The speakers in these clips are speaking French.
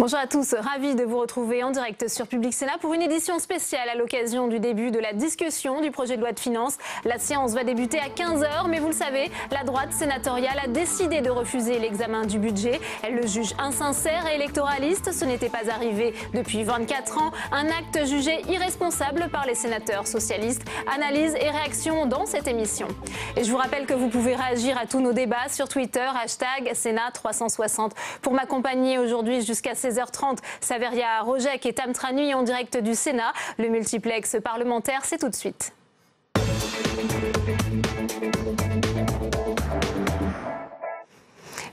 Bonjour à tous, ravi de vous retrouver en direct sur Public Sénat pour une édition spéciale à l'occasion du début de la discussion du projet de loi de finances. La séance va débuter à 15 h, mais vous le savez, la droite sénatoriale a décidé de refuser l'examen du budget. Elle le juge insincère et électoraliste. Ce n'était pas arrivé depuis 24 ans. Un acte jugé irresponsable par les sénateurs socialistes. Analyse et réaction dans cette émission. Et je vous rappelle que vous pouvez réagir à tous nos débats sur Twitter, #Sénat360. Pour m'accompagner aujourd'hui jusqu'à 16h30, Saveria Rojek et Tam Tranui en direct du Sénat. Le multiplex parlementaire, c'est tout de suite.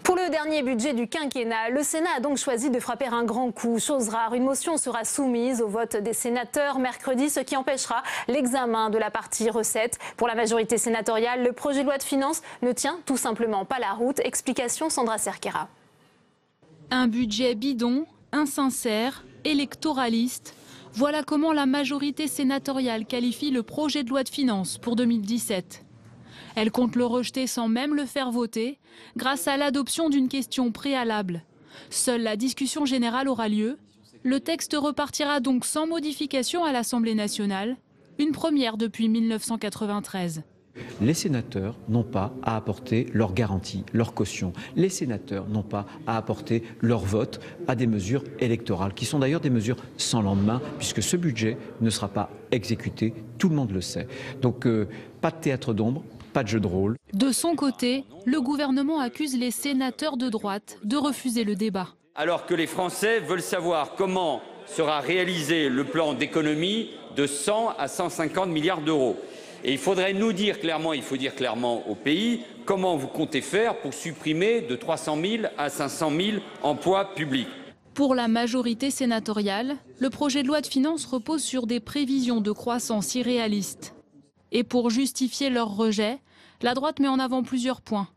Pour le dernier budget du quinquennat, le Sénat a donc choisi de frapper un grand coup. Chose rare, une motion sera soumise au vote des sénateurs mercredi, ce qui empêchera l'examen de la partie recettes. Pour la majorité sénatoriale, le projet de loi de finances ne tient tout simplement pas la route. Explication Sandra Cerquera. Un budget bidon, insincère, électoraliste. Voilà comment la majorité sénatoriale qualifie le projet de loi de finances pour 2017. Elle compte le rejeter sans même le faire voter, grâce à l'adoption d'une question préalable. Seule la discussion générale aura lieu. Le texte repartira donc sans modification à l'Assemblée nationale, une première depuis 1993. Les sénateurs n'ont pas à apporter leur garantie, leur caution. Les sénateurs n'ont pas à apporter leur vote à des mesures électorales, qui sont d'ailleurs des mesures sans lendemain, puisque ce budget ne sera pas exécuté, tout le monde le sait. Donc pas de théâtre d'ombre, pas de jeu de rôle. De son côté, le gouvernement accuse les sénateurs de droite de refuser le débat. Alors que les Français veulent savoir comment sera réalisé le plan d'économie de 100 à 150 milliards d'euros. Et il faudrait nous dire clairement, il faut dire clairement au pays, comment vous comptez faire pour supprimer de 300 000 à 500 000 emplois publics. Pour la majorité sénatoriale, le projet de loi de finances repose sur des prévisions de croissance irréalistes. Et pour justifier leur rejet, la droite met en avant plusieurs points.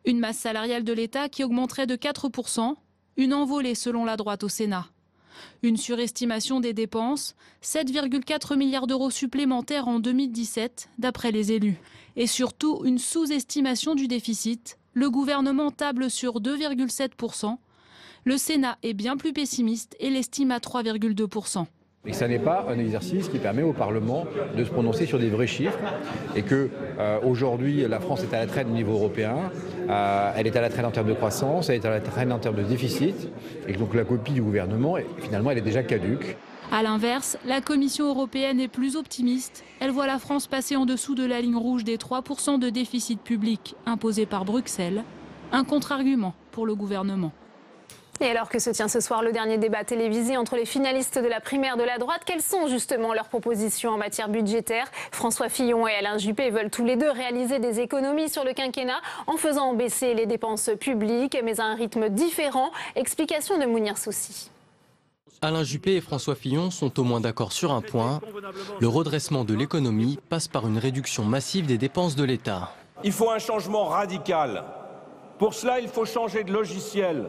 Une masse salariale de l'État qui augmenterait de 4 %, une envolée selon la droite au Sénat. Une surestimation des dépenses, 7,4 milliards d'euros supplémentaires en 2017, d'après les élus. Et surtout, une sous-estimation du déficit. Le gouvernement table sur 2,7 %. Le Sénat est bien plus pessimiste et l'estime à 3,2 %. Et ça n'est pas un exercice qui permet au Parlement de se prononcer sur des vrais chiffres. Et que aujourd'hui, la France est à la traîne au niveau européen. Elle est à la traîne en termes de croissance, elle est à la traîne en termes de déficit. Et donc la copie du gouvernement, finalement, elle est déjà caduque. A l'inverse, la Commission européenne est plus optimiste. Elle voit la France passer en dessous de la ligne rouge des 3 % de déficit public imposé par Bruxelles. Un contre-argument pour le gouvernement. Et alors que se tient ce soir le dernier débat télévisé entre les finalistes de la primaire de la droite, quelles sont justement leurs propositions en matière budgétaire? François Fillon et Alain Juppé veulent tous les deux réaliser des économies sur le quinquennat en faisant baisser les dépenses publiques, mais à un rythme différent. Explication de Mounir Soussi. Alain Juppé et François Fillon sont au moins d'accord sur un point. Le redressement de l'économie passe par une réduction massive des dépenses de l'État. Il faut un changement radical. Pour cela, il faut changer de logiciel.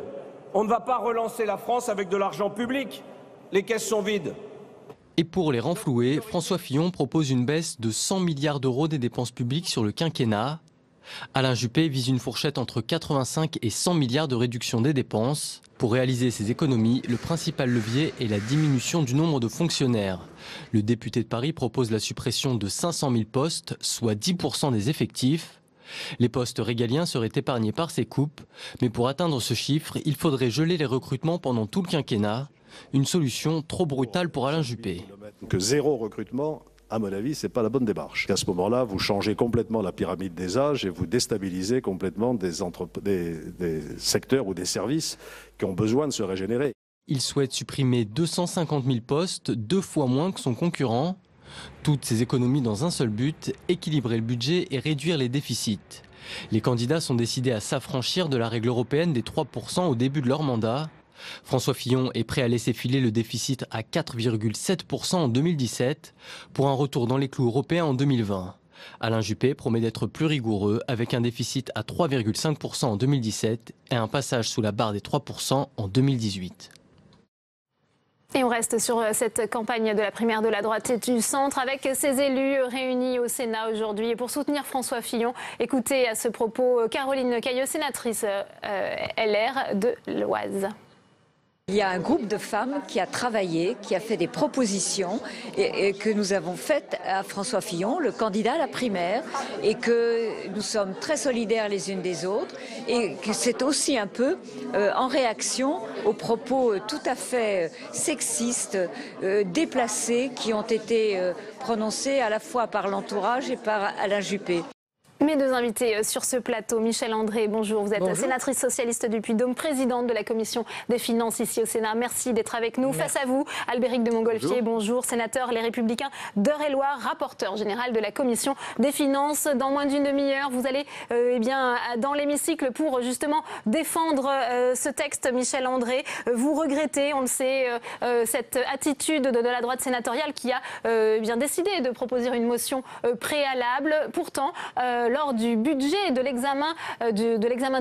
On ne va pas relancer la France avec de l'argent public. Les caisses sont vides. Et pour les renflouer, François Fillon propose une baisse de 100 milliards d'euros des dépenses publiques sur le quinquennat. Alain Juppé vise une fourchette entre 85 et 100 milliards de réduction des dépenses. Pour réaliser ces économies, le principal levier est la diminution du nombre de fonctionnaires. Le député de Paris propose la suppression de 500 000 postes, soit 10 % des effectifs. Les postes régaliens seraient épargnés par ces coupes, mais pour atteindre ce chiffre, il faudrait geler les recrutements pendant tout le quinquennat. Une solution trop brutale pour Alain Juppé. Que zéro recrutement, à mon avis, ce n'est pas la bonne démarche. À ce moment-là, vous changez complètement la pyramide des âges et vous déstabilisez complètement des secteurs ou des services qui ont besoin de se régénérer. Il souhaite supprimer 250 000 postes, 2 fois moins que son concurrent. Toutes ces économies dans un seul but, équilibrer le budget et réduire les déficits. Les candidats sont décidés à s'affranchir de la règle européenne des 3 % au début de leur mandat. François Fillon est prêt à laisser filer le déficit à 4,7 % en 2017 pour un retour dans les clous européens en 2020. Alain Juppé promet d'être plus rigoureux avec un déficit à 3,5 % en 2017 et un passage sous la barre des 3 % en 2018. Et on reste sur cette campagne de la primaire de la droite et du centre avec ces élus réunis au Sénat aujourd'hui. Et pour soutenir François Fillon, écoutez à ce propos Caroline Cayeux, sénatrice LR de l'Oise. Il y a un groupe de femmes qui a travaillé, qui a fait des propositions et que nous avons faites à François Fillon, le candidat à la primaire, et que nous sommes très solidaires les unes des autres et que c'est aussi un peu en réaction aux propos tout à fait sexistes, déplacés qui ont été prononcés à la fois par l'entourage et par Alain Juppé. Mes deux invités sur ce plateau, Michèle André, bonjour. Vous êtes sénatrice socialiste du Puy-de-Dôme, présidente de la commission des finances ici au Sénat. Merci d'être avec nous. Face à vous, Albéric de Montgolfier, bonjour, sénateur Les Républicains d'Eure-et-Loir, rapporteur général de la commission des finances. Dans moins d'une demi-heure, vous allez dans l'hémicycle pour justement défendre ce texte, Michèle André. Vous regrettez, on le sait, cette attitude de la droite sénatoriale qui a décidé de proposer une motion préalable. Pourtant, lors du budget, de l'examen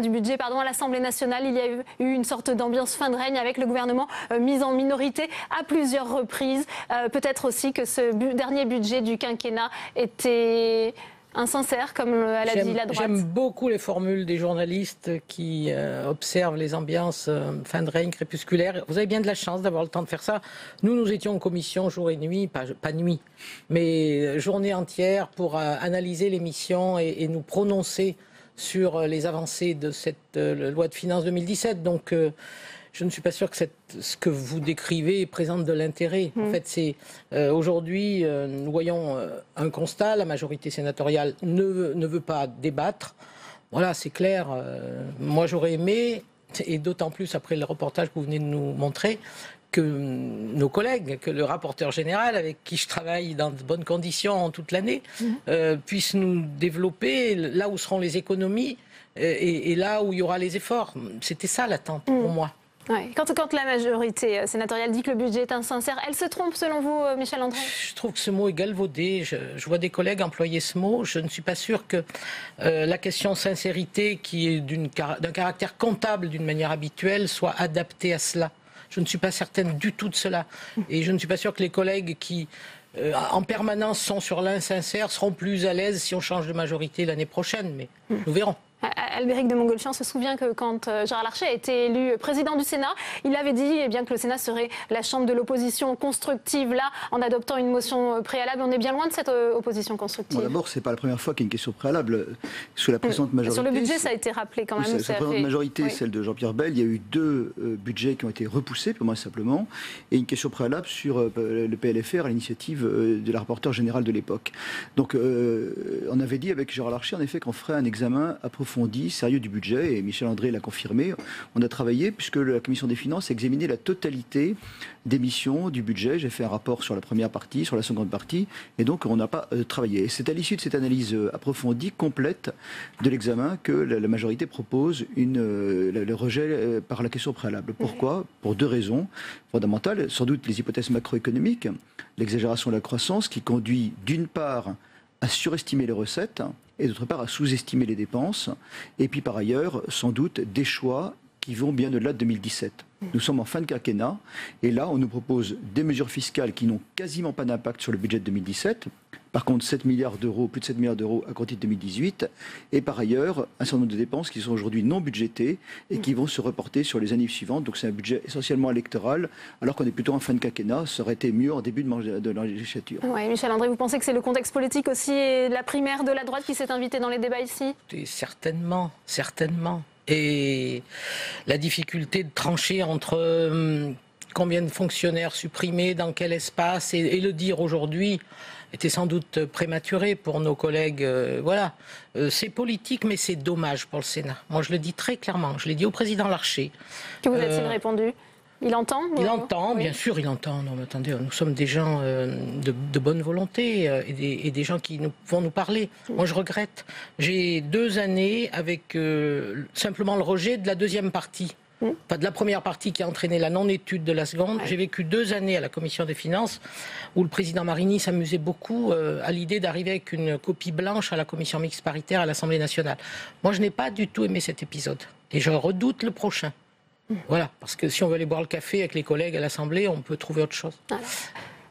du budget à l'Assemblée nationale, il y a eu une sorte d'ambiance fin de règne avec le gouvernement mis en minorité à plusieurs reprises. Peut-être aussi que ce dernier budget du quinquennat était insincère, comme elle a dit la droite. J'aime beaucoup les formules des journalistes qui observent les ambiances fin de règne crépusculaire. Vous avez bien de la chance d'avoir le temps de faire ça. Nous étions en commission jour et nuit, pas nuit, mais journée entière pour analyser l'émission et nous prononcer sur les avancées de cette loi de finances 2017. Donc, je ne suis pas sûr que ce que vous décrivez présente de l'intérêt. En fait, c'est aujourd'hui, nous voyons un constat, la majorité sénatoriale ne veut pas débattre. Voilà, c'est clair. Moi, j'aurais aimé, et d'autant plus après le reportage que vous venez de nous montrer, que nos collègues, que le rapporteur général, avec qui je travaille dans de bonnes conditions toute l'année, puissent nous développer là où seront les économies et là où il y aura les efforts. C'était ça l'attente pour moi. Ouais. Quand la majorité sénatoriale dit que le budget est insincère, elle se trompe selon vous, Michèle André? Je trouve que ce mot est galvaudé. Je vois des collègues employer ce mot. Je ne suis pas sûre que la question sincérité, qui est d'un caractère comptable d'une manière habituelle, soit adaptée à cela. Je ne suis pas certaine du tout de cela. Et je ne suis pas sûre que les collègues qui, en permanence, sont sur l'insincère seront plus à l'aise si on change de majorité l'année prochaine. Mais nous verrons. Albéric de Montgolfier, on se souvient que quand Gérard Larcher a été élu président du Sénat, il avait dit que le Sénat serait la chambre de l'opposition constructive. Là, en adoptant une motion préalable, on est bien loin de cette opposition constructive. Bon, d'abord, ce n'est pas la première fois qu'il y a une question préalable. Sous la précédente majorité... Sur le budget, ça a été rappelé quand même. Sous la précédente majorité, celle de Jean-Pierre Bel, il y a eu 2 budgets qui ont été repoussés, pour moi simplement, et une question préalable sur le PLFR à l'initiative de la rapporteure générale de l'époque. Donc, on avait dit avec Gérard Larcher, en effet, qu'on ferait un examen approfondi, sérieux du budget, et Michèle André l'a confirmé. On a travaillé, puisque la Commission des finances a examiné la totalité des missions du budget. J'ai fait un rapport sur la première partie, sur la seconde partie, et donc on n'a pas travaillé. Et c'est à l'issue de cette analyse approfondie, complète de l'examen, que la majorité propose le rejet par la question préalable. Pourquoi? Pour 2 raisons fondamentales. Sans doute les hypothèses macroéconomiques, l'exagération de la croissance qui conduit d'une part à surestimer les recettes et d'autre part à sous-estimer les dépenses. Et puis par ailleurs, sans doute, des choix qui vont bien au-delà de 2017. Nous sommes en fin de quinquennat et là, on nous propose des mesures fiscales qui n'ont quasiment pas d'impact sur le budget de 2017. Par contre, 7 milliards d'euros, plus de 7 milliards d'euros à compter de 2018. Et par ailleurs, un certain nombre de dépenses qui sont aujourd'hui non budgétées et qui vont se reporter sur les années suivantes. Donc c'est un budget essentiellement électoral, alors qu'on est plutôt en fin de quinquennat. Ça aurait été mieux en début de la législature. Oui, Michèle André, vous pensez que c'est le contexte politique aussi et la primaire de la droite qui s'est invitée dans les débats ici? Certainement, certainement. Et la difficulté de trancher entre combien de fonctionnaires supprimés, dans quel espace, et le dire aujourd'hui était sans doute prématuré pour nos collègues. Voilà, c'est politique, mais c'est dommage pour le Sénat. Moi, je le dis très clairement. Je l'ai dit au président Larcher. Que vous a-t-il répondu? Il entend? Il entend, bien sûr, il entend. Non, mais attendez, nous sommes des gens de bonne volonté et des gens qui vont nous parler. Moi, je regrette. J'ai 2 années avec simplement le rejet de la deuxième partie. Pas de la première partie qui a entraîné la non-étude de la seconde. J'ai vécu 2 années à la Commission des finances où le président Marini s'amusait beaucoup à l'idée d'arriver avec une copie blanche à la Commission mixte paritaire à l'Assemblée nationale. Moi, je n'ai pas du tout aimé cet épisode. Et je redoute le prochain. Voilà, parce que si on veut aller boire le café avec les collègues à l'Assemblée, on peut trouver autre chose.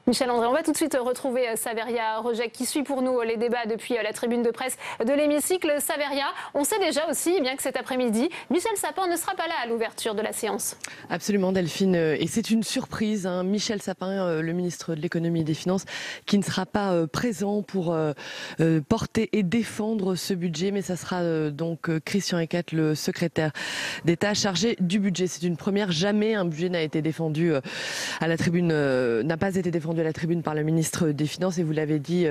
Michel André, on va tout de suite retrouver Saveria Rojek qui suit pour nous les débats depuis la tribune de presse de l'hémicycle. Saveria, on sait déjà aussi bien que cet après-midi, Michel Sapin ne sera pas là à l'ouverture de la séance. Absolument Delphine, et c'est une surprise. Michel Sapin, le ministre de l'économie et des finances, qui ne sera pas présent pour porter et défendre ce budget, mais ça sera donc Christian Eckert, le secrétaire d'État chargé du budget. C'est une première, jamais un budget n'a été défendu à la tribune, n'a pas été défendu à la tribune par le ministre des Finances, et vous l'avez dit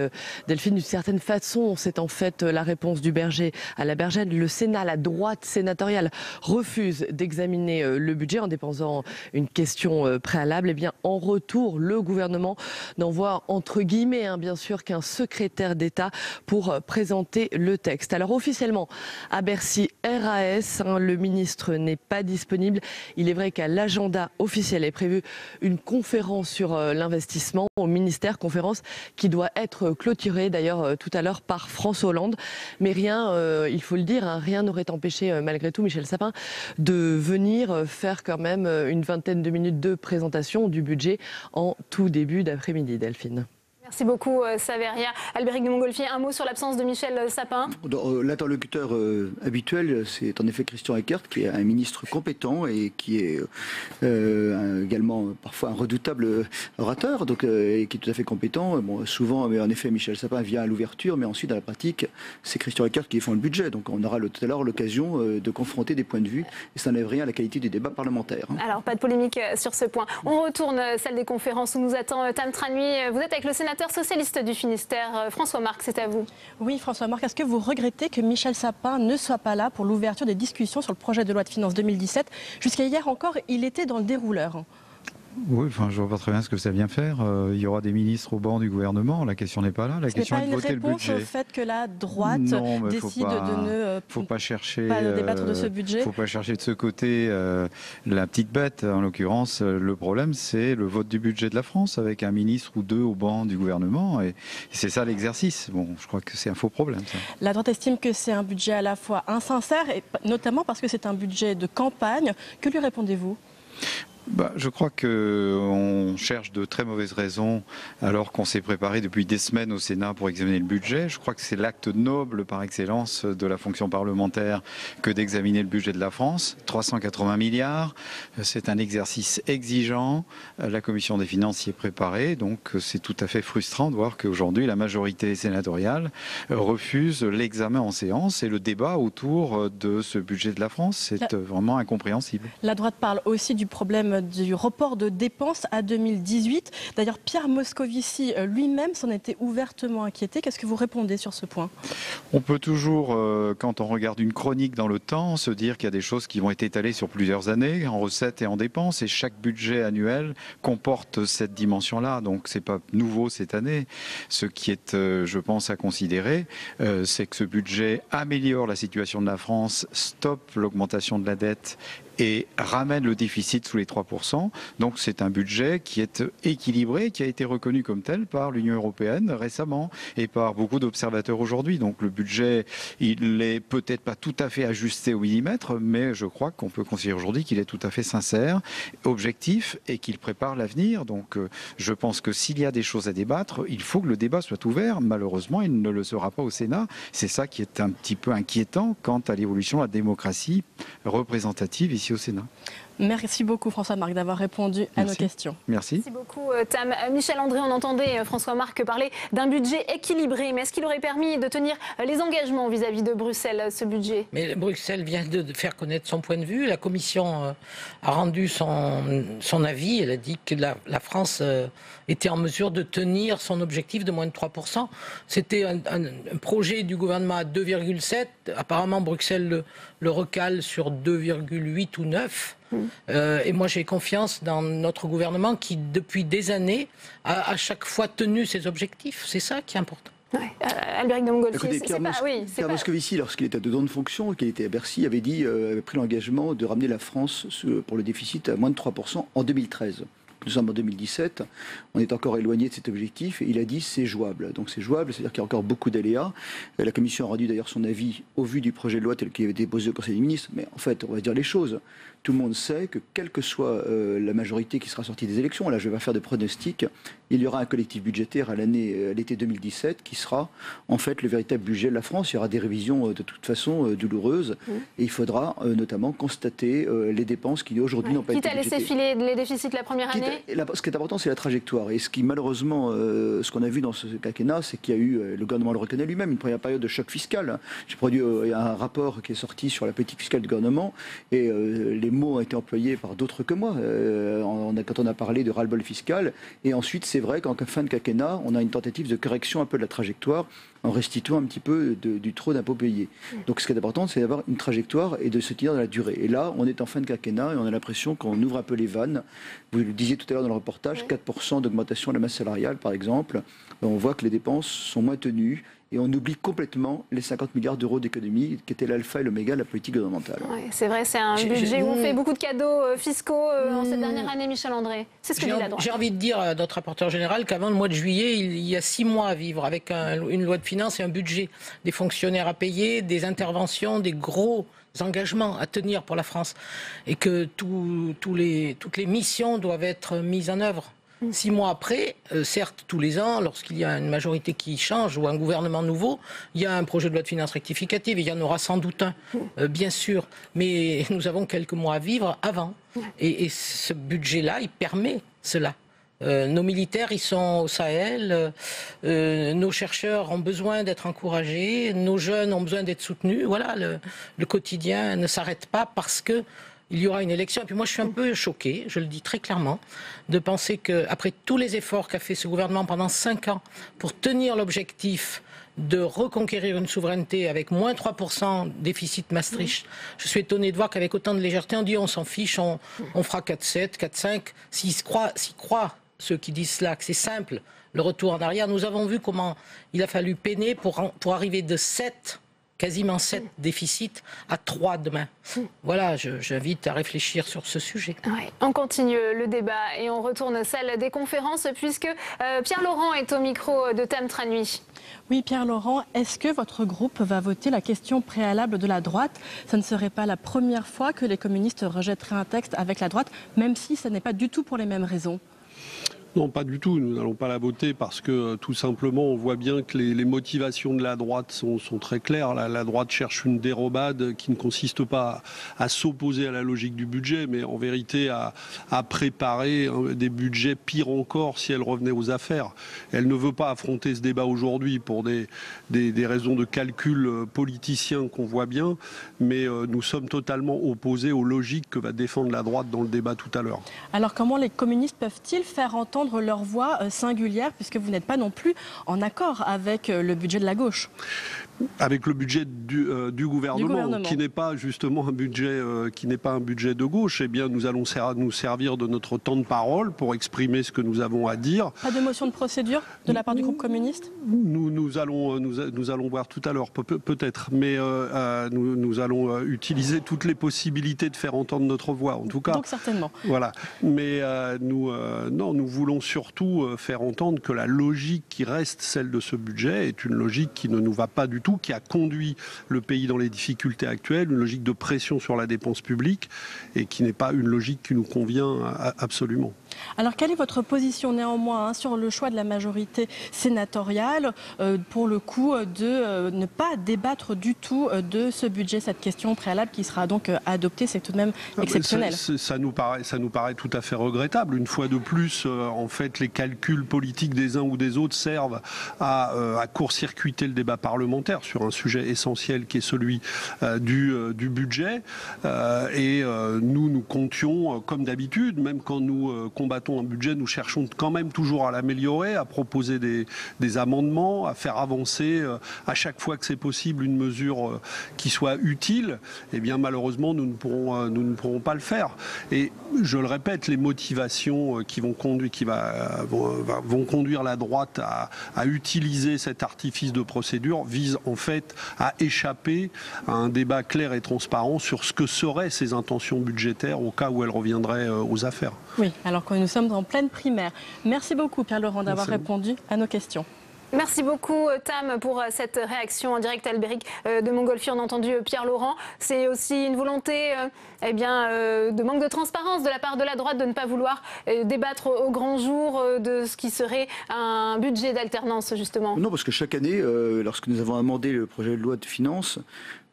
Delphine, d'une certaine façon c'est en fait la réponse du berger à la bergère. Le Sénat, la droite sénatoriale refuse d'examiner le budget en déposant une question préalable. Et bien en retour, le gouvernement n'envoie entre guillemets bien sûr qu'un secrétaire d'État pour présenter le texte. Alors officiellement à Bercy, RAS, le ministre n'est pas disponible. Il est vrai qu'à l'agenda officiel est prévu une conférence sur l'investissement au ministère, conférence qui doit être clôturée d'ailleurs tout à l'heure par François Hollande. Mais rien, il faut le dire, rien n'aurait empêché malgré tout Michel Sapin de venir faire quand même une vingtaine de minutes de présentation du budget en tout début d'après-midi, Delphine. Merci beaucoup Saveria. Albéric de Montgolfier, un mot sur l'absence de Michel Sapin. L'interlocuteur habituel, c'est en effet Christian Eckert, qui est un ministre compétent et qui est également parfois un redoutable orateur, donc, et qui est tout à fait compétent. Bon, souvent, mais en effet, Michel Sapin vient à l'ouverture, mais ensuite, dans la pratique, c'est Christian Eckert qui défend le budget. Donc on aura tout à l'heure l'occasion de confronter des points de vue, et ça n'enlève rien à la qualité du débat parlementaire. Alors, pas de polémique sur ce point. On retourne salle des conférences où nous attend Tam Tranui. Vous êtes avec le sénateur socialiste du Finistère, François Marc, c'est à vous. Oui, François Marc, est-ce que vous regrettez que Michel Sapin ne soit pas là pour l'ouverture des discussions sur le projet de loi de finances 2017 ? Jusqu'à hier encore, il était dans le dérouleur. Oui, enfin, je vois pas très bien ce que ça vient faire. Il y aura des ministres au banc du gouvernement. La question n'est pas là. La question est de voter le budget. Ce n'est pas une réponse au fait que la droite décide de ne faut pas chercher, débattre de ce budget. Faut pas chercher de ce côté la petite bête. En l'occurrence, le problème, c'est le vote du budget de la France avec un ministre ou deux au banc du gouvernement. Et c'est ça l'exercice. Bon, je crois que c'est un faux problème, ça. La droite estime que c'est un budget à la fois insincère, et notamment parce que c'est un budget de campagne. Que lui répondez-vous ? Je crois qu'on cherche de très mauvaises raisons alors qu'on s'est préparé depuis des semaines au Sénat pour examiner le budget. Je crois que c'est l'acte noble par excellence de la fonction parlementaire que d'examiner le budget de la France. 380 milliards, c'est un exercice exigeant. La Commission des finances y est préparée, donc c'est tout à fait frustrant de voir qu'aujourd'hui la majorité sénatoriale refuse l'examen en séance et le débat autour de ce budget de la France. C'est vraiment incompréhensible. La droite parle aussi du problème du report de dépenses à 2018. D'ailleurs, Pierre Moscovici lui-même s'en était ouvertement inquiété. Qu'est-ce que vous répondez sur ce point ? On peut toujours, quand on regarde une chronique dans le temps, se dire qu'il y a des choses qui vont être étalées sur plusieurs années, en recettes et en dépenses, et chaque budget annuel comporte cette dimension-là. Donc, c'est pas nouveau cette année. Ce qui est, je pense, à considérer, c'est que ce budget améliore la situation de la France, stoppe l'augmentation de la dette et ramène le déficit sous les 3%. Donc c'est un budget qui est équilibré, qui a été reconnu comme tel par l'Union européenne récemment et par beaucoup d'observateurs aujourd'hui. Donc le budget, il n'est peut-être pas tout à fait ajusté au millimètre, mais je crois qu'on peut considérer aujourd'hui qu'il est tout à fait sincère, objectif et qu'il prépare l'avenir. Donc je pense que s'il y a des choses à débattre, il faut que le débat soit ouvert. Malheureusement, il ne le sera pas au Sénat. C'est ça qui est un petit peu inquiétant quant à l'évolution de la démocratie représentative ici au Sénat. Merci beaucoup François Marc d'avoir répondu à nos questions. Merci. Merci beaucoup Tam. Michel André, on entendait François Marc parler d'un budget équilibré, mais est-ce qu'il aurait permis de tenir les engagements vis-à-vis de Bruxelles, ce budget ? Mais Bruxelles vient de faire connaître son point de vue. La Commission a rendu son avis. Elle a dit que la France était en mesure de tenir son objectif de moins de 3%. C'était un projet du gouvernement à 2,7. Apparemment, Bruxelles le recale sur 2,8 ou 9. Et moi j'ai confiance dans notre gouvernement qui depuis des années a à chaque fois tenu ses objectifs. C'est ça qui est important. Albéric de Montgolfier, Pierre Moscovici, lorsqu'il était dedans de fonction, qu'il était à Bercy, avait pris l'engagement de ramener la France pour le déficit à moins de 3% en 2013. Nous sommes en 2017, on est encore éloigné de cet objectif et il a dit c'est jouable. Donc c'est jouable, c'est-à-dire qu'il y a encore beaucoup d'aléas. La Commission a rendu d'ailleurs son avis au vu du projet de loi tel qu'il avait été déposé au Conseil des ministres. Mais en fait, on va dire les choses. Tout le monde sait que quelle que soit la majorité qui sera sortie des élections, là je vais pas faire de pronostics, il y aura un collectif budgétaire à l'été 2017 qui sera en fait le véritable budget de la France. Il y aura des révisions de toute façon douloureuses et il faudra notamment constater les dépenses qui aujourd'hui n'ont pas été budgétées. Quitte à laisser filer les déficits la première année. Ce qui est important, c'est la trajectoire. Et ce qui malheureusement, ce qu'on a vu dans ce quinquennat, c'est qu'il y a eu, le gouvernement le reconnaît lui-même, une première période de choc fiscal. J'ai produit un rapport qui est sorti sur la politique fiscale du gouvernement et les mots ont été employés par d'autres que moi quand on a parlé de ras-le-bol fiscal. Et ensuite, c'est vrai qu'en fin de quinquennat, on a une tentative de correction un peu de la trajectoire en restituant un petit peu du trop d'impôts payés. Donc ce qui est important, c'est d'avoir une trajectoire et de se tenir dans la durée. Et là, on est en fin de quinquennat et on a l'impression qu'on ouvre un peu les vannes. Vous le disiez tout à l'heure dans le reportage, 4% d'augmentation de la masse salariale, par exemple. On voit que les dépenses sont moins tenues. Et on oublie complètement les 50 milliards d'euros d'économie qui étaient l'alpha et l'oméga de la politique gouvernementale. Ouais, c'est vrai, c'est un budget où on fait beaucoup de cadeaux fiscaux en cette dernière année, Michel André. C'est ce que dit la droite. J'ai envie de dire à notre rapporteur général qu'avant le mois de juillet, il y a 6 mois à vivre avec une loi de finances et un budget, des fonctionnaires à payer, des interventions, des gros engagements à tenir pour la France. Et que toutes les missions doivent être mises en œuvre. 6 mois après, certes, tous les ans, lorsqu'il y a une majorité qui change ou un gouvernement nouveau, il y a un projet de loi de finances rectificative. Il y en aura sans doute un, bien sûr. Mais nous avons quelques mois à vivre avant. Et ce budget-là, il permet cela. Nos militaires, ils sont au Sahel. Nos chercheurs ont besoin d'être encouragés. Nos jeunes ont besoin d'être soutenus. Voilà, le quotidien ne s'arrête pas parce que il y aura une élection. Et puis moi, je suis un peu choqué, je le dis très clairement, de penser qu'après tous les efforts qu'a fait ce gouvernement pendant 5 ans pour tenir l'objectif de reconquérir une souveraineté avec moins 3% déficit Maastricht, je suis étonné de voir qu'avec autant de légèreté, on dit on s'en fiche, on fera 4,7, 4,5. S'ils croient, ceux qui disent cela, que c'est simple, le retour en arrière, nous avons vu comment il a fallu peiner pour arriver de 7 quasiment 7 déficits à 3 demain. Voilà, j'invite à réfléchir sur ce sujet. Ouais, on continue le débat et on retourne celle des conférences puisque Pierre Laurent est au micro de Tam Tranui. Oui, Pierre Laurent, est-ce que votre groupe va voter la question préalable de la droite? Ça ne serait pas la première fois que les communistes rejetteraient un texte avec la droite, même si ce n'est pas du tout pour les mêmes raisons. Non, pas du tout. Nous n'allons pas la voter parce que tout simplement, on voit bien que les motivations de la droite sont très claires. La droite cherche une dérobade qui ne consiste pas à s'opposer à la logique du budget, mais en vérité à préparer des budgets, pire encore si elle revenait aux affaires. Elle ne veut pas affronter ce débat aujourd'hui pour des raisons de calcul politicien qu'on voit bien, mais nous sommes totalement opposés aux logiques que va défendre la droite dans le débat tout à l'heure. Alors comment les communistes peuvent-ils faire entendre leur voix singulière, puisque vous n'êtes pas non plus en accord avec le budget de la gauche? Avec le budget du gouvernement, qui n'est pas justement un budget de gauche, eh bien nous allons nous servir de notre temps de parole pour exprimer ce que nous avons à dire. Pas de motion de procédure de la part du groupe communiste? Nous allons voir tout à l'heure, peut-être, mais nous allons utiliser toutes les possibilités de faire entendre notre voix, en tout cas. Donc certainement. Voilà, mais nous voulons surtout faire entendre que la logique qui reste celle de ce budget est une logique qui ne nous va pas du tout, qui a conduit le pays dans les difficultés actuelles, une logique de pression sur la dépense publique et qui n'est pas une logique qui nous convient absolument. Alors quelle est votre position néanmoins sur le choix de la majorité sénatoriale pour le coup de ne pas débattre du tout de ce budget, cette question préalable qui sera donc adoptée? C'est tout de même exceptionnel. Ça nous paraît tout à fait regrettable. Une fois de plus, en fait, les calculs politiques des uns ou des autres servent à court-circuiter le débat parlementaire sur un sujet essentiel qui est celui du budget. Et nous comptions, comme d'habitude, même quand nous combattons un budget, nous cherchons quand même toujours à l'améliorer, à proposer des amendements, à faire avancer à chaque fois que c'est possible une mesure qui soit utile. Eh bien malheureusement nous ne pourrons pas le faire. Et je le répète, les motivations qui vont conduire la droite à utiliser cet artifice de procédure visent en fait à échapper à un débat clair et transparent sur ce que seraient ses intentions budgétaires au cas où elle reviendrait aux affaires. Oui, alors que nous sommes en pleine primaire. Merci beaucoup Pierre-Laurent d'avoir répondu à nos questions. Merci beaucoup Tam pour cette réaction en direct. Albéric de Montgolfier, on a entendu Pierre-Laurent. C'est aussi une volonté de manque de transparence de la part de la droite de ne pas vouloir débattre au grand jour de ce qui serait un budget d'alternance justement. Non, parce que chaque année, lorsque nous avons amendé le projet de loi de finances,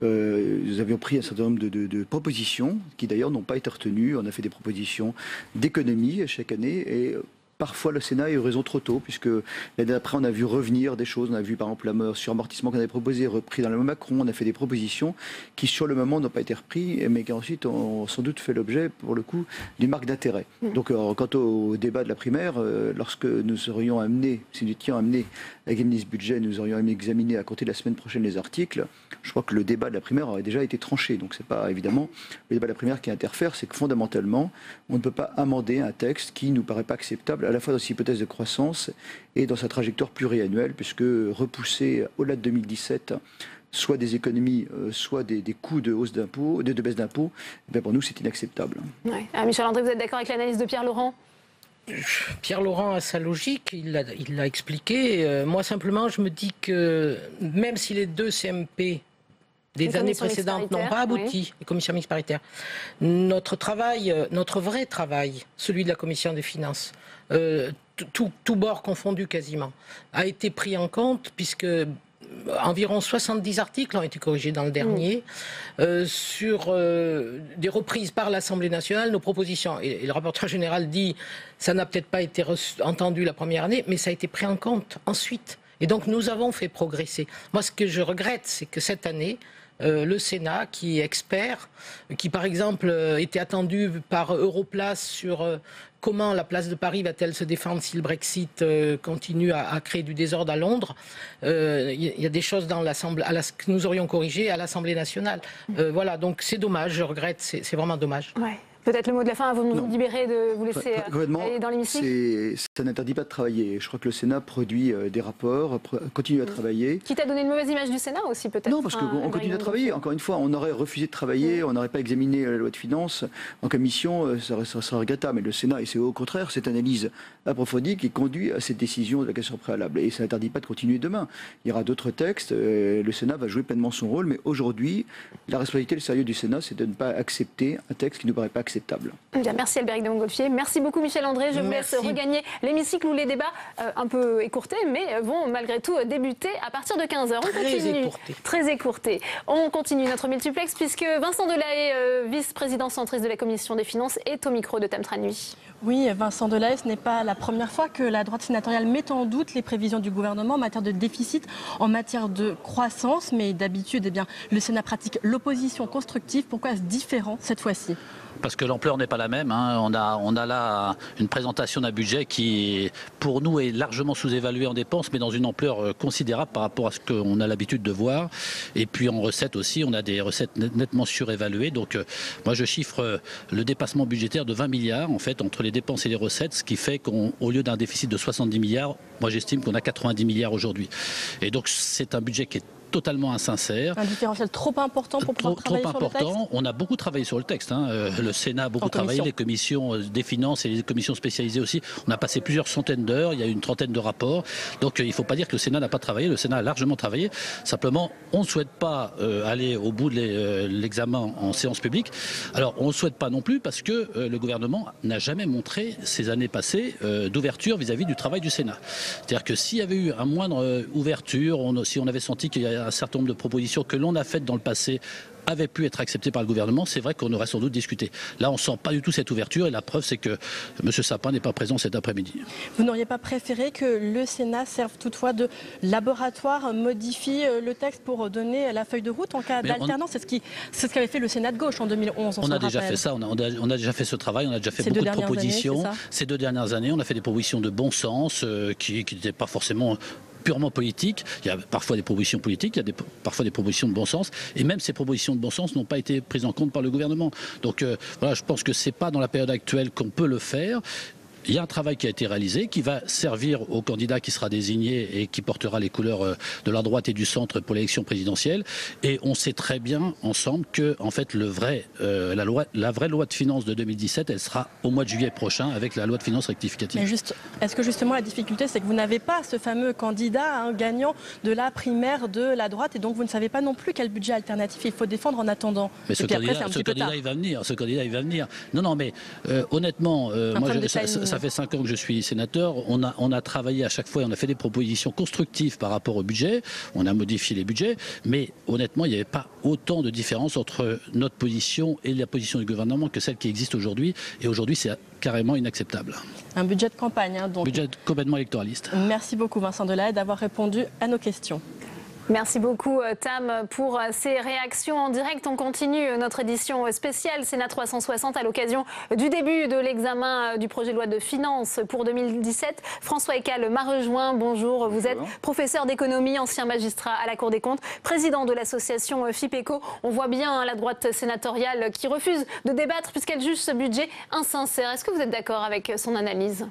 nous avions pris un certain nombre de propositions qui d'ailleurs n'ont pas été retenues. On a fait des propositions d'économie chaque année et parfois, le Sénat a eu raison trop tôt, puisque l'année d'après, on a vu revenir des choses. On a vu, par exemple, la suramortissement qu'on avait proposé, repris dans la loi Macron. On a fait des propositions qui, sur le moment, n'ont pas été reprises, mais qui ensuite ont sans doute fait l'objet, pour le coup, d'une marque d'intérêt. Donc, quant au débat de la primaire, lorsque nous serions amenés, si nous étions amenés à examiner ce budget, nous aurions examiné à compter de la semaine prochaine les articles, je crois que le débat de la primaire aurait déjà été tranché. Donc, c'est pas évidemment le débat de la primaire qui interfère, c'est que fondamentalement, on ne peut pas amender un texte qui nous paraît pas acceptable, à la fois dans ses hypothèses de croissance et dans sa trajectoire pluriannuelle, puisque repousser au-delà de 2017 soit des économies, soit des coûts de hausse d'impôts, de baisse d'impôts, pour nous c'est inacceptable. Ouais. Michel André, vous êtes d'accord avec l'analyse de Pierre-Laurent ? Pierre-Laurent a sa logique, il l'a expliqué. Moi simplement je me dis que même si les deux CMP des années précédentes n'ont pas abouti, les commissions mixtes paritaires, notre travail, notre vrai travail, celui de la commission des finances, tout bord confondu quasiment, a été pris en compte puisque environ 70 articles ont été corrigés dans le dernier sur des reprises par l'Assemblée nationale, nos propositions. Et le rapporteur général dit ça n'a peut-être pas été entendu la première année, mais ça a été pris en compte ensuite. Et donc nous avons fait progresser. Moi ce que je regrette, c'est que cette année, le Sénat, qui est expert, qui par exemple était attendu par Europlace sur comment la place de Paris va-t-elle se défendre si le Brexit continue à créer du désordre à Londres. Il y a des choses dans l'Assemblée, que nous aurions corrigées à l'Assemblée nationale. Voilà, donc c'est dommage, je regrette, c'est vraiment dommage. Ouais. Peut-être le mot de la fin avant de nous libérer, de vous laisser aller dans l'hémicycle. Ça n'interdit pas de travailler. Je crois que le Sénat produit des rapports, continue à travailler. Quitte à donner une mauvaise image du Sénat aussi peut-être. Non, parce qu'on continue à travailler. Encore une fois, on aurait refusé de travailler, on n'aurait pas examiné la loi de finances en commission, ça serait regrettable. Mais le Sénat, et c'est au contraire cette analyse approfondie qui conduit à cette décision de la question préalable. Et ça n'interdit pas de continuer demain. Il y aura d'autres textes, le Sénat va jouer pleinement son rôle, mais aujourd'hui, la responsabilité et le sérieux du Sénat, c'est de ne pas accepter un texte qui ne nous paraît pas acceptable. Bien, merci Albéric de Montgolfier. Merci beaucoup Michel André. Je vous laisse regagner l'hémicycle où les débats un peu écourtés, mais vont malgré tout débuter à partir de 15h. Très écourté. On continue notre multiplex puisque Vincent Delahaye, vice-président centriste de la Commission des Finances, est au micro de Tam Tra Nuit. Oui, Vincent Delahaye, ce n'est pas la première fois que la droite sénatoriale met en doute les prévisions du gouvernement en matière de déficit, en matière de croissance. Mais d'habitude, eh bien, le Sénat pratique l'opposition constructive. Pourquoi est-ce différent cette fois-ci ? Parce que l'ampleur n'est pas la même. On a là une présentation d'un budget qui, pour nous, est largement sous-évalué en dépenses, mais dans une ampleur considérable par rapport à ce qu'on a l'habitude de voir. Et puis en recettes aussi, on a des recettes nettement surévaluées. Donc moi, je chiffre le dépassement budgétaire de 20 milliards, en fait, entre les dépenses et les recettes, ce qui fait qu'au lieu d'un déficit de 70 milliards, moi j'estime qu'on a 90 milliards aujourd'hui. Et donc c'est un budget qui est totalement insincère. Un différentiel trop important pour pouvoir travailler sur le texte. On a beaucoup travaillé sur le texte. Le Sénat a beaucoup travaillé, les commissions des finances et les commissions spécialisées aussi. On a passé plusieurs centaines d'heures, il y a eu une trentaine de rapports. Donc il ne faut pas dire que le Sénat n'a pas travaillé. Le Sénat a largement travaillé. Simplement, on ne souhaite pas aller au bout de l'examen en séance publique. Alors on ne souhaite pas non plus parce que le gouvernement n'a jamais montré ces années passées d'ouverture vis-à-vis du travail du Sénat. C'est-à-dire que s'il y avait eu un moindre ouverture, si on avait senti qu'il y a un certain nombre de propositions que l'on a faites dans le passé avaient pu être acceptées par le gouvernement, c'est vrai qu'on aurait sans doute discuté. Là, on ne sent pas du tout cette ouverture et la preuve, c'est que M. Sapin n'est pas présent cet après-midi. Vous n'auriez pas préféré que le Sénat serve toutefois de laboratoire, modifie le texte pour donner la feuille de route en cas d'alternance? C'est ce qu'avait fait le Sénat de gauche en 2011. On a déjà fait ça, on a déjà fait ce travail, on a déjà fait beaucoup de propositions. Ces 2 dernières années, on a fait des propositions de bon sens qui n'étaient pas forcément purement politique. Il y a parfois des propositions politiques, il y a parfois des propositions de bon sens, et même ces propositions de bon sens n'ont pas été prises en compte par le gouvernement. Donc voilà, je pense que c'est pas dans la période actuelle qu'on peut le faire. il y a un travail qui a été réalisé, qui va servir au candidat qui sera désigné et qui portera les couleurs de la droite et du centre pour l'élection présidentielle. Et on sait très bien ensemble que, en fait, la vraie loi de finances de 2017, elle sera au mois de juillet prochain avec la loi de finances rectificative. Mais est-ce que justement la difficulté, c'est que vous n'avez pas ce fameux candidat gagnant de la primaire de la droite, et donc vous ne savez pas non plus quel budget alternatif il faut défendre en attendant. Mais ce candidat, il va venir. Ce candidat, il va venir. Non, mais honnêtement, moi, ça fait 5 ans que je suis sénateur. On a travaillé à chaque fois, on a fait des propositions constructives par rapport au budget. On a modifié les budgets, mais honnêtement, il n'y avait pas autant de différence entre notre position et la position du gouvernement que celle qui existe aujourd'hui. Et aujourd'hui, c'est carrément inacceptable. Un budget de campagne, donc. Budget complètement électoraliste. Merci beaucoup, Vincent Delahaye, d'avoir répondu à nos questions. Merci beaucoup Tam pour ces réactions en direct. On continue notre édition spéciale Sénat 360 à l'occasion du début de l'examen du projet de loi de finances pour 2017. François Ekal m'a rejoint. Bonjour, vous êtes professeur d'économie, ancien magistrat à la Cour des comptes, président de l'association FIPECO. On voit bien la droite sénatoriale qui refuse de débattre puisqu'elle juge ce budget insincère. Est-ce que vous êtes d'accord avec son analyse ?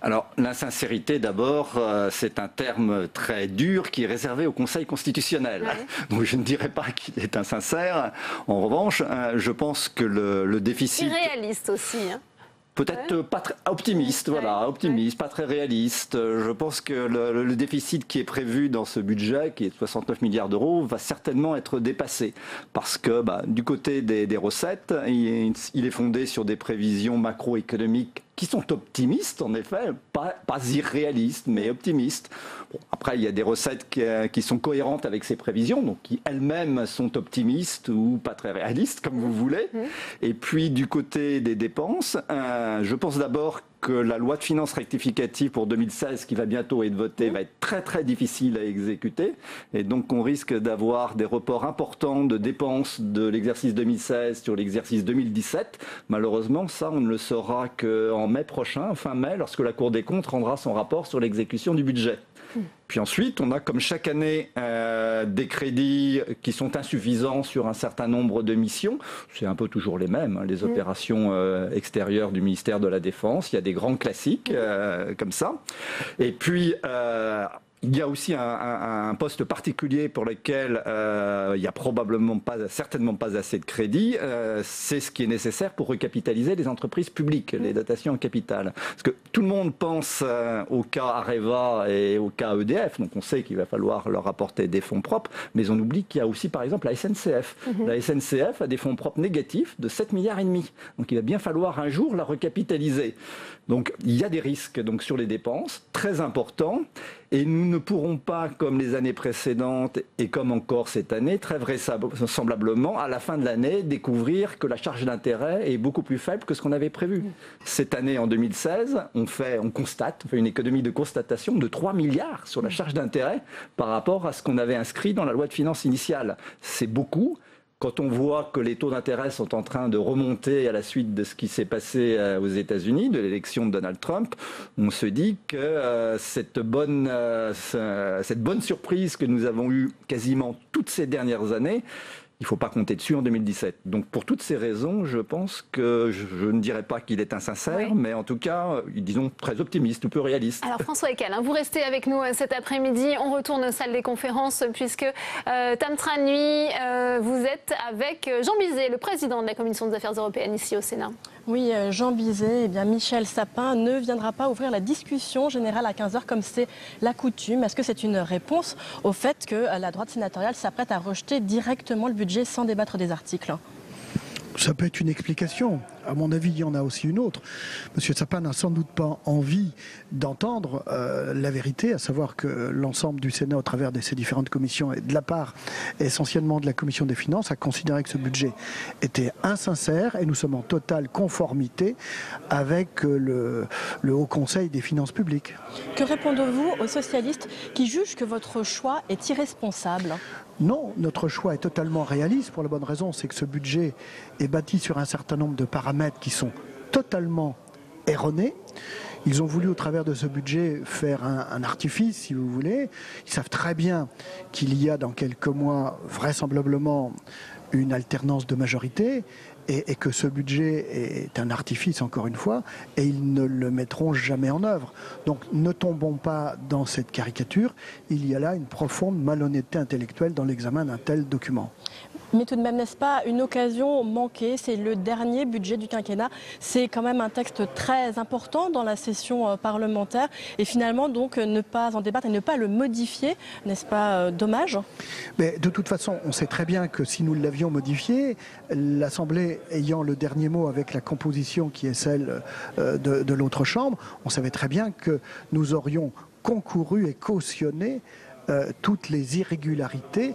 Alors, l'insincérité, d'abord, c'est un terme très dur qui est réservé au Conseil constitutionnel. Ouais. Donc, je ne dirais pas qu'il est insincère. En revanche, je pense que le déficit... Irréaliste aussi, hein. Peut-être pas très optimiste, voilà, optimiste, pas très réaliste. Je pense que le déficit qui est prévu dans ce budget, qui est de 69 milliards d'euros, va certainement être dépassé. Parce que du côté des recettes, il est fondé sur des prévisions macroéconomiques qui sont optimistes, en effet, pas irréalistes, mais optimistes. Bon, après, il y a des recettes qui sont cohérentes avec ces prévisions, donc qui elles-mêmes sont optimistes ou pas très réalistes, comme vous voulez. Et puis, du côté des dépenses, je pense d'abord que la loi de finances rectificative pour 2016, qui va bientôt être votée, va être très très difficile à exécuter. Et donc on risque d'avoir des reports importants de dépenses de l'exercice 2016 sur l'exercice 2017. Malheureusement, ça, on ne le saura qu'en mai prochain, fin mai, lorsque la Cour des comptes rendra son rapport sur l'exécution du budget. Puis ensuite, on a comme chaque année des crédits qui sont insuffisants sur un certain nombre de missions. C'est un peu toujours les mêmes, hein, les opérations extérieures du ministère de la Défense. Il y a des grands classiques comme ça. Et puis... il y a aussi un poste particulier pour lequel il n'y a certainement pas assez de crédit. C'est ce qui est nécessaire pour recapitaliser les entreprises publiques, les dotations en capital. Parce que tout le monde pense au cas Areva et au cas EDF, donc on sait qu'il va falloir leur apporter des fonds propres, mais on oublie qu'il y a aussi par exemple la SNCF. La SNCF a des fonds propres négatifs de 7,5 milliards. Donc il va bien falloir un jour la recapitaliser. Donc il y a des risques donc, sur les dépenses, très importants. Et nous ne pourrons pas, comme les années précédentes et comme encore cette année, très vraisemblablement, à la fin de l'année, découvrir que la charge d'intérêt est beaucoup plus faible que ce qu'on avait prévu. Cette année, en 2016, on fait une économie de constatation de 3 milliards sur la charge d'intérêt par rapport à ce qu'on avait inscrit dans la loi de finances initiale. C'est beaucoup. Quand on voit que les taux d'intérêt sont en train de remonter à la suite de ce qui s'est passé aux États-Unis, de l'élection de Donald Trump, on se dit que cette bonne surprise que nous avons eue quasiment toutes ces dernières années, il ne faut pas compter dessus en 2017. Donc pour toutes ces raisons, je pense que je ne dirais pas qu'il est insincère, mais en tout cas, disons très optimiste ou peu réaliste. Alors François Ekal, vous restez avec nous cet après-midi. On retourne aux salles des conférences puisque Tam Tra Nui, vous êtes avec Jean Bizet, le président de la Commission des Affaires européennes ici au Sénat. Oui, Jean Bizet, Michel Sapin ne viendra pas ouvrir la discussion générale à 15h comme c'est la coutume. Est-ce que c'est une réponse au fait que la droite sénatoriale s'apprête à rejeter directement le budget sans débattre des articles ? Ça peut être une explication. À mon avis, il y en a aussi une autre. Monsieur Sapin n'a sans doute pas envie d'entendre la vérité, à savoir que l'ensemble du Sénat, au travers de ses différentes commissions, et de la part essentiellement de la Commission des Finances, a considéré que ce budget était insincère et nous sommes en totale conformité avec le Haut Conseil des finances publiques. Que répondez-vous aux socialistes qui jugent que votre choix est irresponsable ? Non, notre choix est totalement réaliste pour la bonne raison, c'est que ce budget est bâti sur un certain nombre de paramètres qui sont totalement erronés. Ils ont voulu, au travers de ce budget, faire un artifice, si vous voulez. Ils savent très bien qu'il y a dans quelques mois, vraisemblablement, une alternance de majorité et que ce budget est un artifice, encore une fois, et ils ne le mettront jamais en œuvre. Donc ne tombons pas dans cette caricature, il y a là une profonde malhonnêteté intellectuelle dans l'examen d'un tel document. Mais tout de même, n'est-ce pas une occasion manquée? C'est le dernier budget du quinquennat. C'est quand même un texte très important dans la session parlementaire. Et finalement, donc, ne pas en débattre et ne pas le modifier, n'est-ce pas dommage? Mais de toute façon, on sait très bien que si nous l'avions modifié, l'Assemblée ayant le dernier mot avec la composition qui est celle de l'autre chambre, on savait très bien que nous aurions concouru et cautionné toutes les irrégularités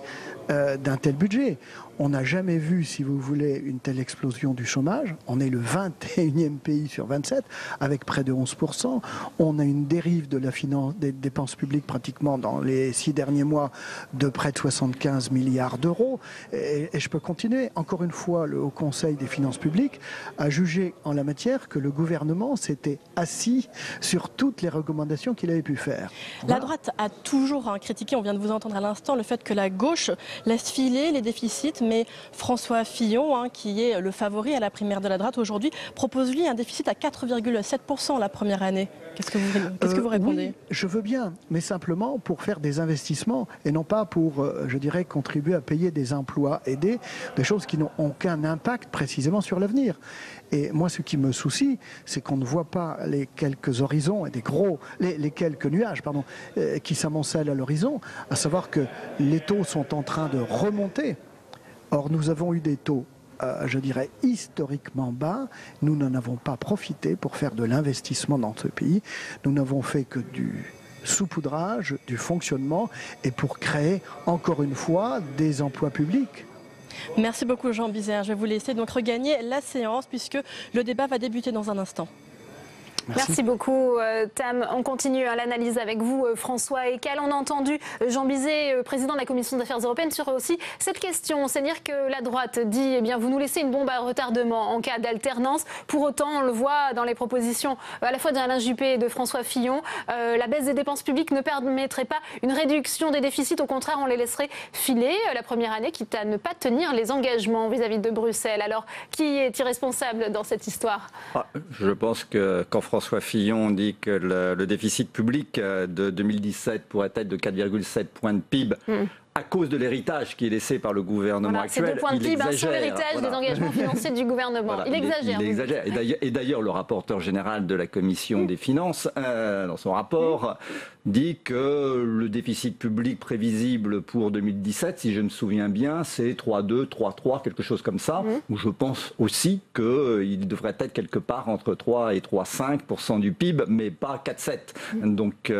d'un tel budget. On n'a jamais vu, si vous voulez, une telle explosion du chômage. On est le 21e pays sur 27, avec près de 11%. On a une dérive de la finance, des dépenses publiques pratiquement dans les 6 derniers mois de près de 75 milliards d'euros. Et je peux continuer. Encore une fois, le Haut Conseil des finances publiques a jugé en la matière que le gouvernement s'était assis sur toutes les recommandations qu'il avait pu faire. La droite a toujours critiqué, on vient de vous entendre à l'instant, le fait que la gauche laisse filer les déficits, mais François Fillon, qui est le favori à la primaire de la droite aujourd'hui, propose lui un déficit à 4,7% la première année. Qu'est-ce que vous répondez? Oui, je veux bien, mais simplement pour faire des investissements et non pas pour, je dirais, contribuer à payer des emplois aidés, des choses qui n'ont aucun impact précisément sur l'avenir. Et moi, ce qui me soucie, c'est qu'on ne voit pas les quelques horizons et les quelques nuages, qui s'amoncellent à l'horizon, à savoir que les taux sont en train de remonter. Or, nous avons eu des taux, je dirais, historiquement bas. Nous n'en avons pas profité pour faire de l'investissement dans ce pays. Nous n'avons fait que du saupoudrage, du fonctionnement, et pour créer, encore une fois, des emplois publics. Merci beaucoup Jean Bizet. Je vais vous laisser donc regagner la séance puisque le débat va débuter dans un instant. Merci beaucoup Tam. On continue l'analyse avec vous François Ekal. On a entendu Jean Bizet, président de la Commission des Affaires européennes, sur aussi cette question. C'est-à-dire que la droite dit, eh bien, vous nous laissez une bombe à retardement en cas d'alternance. Pour autant, on le voit dans les propositions à la fois d'Alain Juppé et de François Fillon, la baisse des dépenses publiques ne permettrait pas une réduction des déficits. Au contraire, on les laisserait filer la première année, quitte à ne pas tenir les engagements vis-à-vis de Bruxelles. Alors, qui est irresponsable dans cette histoire? Je pense que quand François Fillon dit que le déficit public de 2017 pourrait être de 4,7 points de PIB à cause de l'héritage qui est laissé par le gouvernement actuel. C'est 2 points de PIB sur l'héritage des engagements financiers du gouvernement. Il exagère. Il exagère. Et d'ailleurs, le rapporteur général de la Commission des finances, dans son rapport, dit que le déficit public prévisible pour 2017, si je me souviens bien, c'est 3,2, 3,3, quelque chose comme ça, où je pense aussi qu'il devrait être quelque part entre 3 et 3,5% du PIB, mais pas 4,7. Donc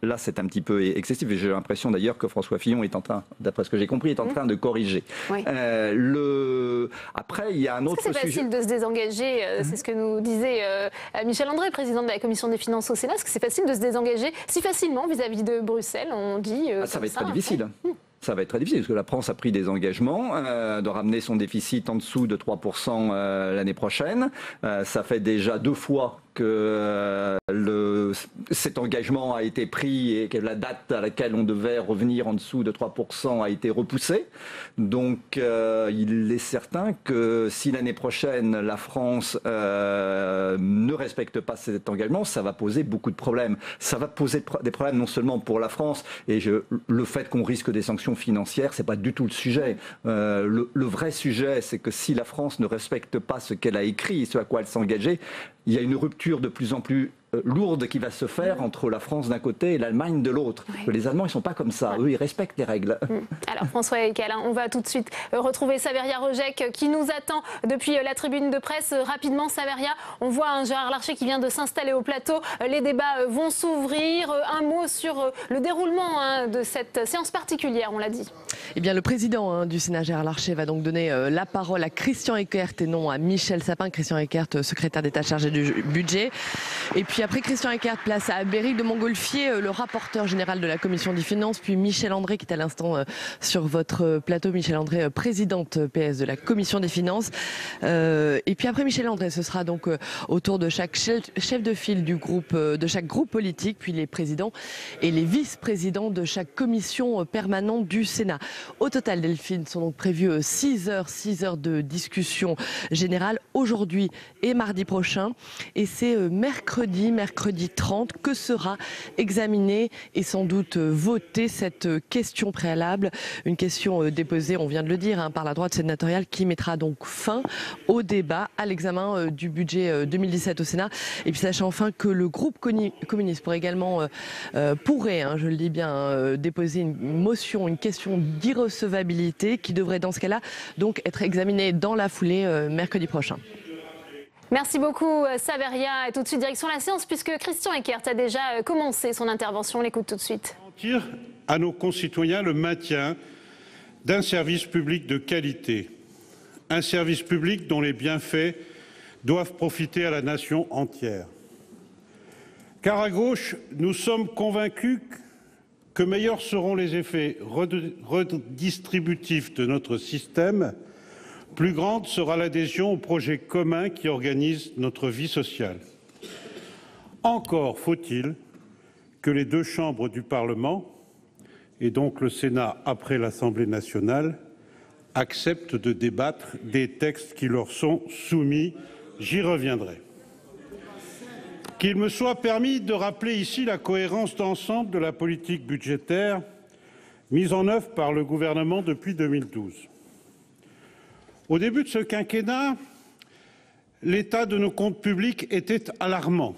là, c'est un petit peu excessif. Et j'ai l'impression d'ailleurs que François Fillon est en train, d'après ce que j'ai compris, est en train de corriger. Oui. Après, il y a un autre sujet. C'est facile de se désengager, c'est ce que nous disait Michel André, président de la Commission des finances au Sénat. Est-ce que c'est facile de se désengager si facilement vis-à-vis de Bruxelles? On dit ça va être très difficile. Ça va être très difficile parce que la France a pris des engagements de ramener son déficit en dessous de 3% l'année prochaine. Ça fait déjà 2 fois que cet engagement a été pris et que la date à laquelle on devait revenir en dessous de 3% a été repoussée. Donc il est certain que si l'année prochaine la France ne respecte pas cet engagement, ça va poser beaucoup de problèmes. Ça va poser des problèmes non seulement pour la France, et le fait qu'on risque des sanctions financières, c'est pas du tout le sujet. Le vrai sujet, c'est que si la France ne respecte pas ce qu'elle a écrit et ce à quoi elle s'est engagée, il y a une rupture de plus en plus lourde qui va se faire entre la France d'un côté et l'Allemagne de l'autre. Oui. Les Allemands, ils ne sont pas comme ça. Eux, ils respectent les règles. Alors, François Ekal, on va tout de suite retrouver Saveria Rojek qui nous attend depuis la tribune de presse. Rapidement, Saveria, on voit Gérard Larcher qui vient de s'installer au plateau. Les débats vont s'ouvrir. Un mot sur le déroulement de cette séance particulière, on l'a dit. Eh bien, le président du Sénat, Gérard Larcher, va donc donner la parole à Christian Eckert et non à Michel Sapin. Christian Eckert, secrétaire d'État chargé du budget. Et puis après Christian Eckert, place à Béric de Montgolfier, le rapporteur général de la Commission des Finances, puis Michel André qui est à l'instant sur votre plateau. Michel André, présidente PS de la Commission des Finances. Et puis après Michel André, ce sera donc au tour de chaque chef de file du groupe, de chaque groupe politique, puis les présidents et les vice-présidents de chaque commission permanente du Sénat. Au total, Delphine, sont donc prévues 6 heures de discussion générale aujourd'hui et mardi prochain. Et c'est mercredi 30 que sera examinée et sans doute votée cette question préalable. Une question déposée, on vient de le dire, par la droite sénatoriale qui mettra donc fin au débat, à l'examen du budget 2017 au Sénat. Et puis sachant enfin que le groupe communiste pourrait également, je le dis bien, déposer une motion, une question d'irrecevabilité qui devrait dans ce cas-là donc être examinée dans la foulée mercredi prochain. Merci beaucoup Saveria. Et tout de suite direction la séance puisque Christian Eckert a déjà commencé son intervention. On l'écoute tout de suite. Garantir à nos concitoyens le maintien d'un service public de qualité. Un service public dont les bienfaits doivent profiter à la nation entière. Car à gauche, nous sommes convaincus que meilleurs seront les effets redistributifs de notre système, plus grande sera l'adhésion au projet commun qui organise notre vie sociale. Encore faut-il que les deux chambres du Parlement, et donc le Sénat après l'Assemblée nationale, acceptent de débattre des textes qui leur sont soumis. J'y reviendrai. Qu'il me soit permis de rappeler ici la cohérence d'ensemble de la politique budgétaire mise en œuvre par le gouvernement depuis 2012. Au début de ce quinquennat, l'état de nos comptes publics était alarmant.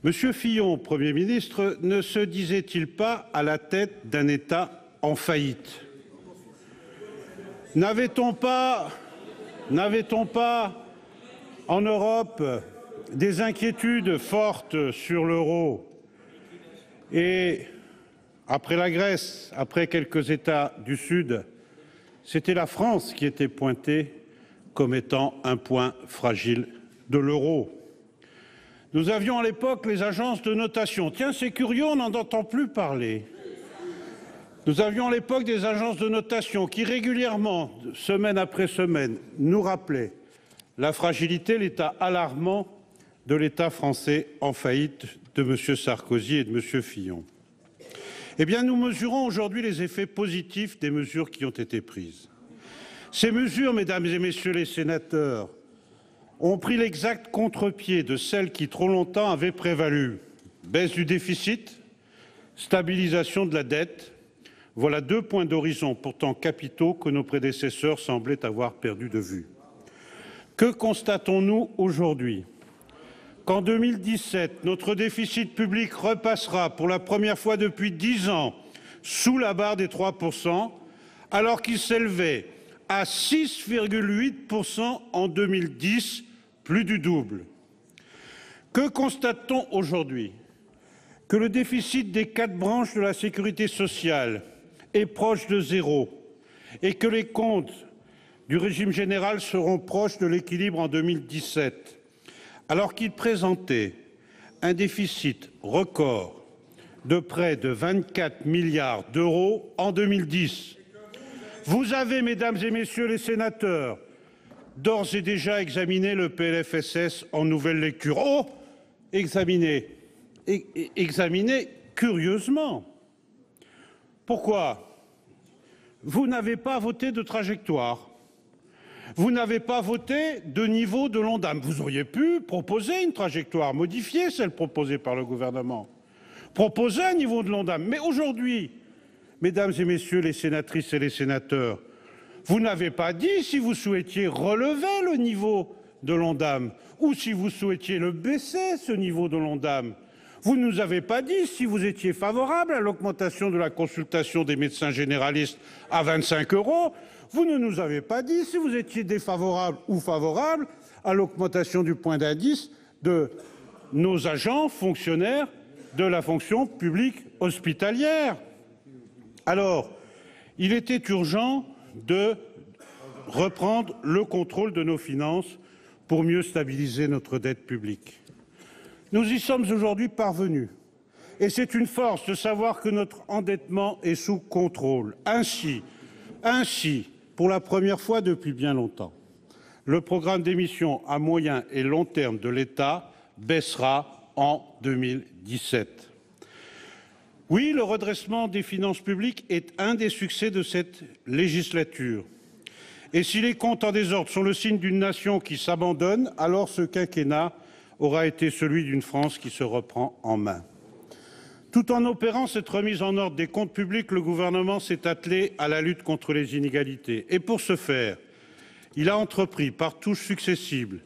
Monsieur Fillon, Premier ministre, ne se disait-il pas à la tête d'un État en faillite? N'avait-on pas en Europe des inquiétudes fortes sur l'euro? Et après la Grèce, après quelques États du Sud, c'était la France qui était pointée comme étant un point fragile de l'euro. Nous avions à l'époque les agences de notation. Tiens, c'est curieux, on n'en entend plus parler. Nous avions à l'époque des agences de notation qui régulièrement, semaine après semaine, nous rappelaient la fragilité, l'état alarmant de l'État français en faillite de M. Sarkozy et de M. Fillon. Eh bien, nous mesurons aujourd'hui les effets positifs des mesures qui ont été prises. Ces mesures, mesdames et messieurs les sénateurs, ont pris l'exact contre-pied de celles qui trop longtemps avaient prévalu. Baisse du déficit, stabilisation de la dette, voilà deux points d'horizon pourtant capitaux que nos prédécesseurs semblaient avoir perdus de vue. Que constatons-nous aujourd'hui? Qu'en 2017, notre déficit public repassera pour la première fois depuis 10 ans sous la barre des 3%, alors qu'il s'élevait à 6,8% en 2010, plus du double. Que constate-t-on aujourd'hui? Que le déficit des 4 branches de la sécurité sociale est proche de zéro et que les comptes du régime général seront proches de l'équilibre en 2017. Alors qu'il présentait un déficit record de près de 24 milliards d'euros en 2010. Vous avez, mesdames et messieurs les sénateurs, d'ores et déjà examiné le PLFSS en nouvelle lecture. Oh, examiné curieusement. Pourquoi? Vous n'avez pas voté de trajectoire. Vous n'avez pas voté de niveau de l'Ondam. Vous auriez pu proposer une trajectoire, modifier celle proposée par le gouvernement, proposer un niveau de l'Ondam. Mais aujourd'hui, mesdames et messieurs les sénatrices et les sénateurs, vous n'avez pas dit si vous souhaitiez relever le niveau de l'Ondam ou si vous souhaitiez le baisser, ce niveau de l'Ondam. Vous ne nous avez pas dit si vous étiez favorable à l'augmentation de la consultation des médecins généralistes à 25 €. Vous ne nous avez pas dit si vous étiez défavorable ou favorable à l'augmentation du point d'indice de nos agents fonctionnaires de la fonction publique hospitalière. Alors, il était urgent de reprendre le contrôle de nos finances pour mieux stabiliser notre dette publique. Nous y sommes aujourd'hui parvenus. Et c'est une force de savoir que notre endettement est sous contrôle. Ainsi, pour la première fois depuis bien longtemps, le programme d'émissions à moyen et long terme de l'État baissera en 2017. Oui, le redressement des finances publiques est un des succès de cette législature. Et si les comptes en désordre sont le signe d'une nation qui s'abandonne, alors ce quinquennat aura été celui d'une France qui se reprend en main. Tout en opérant cette remise en ordre des comptes publics, le gouvernement s'est attelé à la lutte contre les inégalités. Et pour ce faire, il a entrepris par touches successives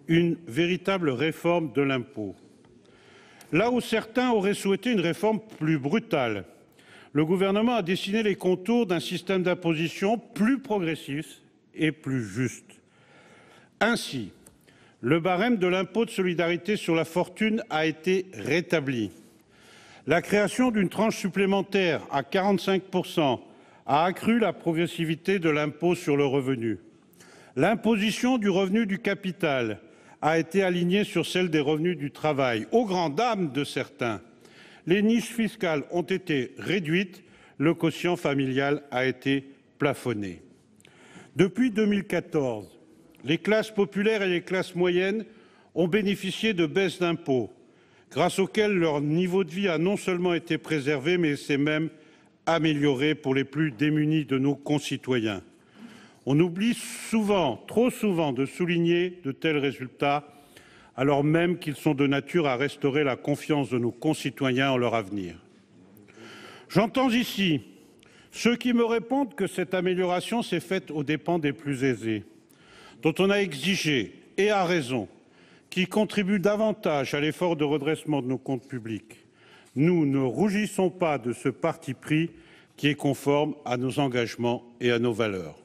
une véritable réforme de l'impôt. Là où certains auraient souhaité une réforme plus brutale, le gouvernement a dessiné les contours d'un système d'imposition plus progressif et plus juste. Ainsi, le barème de l'impôt de solidarité sur la fortune a été rétabli. La création d'une tranche supplémentaire à 45% a accru la progressivité de l'impôt sur le revenu. L'imposition du revenu du capital a été alignée sur celle des revenus du travail. Aux grandes dames de certains, les niches fiscales ont été réduites, le quotient familial a été plafonné. Depuis 2014, les classes populaires et les classes moyennes ont bénéficié de baisses d'impôts, grâce auxquelles leur niveau de vie a non seulement été préservé, mais s'est même amélioré pour les plus démunis de nos concitoyens. On oublie souvent, trop souvent, de souligner de tels résultats, alors même qu'ils sont de nature à restaurer la confiance de nos concitoyens en leur avenir. J'entends ici ceux qui me répondent que cette amélioration s'est faite aux dépens des plus aisés, dont on a exigé, et à raison, qu'ils contribuent davantage à l'effort de redressement de nos comptes publics. Nous ne rougissons pas de ce parti pris qui est conforme à nos engagements et à nos valeurs.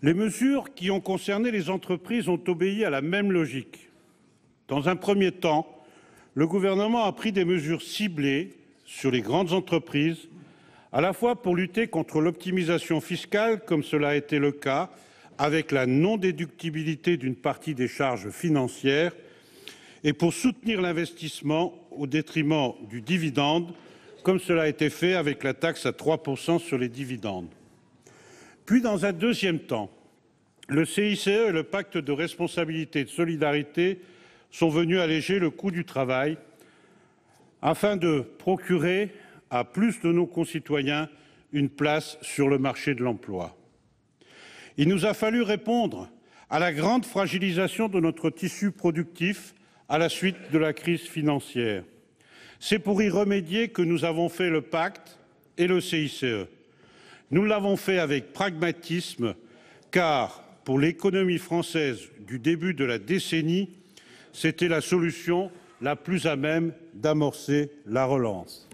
Les mesures qui ont concerné les entreprises ont obéi à la même logique. Dans un premier temps, le gouvernement a pris des mesures ciblées sur les grandes entreprises, à la fois pour lutter contre l'optimisation fiscale, comme cela a été le cas, avec la non-déductibilité d'une partie des charges financières, et pour soutenir l'investissement au détriment du dividende, comme cela a été fait avec la taxe à 3% sur les dividendes. Puis, dans un deuxième temps, le CICE et le pacte de responsabilité et de solidarité sont venus alléger le coût du travail afin de procurer à plus de nos concitoyens une place sur le marché de l'emploi. Il nous a fallu répondre à la grande fragilisation de notre tissu productif à la suite de la crise financière. C'est pour y remédier que nous avons fait le pacte et le CICE. Nous l'avons fait avec pragmatisme, car pour l'économie française du début de la décennie, c'était la solution la plus à même d'amorcer la relance.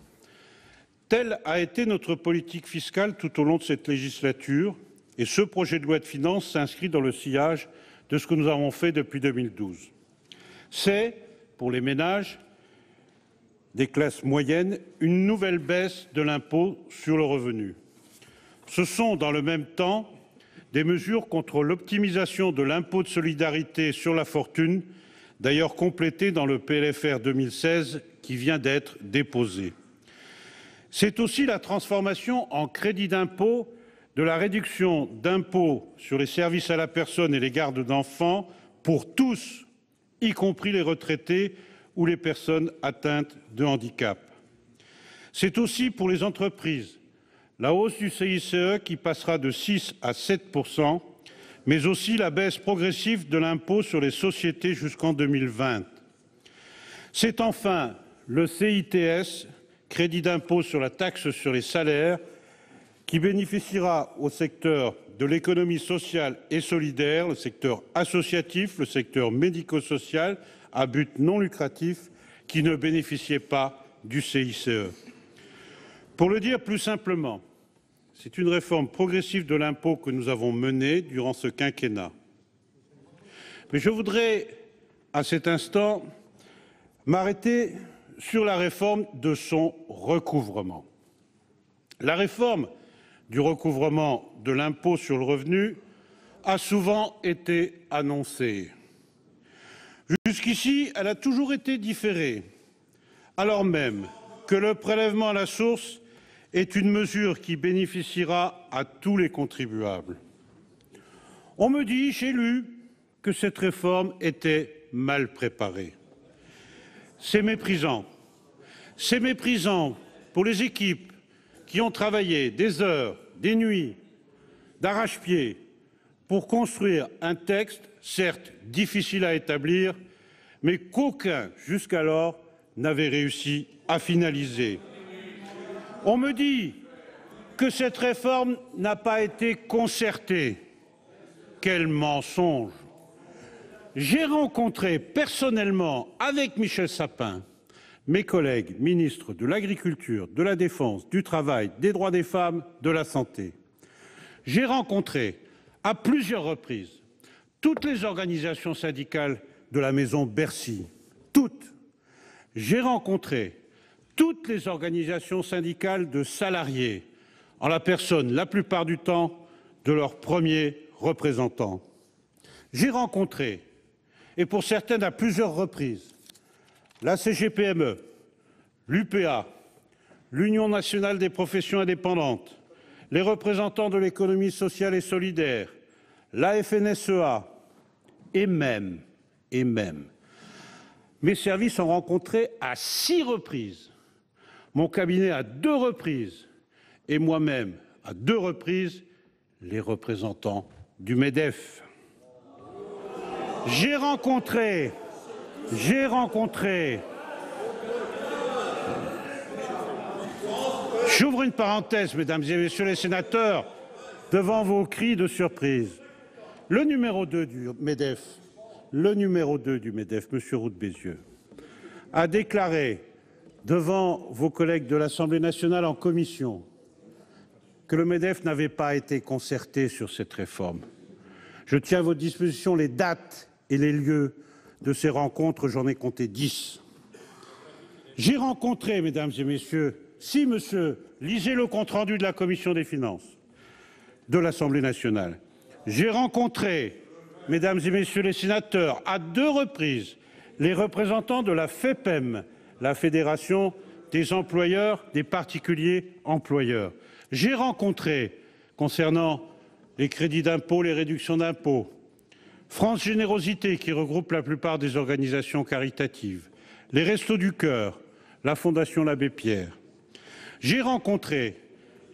Telle a été notre politique fiscale tout au long de cette législature, et ce projet de loi de finances s'inscrit dans le sillage de ce que nous avons fait depuis 2012. C'est, pour les ménages des classes moyennes, une nouvelle baisse de l'impôt sur le revenu. Ce sont, dans le même temps, des mesures contre l'optimisation de l'impôt de solidarité sur la fortune, d'ailleurs complétées dans le PLFR 2016 qui vient d'être déposé. C'est aussi la transformation en crédit d'impôt de la réduction d'impôt sur les services à la personne et les gardes d'enfants pour tous, y compris les retraités ou les personnes atteintes de handicap. C'est aussi pour les entreprises la hausse du CICE qui passera de 6 à 7%, mais aussi la baisse progressive de l'impôt sur les sociétés jusqu'en 2020. C'est enfin le CITS, crédit d'impôt sur la taxe sur les salaires, qui bénéficiera au secteur de l'économie sociale et solidaire, le secteur associatif, le secteur médico-social à but non lucratif, qui ne bénéficiaient pas du CICE. Pour le dire plus simplement, c'est une réforme progressive de l'impôt que nous avons menée durant ce quinquennat. Mais je voudrais, à cet instant, m'arrêter sur la réforme de son recouvrement. La réforme du recouvrement de l'impôt sur le revenu a souvent été annoncée. Jusqu'ici, elle a toujours été différée, alors même que le prélèvement à la source est une mesure qui bénéficiera à tous les contribuables. On me dit, j'ai lu, que cette réforme était mal préparée. C'est méprisant. C'est méprisant pour les équipes qui ont travaillé des heures, des nuits, d'arrache-pied pour construire un texte, certes difficile à établir, mais qu'aucun, jusqu'alors, n'avait réussi à finaliser. On me dit que cette réforme n'a pas été concertée. Quel mensonge! J'ai rencontré personnellement avec Michel Sapin mes collègues ministres de l'Agriculture, de la Défense, du Travail, des droits des femmes, de la Santé. J'ai rencontré à plusieurs reprises toutes les organisations syndicales de la maison Bercy, toutes. J'ai rencontré toutes les organisations syndicales de salariés, en la personne, la plupart du temps, de leurs premiers représentants. J'ai rencontré, et pour certaines à plusieurs reprises, la CGPME, l'UPA, l'Union nationale des professions indépendantes, les représentants de l'économie sociale et solidaire, la FNSEA, et même, mes services ont rencontré à 6 reprises, mon cabinet à 2 reprises, et moi-même à 2 reprises, les représentants du MEDEF. J'ai rencontré, j'ouvre une parenthèse, mesdames et messieurs les sénateurs, devant vos cris de surprise. Le numéro 2 du MEDEF, M. Roux de Bézieux, a déclaré devant vos collègues de l'Assemblée nationale en commission que le MEDEF n'avait pas été concerté sur cette réforme. Je tiens à votre disposition les dates et les lieux de ces rencontres, j'en ai compté 10. J'ai rencontré, mesdames et messieurs, si monsieur, lisez le compte-rendu de la Commission des finances de l'Assemblée nationale. J'ai rencontré, mesdames et messieurs les sénateurs, à 2 reprises, les représentants de la FEPEM, la Fédération des employeurs des particuliers employeurs. J'ai rencontré, concernant les crédits d'impôt, les réductions d'impôts, France Générosité, qui regroupe la plupart des organisations caritatives, les Restos du Cœur, la Fondation l'Abbé Pierre. J'ai rencontré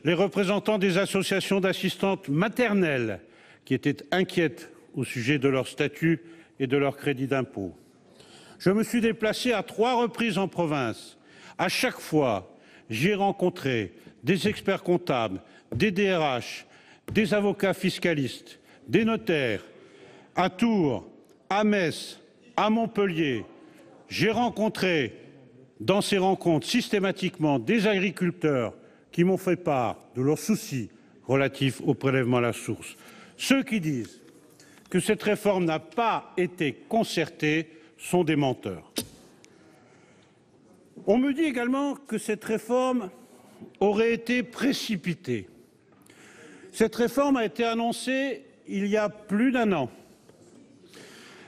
les représentants des associations d'assistantes maternelles qui étaient inquiètes au sujet de leur statut et de leur crédit d'impôt. Je me suis déplacé à 3 reprises en province. À chaque fois, j'ai rencontré des experts comptables, des DRH, des avocats fiscalistes, des notaires, à Tours, à Metz, à Montpellier. J'ai rencontré dans ces rencontres systématiquement des agriculteurs qui m'ont fait part de leurs soucis relatifs au prélèvement à la source. Ceux qui disent que cette réforme n'a pas été concertée sont des menteurs. On me dit également que cette réforme aurait été précipitée. Cette réforme a été annoncée il y a plus d'1 an.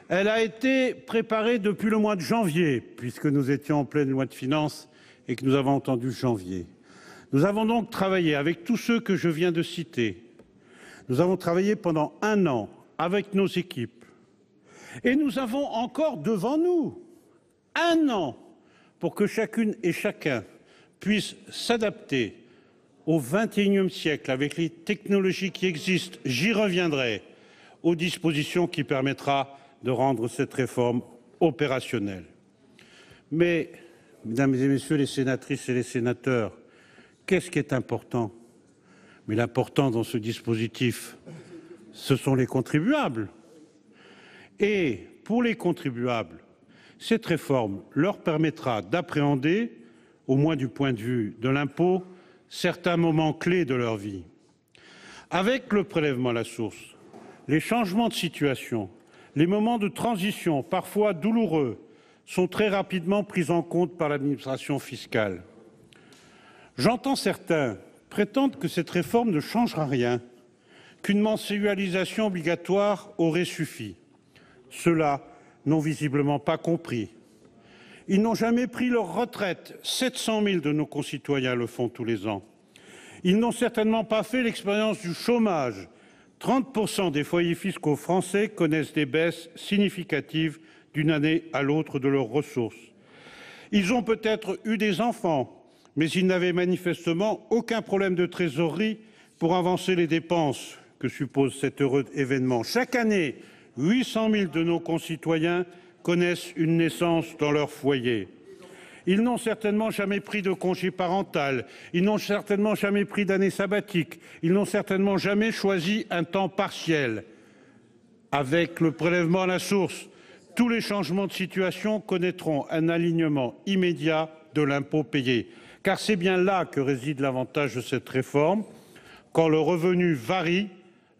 Elle a été préparée depuis le mois de janvier, puisque nous étions en pleine loi de finances et que nous avons entendu janvier. Nous avons donc travaillé avec tous ceux que je viens de citer. Nous avons travaillé pendant 1 an avec nos équipes. Et nous avons encore devant nous 1 an pour que chacune et chacun puisse s'adapter au XXIe siècle avec les technologies qui existent, j'y reviendrai, aux dispositions qui permettra de rendre cette réforme opérationnelle. Mais, mesdames et messieurs les sénatrices et les sénateurs, qu'est-ce qui est important? Mais l'important dans ce dispositif, ce sont les contribuables. Et pour les contribuables, cette réforme leur permettra d'appréhender, au moins du point de vue de l'impôt, certains moments clés de leur vie. Avec le prélèvement à la source, les changements de situation, les moments de transition, parfois douloureux, sont très rapidement pris en compte par l'administration fiscale. J'entends certains prétendre que cette réforme ne changera rien, qu'une mensualisation obligatoire aurait suffi. Cela n'ont visiblement pas compris. Ils n'ont jamais pris leur retraite. 700 000 de nos concitoyens le font tous les ans. Ils n'ont certainement pas fait l'expérience du chômage. 30% des foyers fiscaux français connaissent des baisses significatives d'une année à l'autre de leurs ressources. Ils ont peut-être eu des enfants, mais ils n'avaient manifestement aucun problème de trésorerie pour avancer les dépenses que suppose cet heureux événement. Chaque année, 800 000 de nos concitoyens connaissent une naissance dans leur foyer. Ils n'ont certainement jamais pris de congé parental, ils n'ont certainement jamais pris d'année sabbatique, ils n'ont certainement jamais choisi un temps partiel. Avec le prélèvement à la source, tous les changements de situation connaîtront un alignement immédiat de l'impôt payé. Car c'est bien là que réside l'avantage de cette réforme. Quand le revenu varie,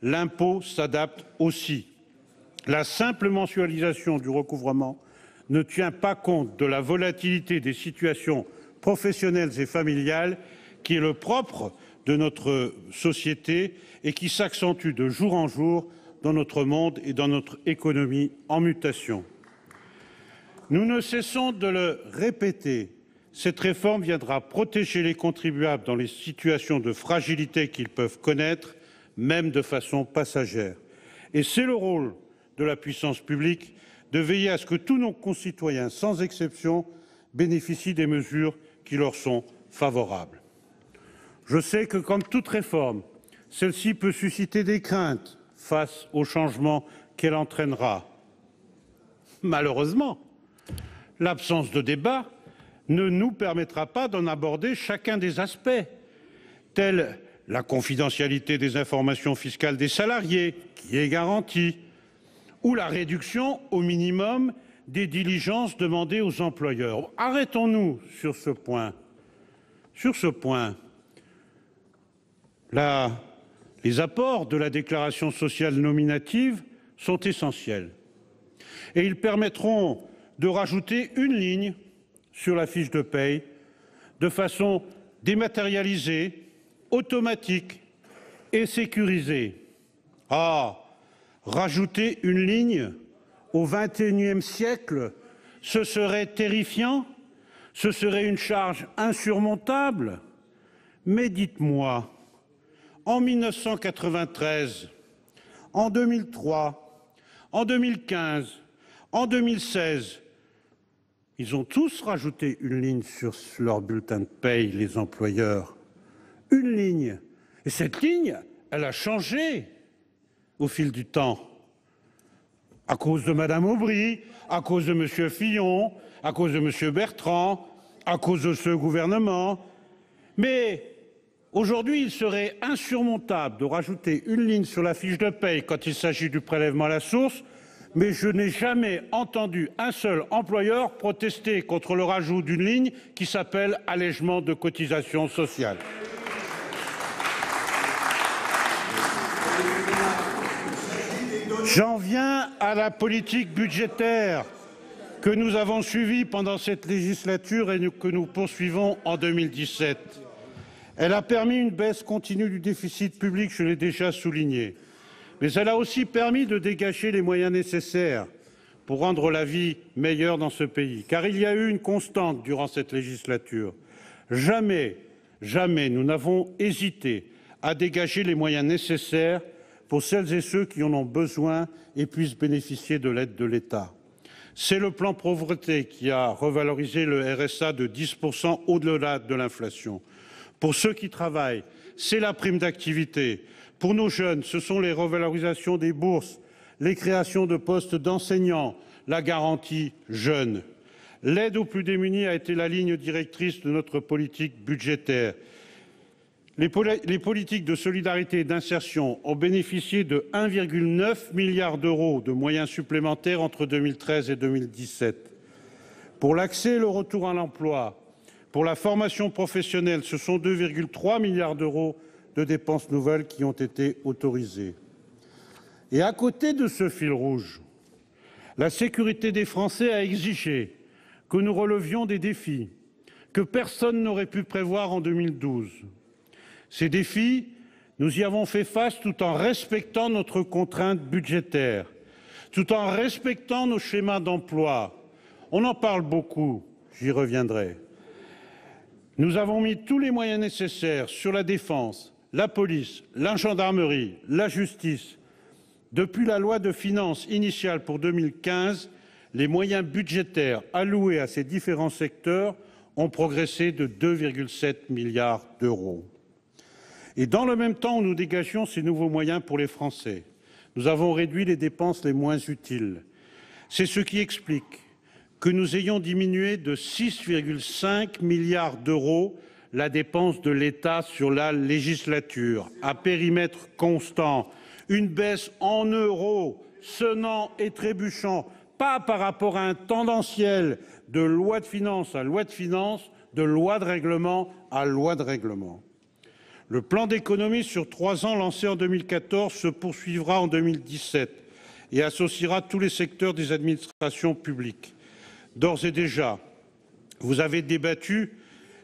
l'impôt s'adapte aussi. La simple mensualisation du recouvrement ne tient pas compte de la volatilité des situations professionnelles et familiales qui est le propre de notre société et qui s'accentue de jour en jour dans notre monde et dans notre économie en mutation. Nous ne cessons de le répéter, cette réforme viendra protéger les contribuables dans les situations de fragilité qu'ils peuvent connaître, même de façon passagère. Et c'est le rôle de la puissance publique de veiller à ce que tous nos concitoyens, sans exception, bénéficient des mesures qui leur sont favorables. Je sais que, comme toute réforme, celle-ci peut susciter des craintes face aux changements qu'elle entraînera. Malheureusement, l'absence de débat ne nous permettra pas d'en aborder chacun des aspects, tels la confidentialité des informations fiscales des salariés, qui est garantie, ou la réduction au minimum des diligences demandées aux employeurs. Arrêtons-nous sur ce point. Sur ce point, les apports de la déclaration sociale nominative sont essentiels. Et ils permettront de rajouter une ligne sur la fiche de paye de façon dématérialisée, automatique et sécurisée. Rajouter une ligne au XXIe siècle, ce serait terrifiant, ce serait une charge insurmontable. Mais dites-moi, en 1993, en 2003, en 2015, en 2016, ils ont tous rajouté une ligne sur leur bulletin de paye, les employeurs. Une ligne. Et cette ligne, elle a changé au fil du temps, à cause de Mme Aubry, à cause de M. Fillon, à cause de M. Bertrand, à cause de ce gouvernement. Mais aujourd'hui, il serait insurmontable de rajouter une ligne sur la fiche de paye quand il s'agit du prélèvement à la source, mais je n'ai jamais entendu un seul employeur protester contre le rajout d'une ligne qui s'appelle allègement de cotisations sociales. J'en viens à la politique budgétaire que nous avons suivie pendant cette législature et que nous poursuivons en 2017. Elle a permis une baisse continue du déficit public, je l'ai déjà souligné. Mais elle a aussi permis de dégager les moyens nécessaires pour rendre la vie meilleure dans ce pays. Car il y a eu une constante durant cette législature. Jamais nous n'avons hésité à dégager les moyens nécessaires pour celles et ceux qui en ont besoin et puissent bénéficier de l'aide de l'État. C'est le plan pauvreté qui a revalorisé le RSA de 10% au-delà de l'inflation. Pour ceux qui travaillent, c'est la prime d'activité. Pour nos jeunes, ce sont les revalorisations des bourses, les créations de postes d'enseignants, la garantie jeunes. L'aide aux plus démunis a été la ligne directrice de notre politique budgétaire. Les politiques de solidarité et d'insertion ont bénéficié de 1,9 milliard d'euros de moyens supplémentaires entre 2013 et 2017. Pour l'accès et le retour à l'emploi, pour la formation professionnelle, ce sont 2,3 milliards d'euros de dépenses nouvelles qui ont été autorisées. Et à côté de ce fil rouge, la sécurité des Français a exigé que nous relevions des défis que personne n'aurait pu prévoir en 2012. Ces défis, nous y avons fait face tout en respectant notre contrainte budgétaire. tout en respectant nos schémas d'emploi. On en parle beaucoup, j'y reviendrai. Nous avons mis tous les moyens nécessaires sur la défense, la police, la gendarmerie, la justice. Depuis la loi de finances initiale pour 2015, les moyens budgétaires alloués à ces différents secteurs ont progressé de 2,7 milliards d'euros. Et dans le même temps où nous dégagions ces nouveaux moyens pour les Français, nous avons réduit les dépenses les moins utiles. C'est ce qui explique que nous ayons diminué de 6,5 milliards d'euros la dépense de l'État sur la législature, à périmètre constant, une baisse en euros, sonnant et trébuchant, pas par rapport à un tendanciel de loi de finances à loi de finances, de loi de règlement à loi de règlement. Le plan d'économie sur 3 ans lancé en 2014 se poursuivra en 2017 et associera tous les secteurs des administrations publiques. D'ores et déjà, vous avez débattu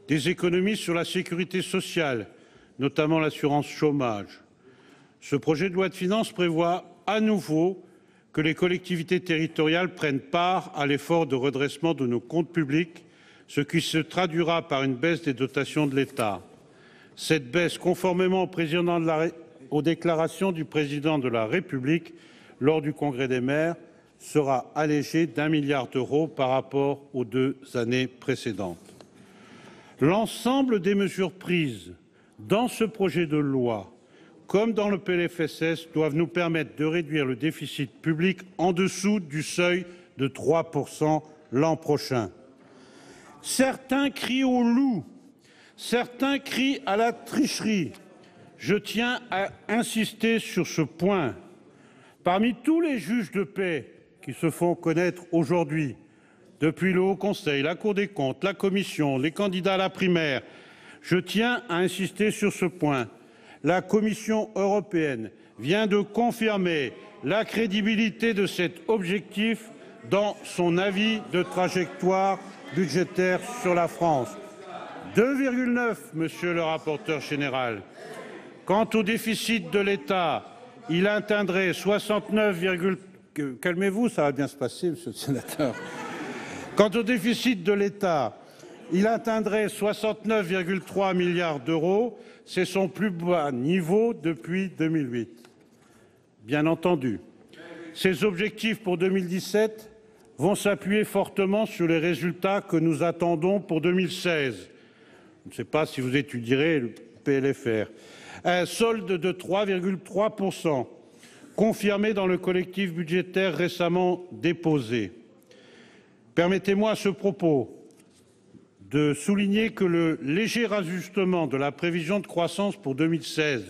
des économies sur la sécurité sociale, notamment l'assurance chômage. Ce projet de loi de finances prévoit à nouveau que les collectivités territoriales prennent part à l'effort de redressement de nos comptes publics, ce qui se traduira par une baisse des dotations de l'État. Cette baisse, conformément aux déclarations du président de la République lors du Congrès des maires, sera allégée d'1 milliard d'euros par rapport aux 2 années précédentes. L'ensemble des mesures prises dans ce projet de loi, comme dans le PLFSS, doivent nous permettre de réduire le déficit public en dessous du seuil de 3 % l'an prochain. Certains crient au loup, certains crient à la tricherie. Je tiens à insister sur ce point. Parmi tous les juges de paix qui se font connaître aujourd'hui, depuis le Haut Conseil, la Cour des comptes, la Commission, les candidats à la primaire, je tiens à insister sur ce point. La Commission européenne vient de confirmer la crédibilité de cet objectif dans son avis de trajectoire budgétaire sur la France. 2,9, monsieur le rapporteur général. Quant au déficit de l'État, il atteindrait 69, calmez-vous, ça va bien se passer, monsieur le sénateur. Quant au déficit de l'État, il atteindrait 69,3 milliards d'euros. C'est son plus bas niveau depuis 2008. Bien entendu, ces objectifs pour 2017 vont s'appuyer fortement sur les résultats que nous attendons pour 2016. Je ne sais pas si vous étudierez le PLFR. Un solde de 3,3 %, confirmé dans le collectif budgétaire récemment déposé. Permettez-moi à ce propos de souligner que le léger ajustement de la prévision de croissance pour 2016,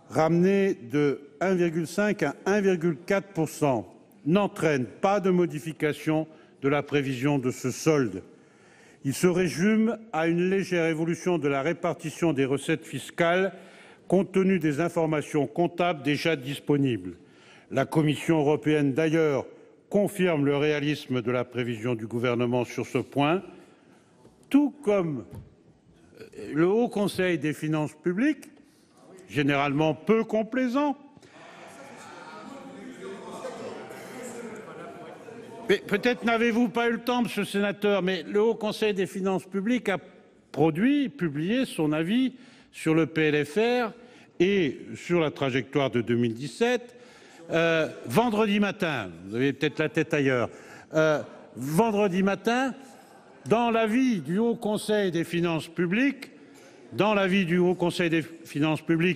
ramené de 1,5 à 1,4 %, n'entraîne pas de modification de la prévision de ce solde. Il se résume à une légère évolution de la répartition des recettes fiscales compte tenu des informations comptables déjà disponibles. La Commission européenne, d'ailleurs, confirme le réalisme de la prévision du gouvernement sur ce point, tout comme le Haut Conseil des finances publiques, généralement peu complaisant. Mais peut-être n'avez-vous pas eu le temps, monsieur le sénateur, mais le Haut Conseil des finances publiques a publié son avis sur le PLFR et sur la trajectoire de 2017 vendredi matin. Vous avez peut-être la tête ailleurs. Vendredi matin, dans l'avis du Haut Conseil des finances publiques,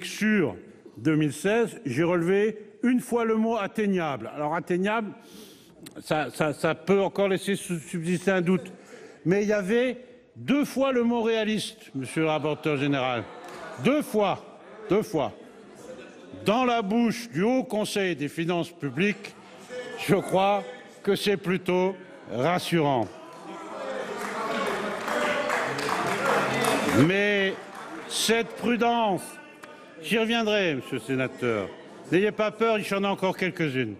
sur 2016, j'ai relevé une fois le mot atteignable. Alors atteignable, ça peut encore laisser subsister un doute. Mais il y avait 2 fois le mot réaliste, monsieur le rapporteur général. 2 fois. Dans la bouche du Haut Conseil des finances publiques, je crois que c'est plutôt rassurant. Mais cette prudence, j'y reviendrai, monsieur le sénateur, n'ayez pas peur, il y en a encore quelques-unes.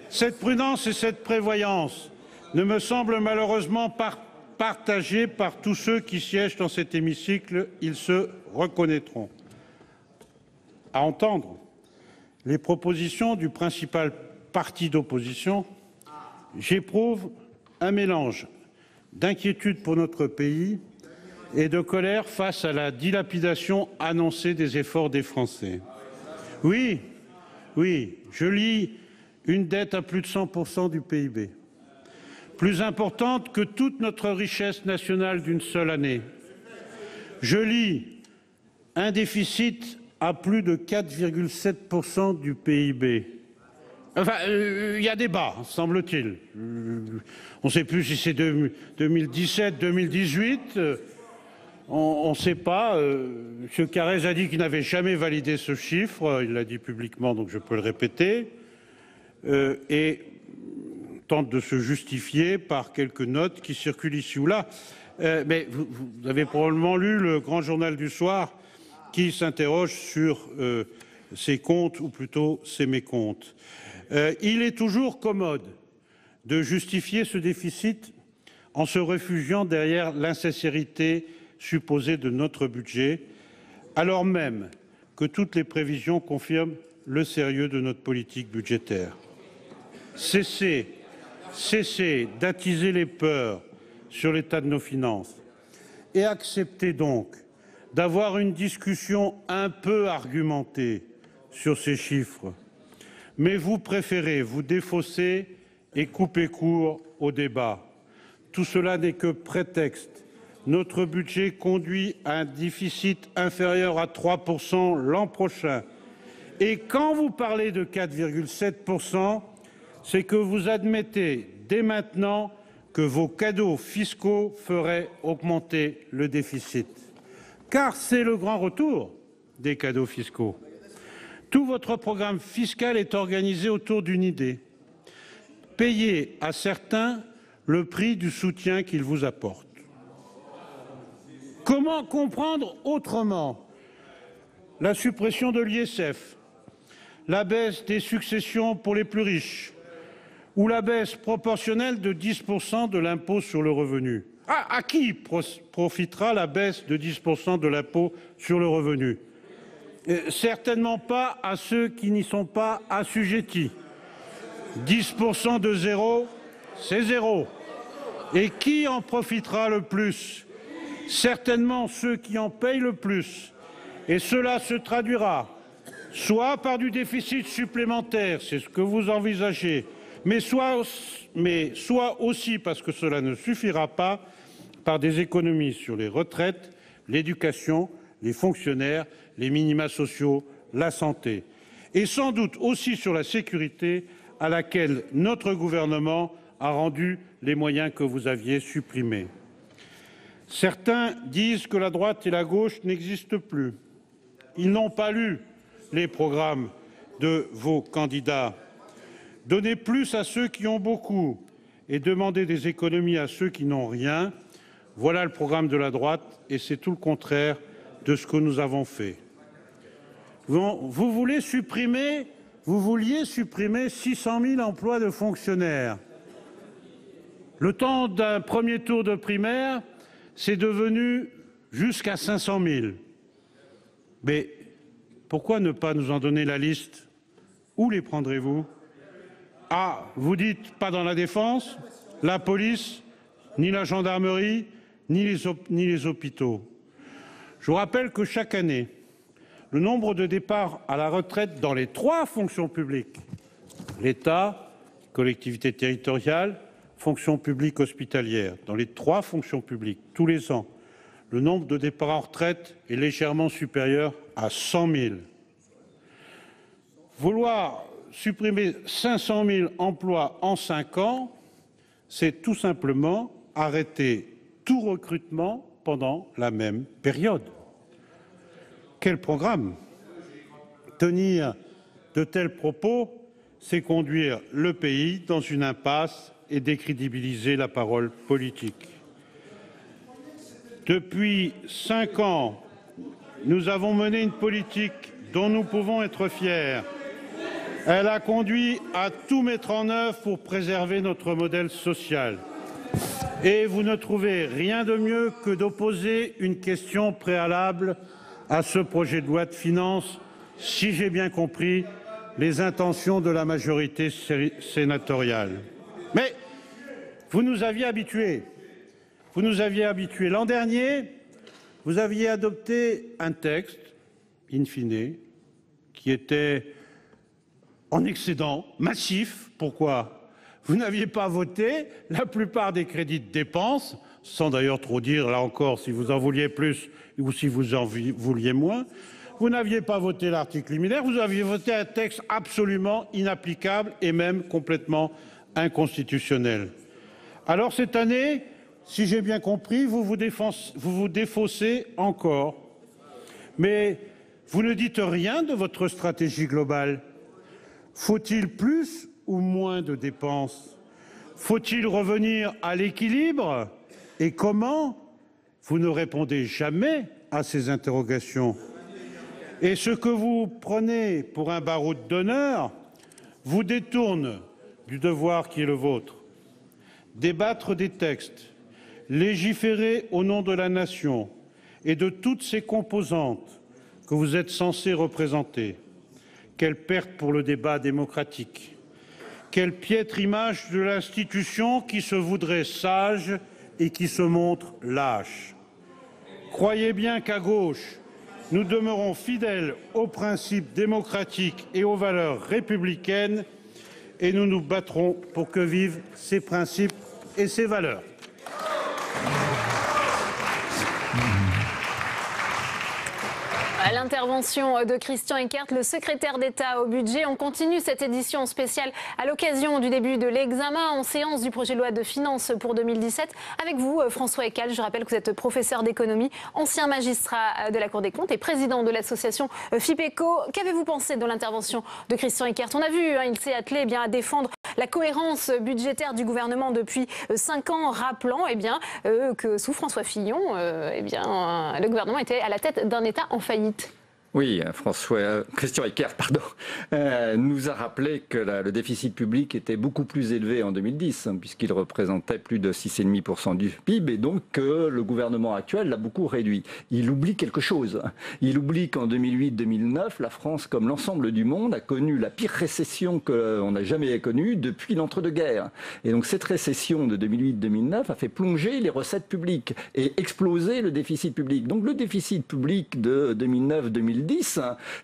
Cette prudence et cette prévoyance ne me semblent malheureusement pas partagées par tous ceux qui siègent dans cet hémicycle, ils se reconnaîtront. À entendre les propositions du principal parti d'opposition, j'éprouve un mélange d'inquiétude pour notre pays et de colère face à la dilapidation annoncée des efforts des Français. Oui, je lis une dette à plus de 100% du PIB, plus importante que toute notre richesse nationale d'une seule année. Je lis un déficit à plus de 4,7% du PIB. Enfin, il y a débat, semble-t-il. On ne sait plus si c'est 2017, 2018. On ne sait pas. M. Carrez a dit qu'il n'avait jamais validé ce chiffre. Il l'a dit publiquement, donc je peux le répéter. Et tente de se justifier par quelques notes qui circulent ici ou là. Mais vous avez probablement lu le grand journal du soir qui s'interroge sur ces comptes, ou plutôt ces mécomptes. Il est toujours commode de justifier ce déficit en se réfugiant derrière l'insincérité supposée de notre budget, alors même que toutes les prévisions confirment le sérieux de notre politique budgétaire. Cessez d'attiser les peurs sur l'état de nos finances et acceptez donc d'avoir une discussion un peu argumentée sur ces chiffres. Mais vous préférez vous défausser et couper court au débat. Tout cela n'est que prétexte. Notre budget conduit à un déficit inférieur à 3% l'an prochain. Et quand vous parlez de 4,7%, c'est que vous admettez dès maintenant que vos cadeaux fiscaux feraient augmenter le déficit. Car c'est le grand retour des cadeaux fiscaux. Tout votre programme fiscal est organisé autour d'une idée. Payer à certains le prix du soutien qu'ils vous apportent. Comment comprendre autrement la suppression de l'ISF, la baisse des successions pour les plus riches ou la baisse proportionnelle de 10% de l'impôt sur le revenu? À qui profitera la baisse de 10% de l'impôt sur le revenu? Certainement pas à ceux qui n'y sont pas assujettis. 10% de zéro, c'est zéro. Et qui en profitera le plus? Certainement ceux qui en payent le plus. Et cela se traduira soit par du déficit supplémentaire, c'est ce que vous envisagez, mais soit aussi, parce que cela ne suffira pas, par des économies sur les retraites, l'éducation, les fonctionnaires, les minima sociaux, la santé. Et sans doute aussi sur la sécurité, à laquelle notre gouvernement a rendu les moyens que vous aviez supprimés. Certains disent que la droite et la gauche n'existent plus. Ils n'ont pas lu les programmes de vos candidats. Donnez plus à ceux qui ont beaucoup et demandez des économies à ceux qui n'ont rien. Voilà le programme de la droite et c'est tout le contraire de ce que nous avons fait. Vous vouliez supprimer 600 000 emplois de fonctionnaires. Le temps d'un premier tour de primaire, c'est devenu jusqu'à 500 000. Mais pourquoi ne pas nous en donner la liste? Où les prendrez-vous? Ah, vous dites pas dans la défense, la police, ni la gendarmerie, ni les hôpitaux. Je vous rappelle que chaque année, le nombre de départs à la retraite dans les 3 fonctions publiques, l'État, collectivités territoriales, fonction publique hospitalière, dans les 3 fonctions publiques, tous les ans, le nombre de départs en retraite est légèrement supérieur à 100 000. Vouloir supprimer 500 000 emplois en 5 ans, c'est tout simplement arrêter tout recrutement pendant la même période. Quel programme? Tenir de tels propos, c'est conduire le pays dans une impasse et décrédibiliser la parole politique. Depuis 5 ans, nous avons mené une politique dont nous pouvons être fiers. Elle a conduit à tout mettre en œuvre pour préserver notre modèle social. Et vous ne trouvez rien de mieux que d'opposer une question préalable à ce projet de loi de finances, si j'ai bien compris, les intentions de la majorité sénatoriale. Mais vous nous aviez habitués. Vous nous aviez habitués. L'an dernier, vous aviez adopté un texte, in fine, qui était en excédent massif. Pourquoi? Vous n'aviez pas voté la plupart des crédits de dépenses, sans d'ailleurs trop dire, là encore, si vous en vouliez plus ou si vous en vouliez moins. Vous n'aviez pas voté l'article liminaire, vous aviez voté un texte absolument inapplicable et même complètement inconstitutionnel. Alors cette année, si j'ai bien compris, vous vous défaussez encore. Mais vous ne dites rien de votre stratégie globale. Faut-il plus ou moins de dépenses? Faut-il revenir à l'équilibre? Et comment? Vous ne répondez jamais à ces interrogations. Et ce que vous prenez pour un baroud d'honneur vous détourne du devoir qui est le vôtre. Débattre des textes, légiférer au nom de la nation et de toutes ses composantes que vous êtes censés représenter. Quelle perte pour le débat démocratique. Quelle piètre image de l'institution qui se voudrait sage et qui se montre lâche. Croyez bien qu'à gauche, nous demeurons fidèles aux principes démocratiques et aux valeurs républicaines et nous nous battrons pour que vivent ces principes et ces valeurs. L'intervention de Christian Eckert, le secrétaire d'État au budget. On continue cette édition spéciale à l'occasion du début de l'examen en séance du projet de loi de finances pour 2017. Avec vous, François Ekal, je rappelle que vous êtes professeur d'économie, ancien magistrat de la Cour des comptes et président de l'association FIPECO. Qu'avez-vous pensé de l'intervention de Christian Eckert? On a vu, il s'est attelé à défendre la cohérence budgétaire du gouvernement depuis 5 ans, rappelant que sous François Fillon, le gouvernement était à la tête d'un État en faillite. Oui, Christian Eckert nous a rappelé que le déficit public était beaucoup plus élevé en 2010, puisqu'il représentait plus de 6,5% du PIB, et donc que le gouvernement actuel l'a beaucoup réduit. Il oublie quelque chose. Il oublie qu'en 2008-2009, la France, comme l'ensemble du monde, a connu la pire récession qu'on n'a jamais connue depuis l'entre-deux-guerres. Et donc cette récession de 2008-2009 a fait plonger les recettes publiques et exploser le déficit public. Donc le déficit public de 2009-2010,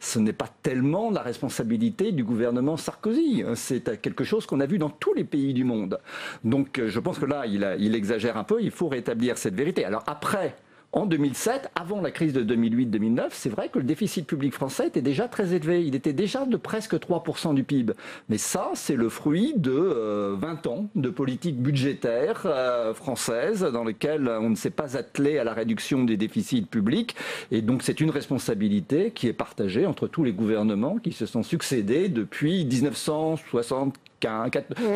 ce n'est pas tellement la responsabilité du gouvernement Sarkozy. C'est quelque chose qu'on a vu dans tous les pays du monde. Donc je pense que là, il exagère un peu. Il faut rétablir cette vérité. Alors après, en 2007, avant la crise de 2008-2009, c'est vrai que le déficit public français était déjà très élevé. Il était déjà de presque 3% du PIB. Mais ça, c'est le fruit de 20 ans de politique budgétaire française dans lesquelles on ne s'est pas attelé à la réduction des déficits publics. Et donc c'est une responsabilité qui est partagée entre tous les gouvernements qui se sont succédés depuis 1960.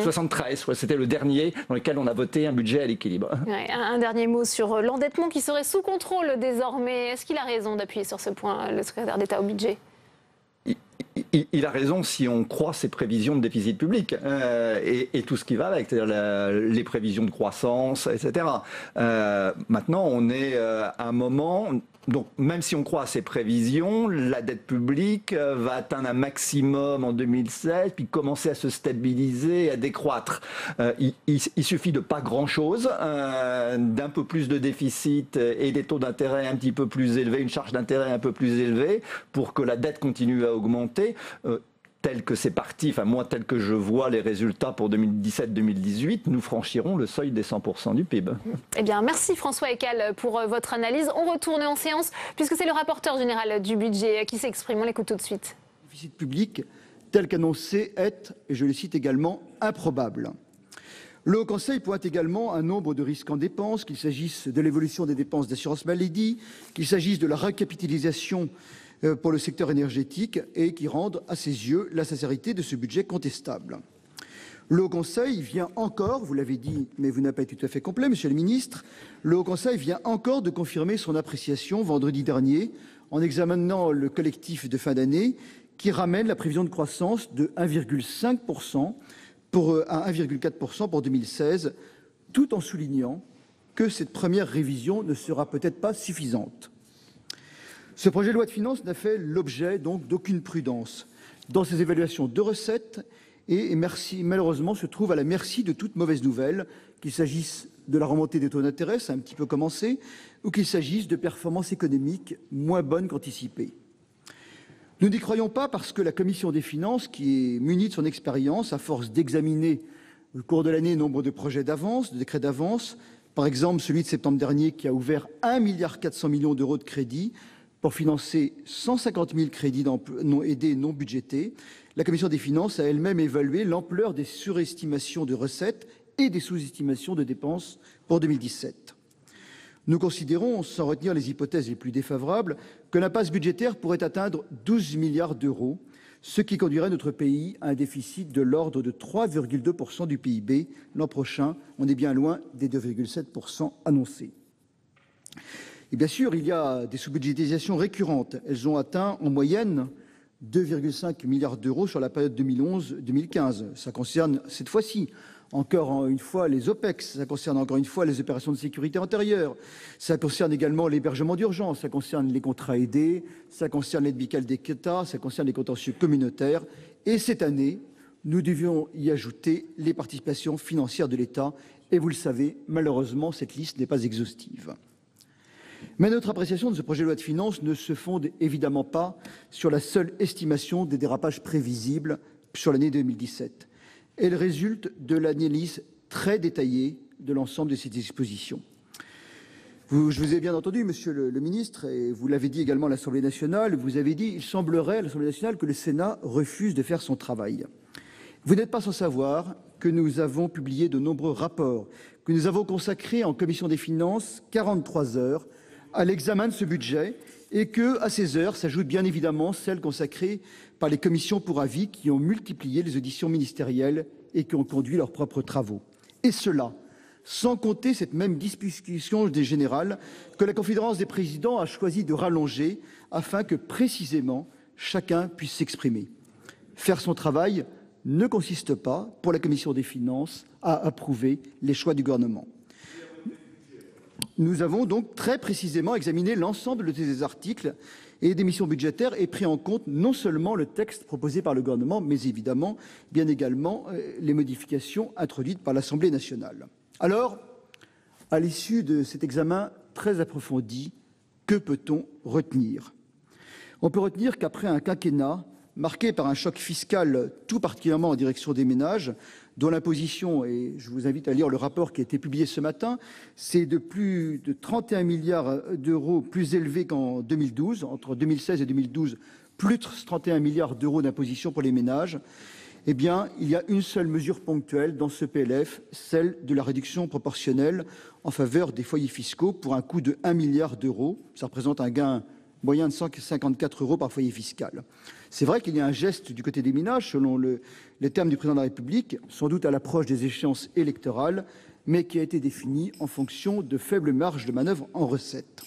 73, c'était le dernier dans lequel on a voté un budget à l'équilibre. Ouais, un dernier mot sur l'endettement qui serait sous contrôle désormais. Est-ce qu'il a raison d'appuyer sur ce point, le secrétaire d'État au budget? Il a raison si on croit ses prévisions de déficit public et tout ce qui va avec, c'est-à-dire les prévisions de croissance, etc. Maintenant, on est à un moment... Donc, même si on croit à ces prévisions, la dette publique va atteindre un maximum en 2016, puis commencer à se stabiliser, à décroître. Il suffit de pas grand-chose, d'un peu plus de déficit et des taux d'intérêt un petit peu plus élevés, une charge d'intérêt un peu plus élevée, pour que la dette continue à augmenter. Tel que c'est parti, enfin moi tel que je vois les résultats pour 2017-2018, nous franchirons le seuil des 100% du PIB. Eh bien, merci François Ekal pour votre analyse. On retourne en séance puisque c'est le rapporteur général du budget qui s'exprime. On l'écoute tout de suite. Le déficit public tel qu'annoncé est, et je le cite également, improbable. Le Haut Conseil pointe également un nombre de risques en dépenses, qu'il s'agisse de l'évolution des dépenses d'assurance maladie, qu'il s'agisse de la recapitalisation pour le secteur énergétique et qui rendent, à ses yeux, la sincérité de ce budget contestable. Le Haut Conseil vient encore, vous l'avez dit, mais vous n'avez pas été tout à fait complet, Monsieur le Ministre, le Haut Conseil vient encore de confirmer son appréciation vendredi dernier en examinant le collectif de fin d'année qui ramène la prévision de croissance de 1,5% à 1,4% pour 2016, tout en soulignant que cette première révision ne sera peut-être pas suffisante. Ce projet de loi de finances n'a fait l'objet donc d'aucune prudence, dans ses évaluations de recettes et malheureusement se trouve à la merci de toute mauvaise nouvelle, qu'il s'agisse de la remontée des taux d'intérêt, ça a un petit peu commencé, ou qu'il s'agisse de performances économiques moins bonnes qu'anticipées. Nous n'y croyons pas parce que la Commission des finances, qui est munie de son expérience, à force d'examiner au cours de l'année nombre de projets d'avance, de décrets d'avance, par exemple celui de septembre dernier qui a ouvert 1,4 milliard d'euros de crédits pour financer 150 000 crédits non aidés et non budgétés, la Commission des finances a elle-même évalué l'ampleur des surestimations de recettes et des sous-estimations de dépenses pour 2017. Nous considérons, sans retenir les hypothèses les plus défavorables, que l'impasse budgétaire pourrait atteindre 12 milliards d'euros, ce qui conduirait notre pays à un déficit de l'ordre de 3,2% du PIB. L'an prochain, on est bien loin des 2,7% annoncés. Et bien sûr, il y a des sous-budgétisations récurrentes. Elles ont atteint en moyenne 2,5 milliards d'euros sur la période 2011-2015. Ça concerne cette fois-ci encore une fois les OPEX, ça concerne encore une fois les opérations de sécurité intérieure, ça concerne également l'hébergement d'urgence, ça concerne les contrats aidés, ça concerne l'aide médicale d'État, ça concerne les contentieux communautaires. Et cette année, nous devions y ajouter les participations financières de l'État. Et vous le savez, malheureusement, cette liste n'est pas exhaustive. Mais notre appréciation de ce projet de loi de finances ne se fonde évidemment pas sur la seule estimation des dérapages prévisibles sur l'année 2017. Elle résulte de l'analyse très détaillée de l'ensemble de ces dispositions. Je vous ai bien entendu, Monsieur le ministre, et vous l'avez dit également à l'Assemblée nationale, vous avez dit il semblerait à l'Assemblée nationale que le Sénat refuse de faire son travail. Vous n'êtes pas sans savoir que nous avons publié de nombreux rapports, que nous avons consacré en commission des finances 43 heures à l'examen de ce budget et que, à ces heures, s'ajoutent bien évidemment celles consacrées par les commissions pour avis qui ont multiplié les auditions ministérielles et qui ont conduit leurs propres travaux. Et cela, sans compter cette même discussion générale que la conférence des présidents a choisi de rallonger afin que, précisément, chacun puisse s'exprimer. Faire son travail ne consiste pas, pour la commission des finances, à approuver les choix du gouvernement. Nous avons donc très précisément examiné l'ensemble de ces articles et des missions budgétaires et pris en compte non seulement le texte proposé par le gouvernement, mais évidemment, bien également, les modifications introduites par l'Assemblée nationale. Alors, à l'issue de cet examen très approfondi, que peut-on retenir? On peut retenir qu'après un quinquennat marqué par un choc fiscal tout particulièrement en direction des ménages, dont l'imposition, et je vous invite à lire le rapport qui a été publié ce matin, c'est de plus de 31 milliards d'euros plus élevé qu'en 2012. Entre 2016 et 2012, plus de 31 milliards d'euros d'imposition pour les ménages. Eh bien, il y a une seule mesure ponctuelle dans ce PLF, celle de la réduction proportionnelle en faveur des foyers fiscaux pour un coût de 1 milliard d'euros. Ça représente un gain moyen de 154 euros par foyer fiscal. C'est vrai qu'il y a un geste du côté des ménages, selon les termes du président de la République, sans doute à l'approche des échéances électorales, mais qui a été défini en fonction de faibles marges de manœuvre en recettes.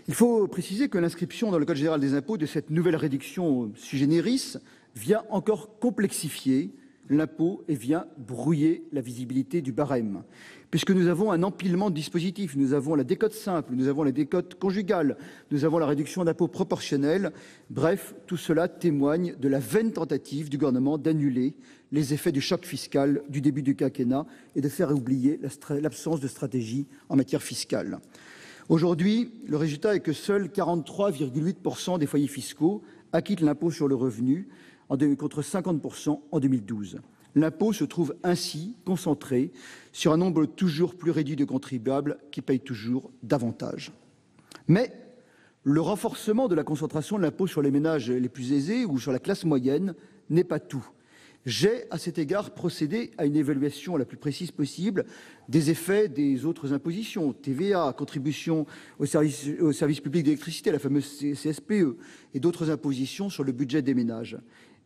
Il faut préciser que l'inscription dans le Code général des impôts de cette nouvelle réduction sui generis vient encore complexifier l'impôt et vient brouiller la visibilité du barème. Puisque nous avons un empilement de dispositifs, nous avons la décote simple, nous avons la décote conjugale, nous avons la réduction d'impôt proportionnelle. Bref, tout cela témoigne de la vaine tentative du gouvernement d'annuler les effets du choc fiscal du début du quinquennat et de faire oublier l'absence de stratégie en matière fiscale. Aujourd'hui, le résultat est que seuls 43,8% des foyers fiscaux acquittent l'impôt sur le revenu contre 50% en 2012. L'impôt se trouve ainsi concentré sur un nombre toujours plus réduit de contribuables qui payent toujours davantage. Mais le renforcement de la concentration de l'impôt sur les ménages les plus aisés ou sur la classe moyenne n'est pas tout. J'ai, à cet égard, procédé à une évaluation la plus précise possible des effets des autres impositions, TVA, contribution au service public d'électricité, la fameuse CSPE, et d'autres impositions sur le budget des ménages.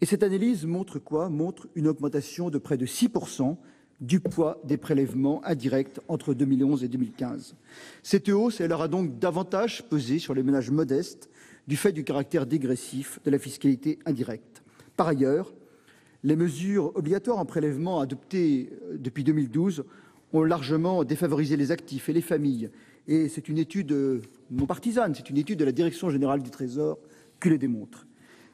Et cette analyse montre quoi? Montre une augmentation de près de 6% du poids des prélèvements indirects entre 2011 et 2015. Cette hausse, elle aura donc davantage pesé sur les ménages modestes du fait du caractère dégressif de la fiscalité indirecte. Par ailleurs, les mesures obligatoires en prélèvement adoptées depuis 2012 ont largement défavorisé les actifs et les familles. Et c'est une étude non partisane, c'est une étude de la Direction générale du Trésor qui le démontre.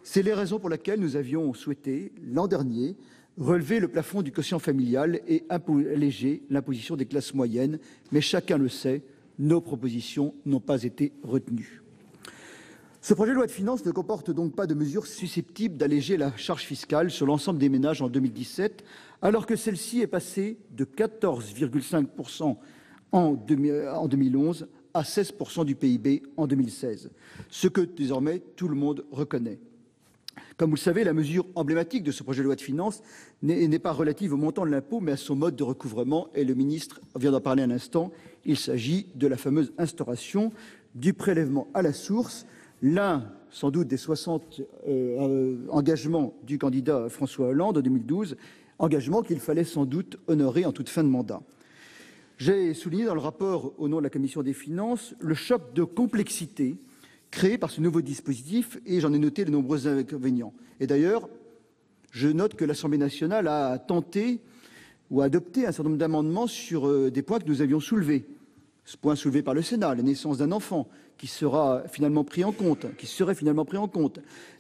C'est les raisons pour lesquelles nous avions souhaité, l'an dernier, relever le plafond du quotient familial et alléger l'imposition des classes moyennes. Mais chacun le sait, nos propositions n'ont pas été retenues. Ce projet de loi de finances ne comporte donc pas de mesures susceptibles d'alléger la charge fiscale sur l'ensemble des ménages en 2017, alors que celle-ci est passée de 14,5% en 2011 à 16% du PIB en 2016, ce que désormais tout le monde reconnaît. Comme vous le savez, la mesure emblématique de ce projet de loi de finances n'est pas relative au montant de l'impôt, mais à son mode de recouvrement, et le ministre vient d'en parler un instant. Il s'agit de la fameuse instauration du prélèvement à la source, l'un sans doute des 60 engagements du candidat François Hollande en 2012, engagement qu'il fallait sans doute honorer en toute fin de mandat. J'ai souligné dans le rapport au nom de la Commission des finances le choc de complexité créé par ce nouveau dispositif et j'en ai noté les nombreux inconvénients. Et d'ailleurs, je note que l'Assemblée nationale a tenté ou a adopté un certain nombre d'amendements sur des points que nous avions soulevés. Ce point soulevé par le Sénat, la naissance d'un enfant, qui serait finalement pris en compte,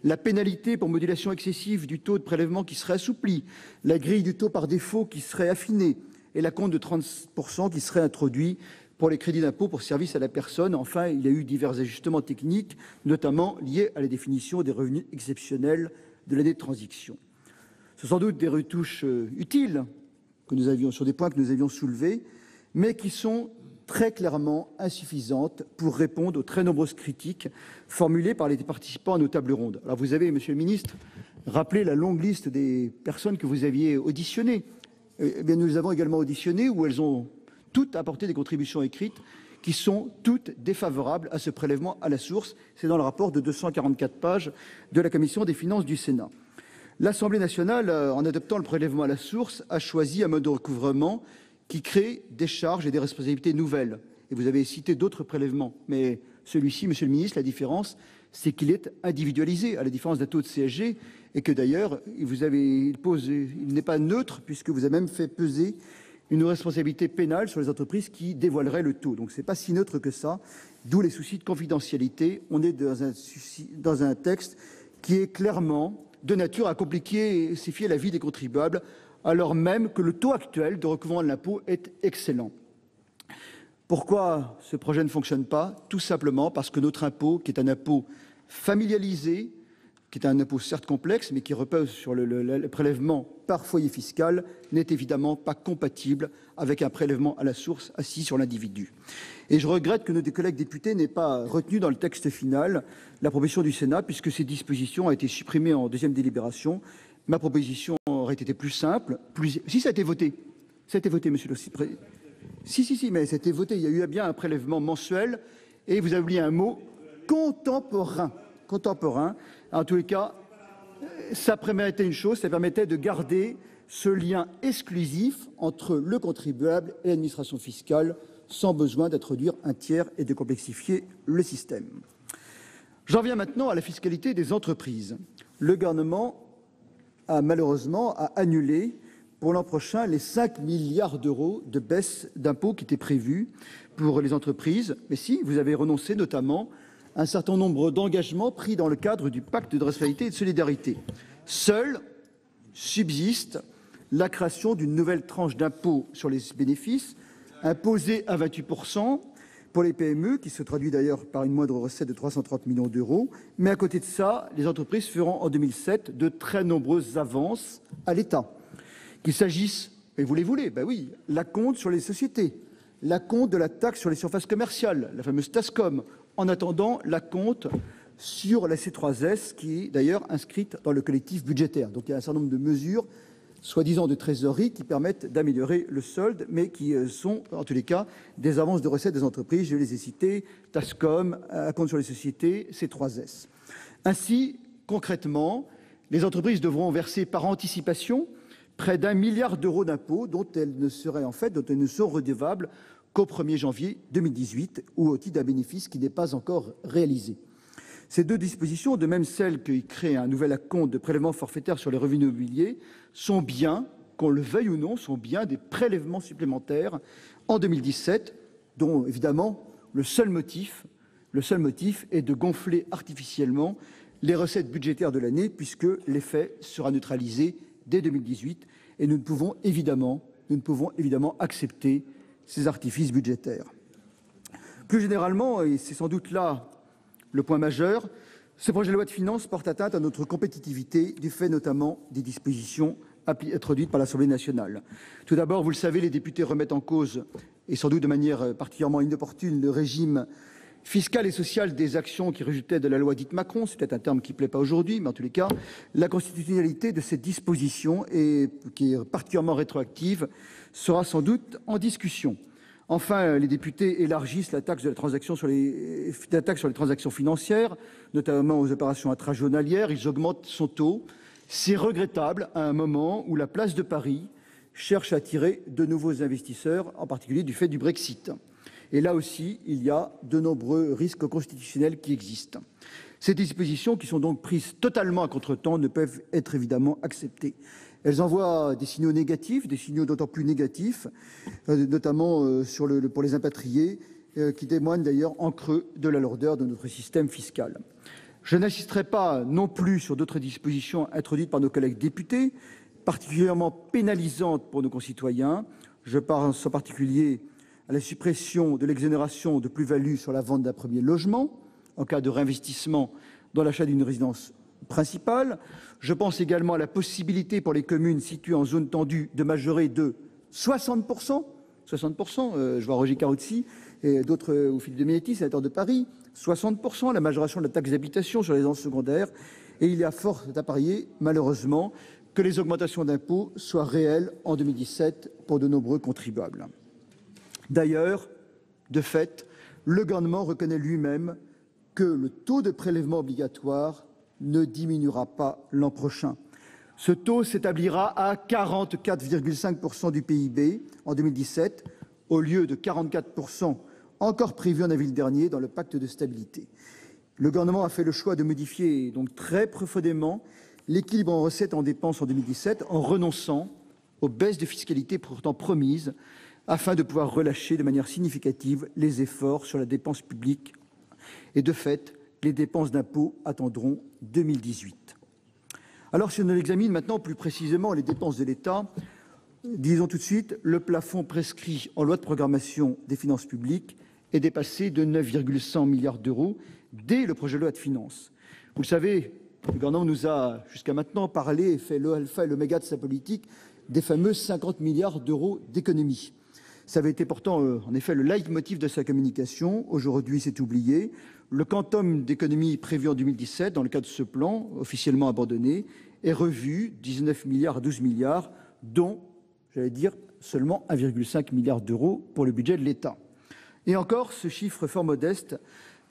la pénalité pour modulation excessive du taux de prélèvement qui serait assouplie, la grille du taux par défaut qui serait affinée et l'acompte de 30% qui serait introduit pour les crédits d'impôt pour service à la personne. Enfin, il y a eu divers ajustements techniques, notamment liés à la définition des revenus exceptionnels de l'année de transition. Ce sont sans doute des retouches utiles sur des points que nous avions soulevés, mais qui sont très clairement insuffisantes pour répondre aux très nombreuses critiques formulées par les participants à nos tables rondes. Alors vous avez, Monsieur le Ministre, rappelé la longue liste des personnes que vous aviez auditionnées. Eh bien, nous les avons également auditionnées où elles ont toutes apporté des contributions écrites qui sont toutes défavorables à ce prélèvement à la source. C'est dans le rapport de 244 pages de la Commission des finances du Sénat. L'Assemblée nationale, en adoptant le prélèvement à la source, a choisi un mode de recouvrement qui crée des charges et des responsabilités nouvelles. Et vous avez cité d'autres prélèvements, mais celui-ci, Monsieur le Ministre, la différence, c'est qu'il est individualisé, à la différence d'un taux de CSG, et que d'ailleurs, il n'est pas neutre, puisque vous avez même fait peser une responsabilité pénale sur les entreprises qui dévoileraient le taux. Donc ce n'est pas si neutre que ça, d'où les soucis de confidentialité. On est dans un texte qui est clairement de nature à complexifier la vie des contribuables, alors même que le taux actuel de recouvrement de l'impôt est excellent. Pourquoi ce projet ne fonctionne pas? Tout simplement parce que notre impôt, qui est un impôt familialisé, qui est un impôt certes complexe, mais qui repose sur le prélèvement par foyer fiscal, n'est évidemment pas compatible avec un prélèvement à la source assis sur l'individu. Et je regrette que nos collègues députés n'aient pas retenu dans le texte final la proposition du Sénat, puisque ces dispositions ont été supprimées en deuxième délibération. Ma proposition aurait été plus simple. Si ça a été voté, Monsieur le Président. Si, mais ça a été voté. Il y a eu bien un prélèvement mensuel, et vous avez oublié un mot, contemporain. En tous les cas, ça permettait une chose, ça permettait de garder ce lien exclusif entre le contribuable et l'administration fiscale, sans besoin d'introduire un tiers et de complexifier le système. J'en viens maintenant à la fiscalité des entreprises. Le gouvernement a malheureusement annulé pour l'an prochain les 5 milliards d'euros de baisse d'impôts qui étaient prévus pour les entreprises. Mais si, vous avez renoncé notamment un certain nombre d'engagements pris dans le cadre du pacte de responsabilité et de solidarité. Seule subsiste la création d'une nouvelle tranche d'impôt sur les bénéfices, imposée à 28% pour les PME, qui se traduit d'ailleurs par une moindre recette de 330 millions d'euros. Mais à côté de ça, les entreprises feront en 2007 de très nombreuses avances à l'État. Qu'il s'agisse, et vous les voulez, ben oui, l'acompte sur les sociétés, l'acompte de la taxe sur les surfaces commerciales, la fameuse TASCOM, en attendant l'acompte sur la C3S, qui est d'ailleurs inscrite dans le collectif budgétaire. Donc il y a un certain nombre de mesures, soi-disant de trésorerie, qui permettent d'améliorer le solde, mais qui sont, en tous les cas, des avances de recettes des entreprises. Je les ai citées, TASCOM, acompte sur les sociétés, C3S. Ainsi, concrètement, les entreprises devront verser par anticipation près d'1 milliard d'euros d'impôts dont elles ne sont redevables qu'au 1er janvier 2018 ou au titre d'un bénéfice qui n'est pas encore réalisé. Ces deux dispositions, de même celles qui créent un nouvel acompte de prélèvement forfaitaire sur les revenus immobiliers, sont bien, qu'on le veuille ou non, sont bien des prélèvements supplémentaires en 2017, dont évidemment le seul motif est de gonfler artificiellement les recettes budgétaires de l'année, puisque l'effet sera neutralisé dès 2018. Et nous ne pouvons évidemment accepter ces artifices budgétaires. Plus généralement, et c'est sans doute là le point majeur, ce projet de loi de finances porte atteinte à notre compétitivité, du fait notamment des dispositions introduites par l'Assemblée nationale. Tout d'abord, vous le savez, les députés remettent en cause, et sans doute de manière particulièrement inopportune, le régime fiscal et social des actions qui résultaient de la loi dite Macron. C'est peut-être un terme qui ne plaît pas aujourd'hui, mais en tous les cas, la constitutionnalité de cette disposition, qui est particulièrement rétroactive, sera sans doute en discussion. Enfin, les députés élargissent la taxe sur les transactions financières, notamment aux opérations intrajournalières. Ils augmentent son taux. C'est regrettable à un moment où la place de Paris cherche à attirer de nouveaux investisseurs, en particulier du fait du Brexit. Et là aussi, il y a de nombreux risques constitutionnels qui existent. Ces dispositions, qui sont donc prises totalement à contretemps, ne peuvent être évidemment acceptées. Elles envoient des signaux négatifs, des signaux d'autant plus négatifs, notamment pour les impatriés, qui témoignent d'ailleurs en creux de la lourdeur de notre système fiscal. Je n'insisterai pas non plus sur d'autres dispositions introduites par nos collègues députés, particulièrement pénalisantes pour nos concitoyens. Je pense en particulier à la suppression de l'exonération de plus-value sur la vente d'un premier logement, en cas de réinvestissement dans l'achat d'une résidence principale. Je pense également à la possibilité pour les communes situées en zone tendue de majorer de 60%, je vois Roger Carouzzi et d'autres, au fil de Minetti, sénateur de Paris, 60% la majoration de la taxe d'habitation sur les résidences secondaires. Et il y a fort à parier, malheureusement, que les augmentations d'impôts soient réelles en 2017 pour de nombreux contribuables. D'ailleurs, de fait, le gouvernement reconnaît lui-même que le taux de prélèvement obligatoire ne diminuera pas l'an prochain. Ce taux s'établira à 44,5% du PIB en 2017, au lieu de 44% encore prévu en avril dernier dans le pacte de stabilité. Le gouvernement a fait le choix de modifier donc très profondément l'équilibre en recettes et en dépenses en 2017 en renonçant aux baisses de fiscalité pourtant promises afin de pouvoir relâcher de manière significative les efforts sur la dépense publique. Et de fait, les dépenses d'impôts attendront 2018. Alors, si on examine maintenant plus précisément les dépenses de l'État, disons tout de suite, le plafond prescrit en loi de programmation des finances publiques est dépassé de 9,100 milliards d'euros dès le projet de loi de finances. Vous le savez, le gouvernement nous a jusqu'à maintenant parlé et fait l'alpha et l'oméga de sa politique des fameux 50 milliards d'euros d'économies. Ça avait été pourtant, en effet, le leitmotiv de sa communication. Aujourd'hui, c'est oublié. Le quantum d'économies prévu en 2017, dans le cadre de ce plan, officiellement abandonné, est revu 19 milliards à 12 milliards, dont, j'allais dire, seulement 1,5 milliard d'euros pour le budget de l'État. Et encore, ce chiffre fort modeste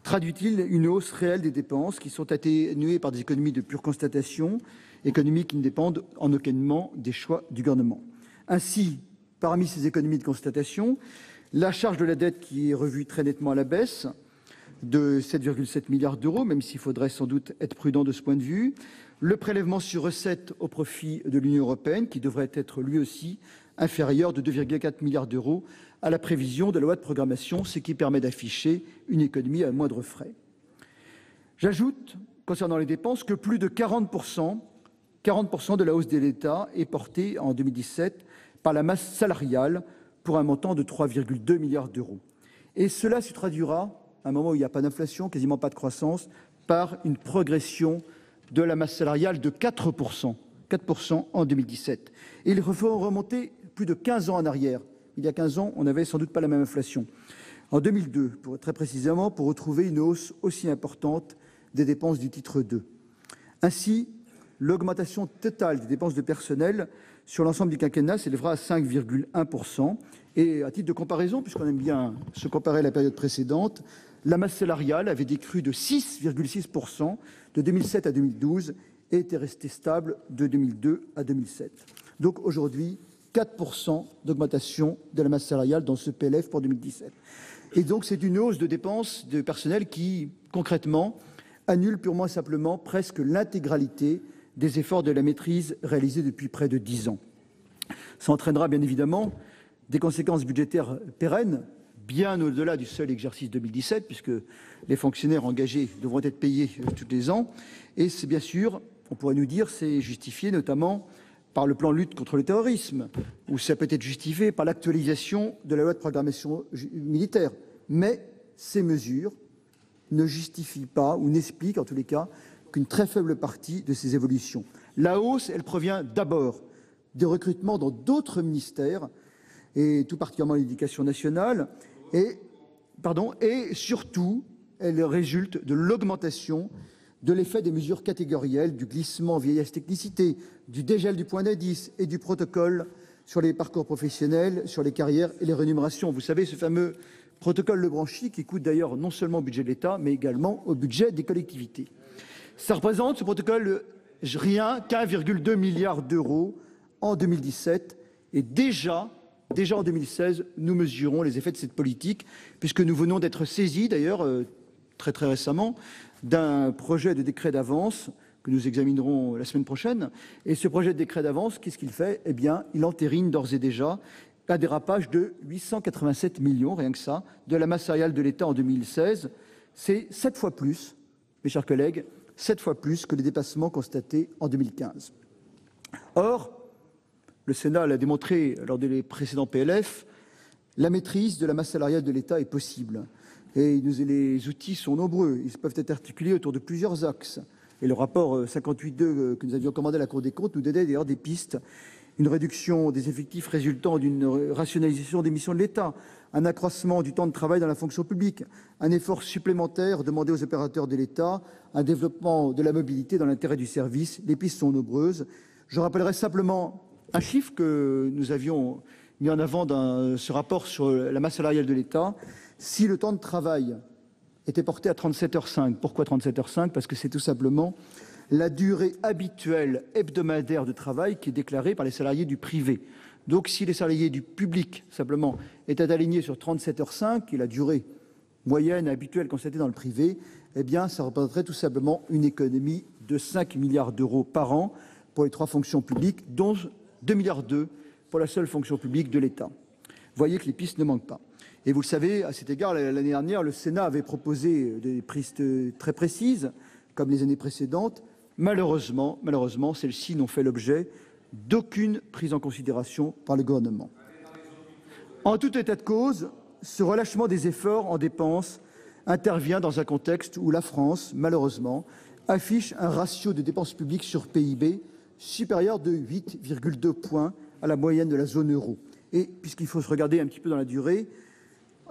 traduit-il une hausse réelle des dépenses qui sont atténuées par des économies de pure constatation, économies qui ne dépendent en aucunement des choix du gouvernement. Ainsi, parmi ces économies de constatation, la charge de la dette qui est revue très nettement à la baisse de 7,7 milliards d'euros, même s'il faudrait sans doute être prudent de ce point de vue, le prélèvement sur recettes au profit de l'Union européenne qui devrait être lui aussi inférieur de 2,4 milliards d'euros à la prévision de la loi de programmation, ce qui permet d'afficher une économie à moindre frais. J'ajoute, concernant les dépenses, que plus de 40% de la hausse de l'État est portée en 2017 par la masse salariale pour un montant de 3,2 milliards d'euros. Et cela se traduira, à un moment où il n'y a pas d'inflation, quasiment pas de croissance, par une progression de la masse salariale de 4% en 2017. Et il faut remonter plus de 15 ans en arrière. Il y a 15 ans, on n'avait sans doute pas la même inflation. En 2002, très précisément, pour retrouver une hausse aussi importante des dépenses du titre 2. Ainsi, l'augmentation totale des dépenses de personnel sur l'ensemble du quinquennat s'élèvera à 5,1%. Et à titre de comparaison, puisqu'on aime bien se comparer à la période précédente, la masse salariale avait décru de 6,6% de 2007 à 2012 et était restée stable de 2002 à 2007. Donc aujourd'hui, 4% d'augmentation de la masse salariale dans ce PLF pour 2017. Et donc c'est une hausse de dépenses de personnel qui, concrètement, annule purement et simplement presque l'intégralité des efforts de la maîtrise réalisés depuis près de 10 ans. Ça entraînera bien évidemment des conséquences budgétaires pérennes bien au-delà du seul exercice 2017, puisque les fonctionnaires engagés devront être payés tous les ans. Et c'est bien sûr, on pourrait nous dire, c'est justifié notamment par le plan lutte contre le terrorisme, ou ça peut être justifié par l'actualisation de la loi de programmation militaire. Mais ces mesures ne justifient pas, ou n'expliquent en tous les cas, qu'une très faible partie de ces évolutions. La hausse, elle provient d'abord des recrutements dans d'autres ministères, et tout particulièrement l'éducation nationale, et surtout, elle résulte de l'augmentation de l'effet des mesures catégorielles, du glissement vieillesse technicité, du dégel du point d'indice et du protocole sur les parcours professionnels, sur les carrières et les rémunérations. Vous savez, ce fameux protocole Lebranchi qui coûte d'ailleurs non seulement au budget de l'État, mais également au budget des collectivités. Ça représente, ce protocole, rien qu'1,2 milliard d'euros en 2017. Et déjà en 2016, nous mesurons les effets de cette politique, puisque nous venons d'être saisis, d'ailleurs, très récemment, d'un projet de décret d'avance que nous examinerons la semaine prochaine. Et ce projet de décret d'avance, qu'est-ce qu'il fait? Eh bien, il entérine d'ores et déjà un dérapage de 887 millions, rien que ça, de la masse salariale de l'État en 2016. C'est 7 fois plus, mes chers collègues, 7 fois plus que les dépassements constatés en 2015. Or, le Sénat l'a démontré lors des précédents PLF, la maîtrise de la masse salariale de l'État est possible. Et les outils sont nombreux. Ils peuvent être articulés autour de plusieurs axes. Et le rapport 58.2 que nous avions commandé à la Cour des comptes nous donnait d'ailleurs des pistes. Une réduction des effectifs résultant d'une rationalisation des missions de l'État, un accroissement du temps de travail dans la fonction publique, un effort supplémentaire demandé aux opérateurs de l'État, un développement de la mobilité dans l'intérêt du service. Les pistes sont nombreuses. Je rappellerai simplement un chiffre que nous avions mis en avant dans ce rapport sur la masse salariale de l'État. Si le temps de travail était porté à 37h05, pourquoi 37h05? Parce que c'est tout simplement la durée habituelle hebdomadaire de travail qui est déclarée par les salariés du privé. Donc si les salariés du public, simplement, étaient alignés sur 37h05, qui est la durée moyenne habituelle constatée dans le privé, eh bien, ça représenterait tout simplement une économie de 5 milliards d'euros par an pour les 3 fonctions publiques, dont 2,2 milliards pour la seule fonction publique de l'État. Vous voyez que les pistes ne manquent pas. Et vous le savez, à cet égard, l'année dernière, le Sénat avait proposé des pistes très précises, comme les années précédentes. Malheureusement, celles-ci n'ont fait l'objet d'aucune prise en considération par le gouvernement. En tout état de cause, ce relâchement des efforts en dépenses intervient dans un contexte où la France, malheureusement, affiche un ratio de dépenses publiques sur PIB supérieur de 8,2 points à la moyenne de la zone euro. Et puisqu'il faut se regarder un petit peu dans la durée,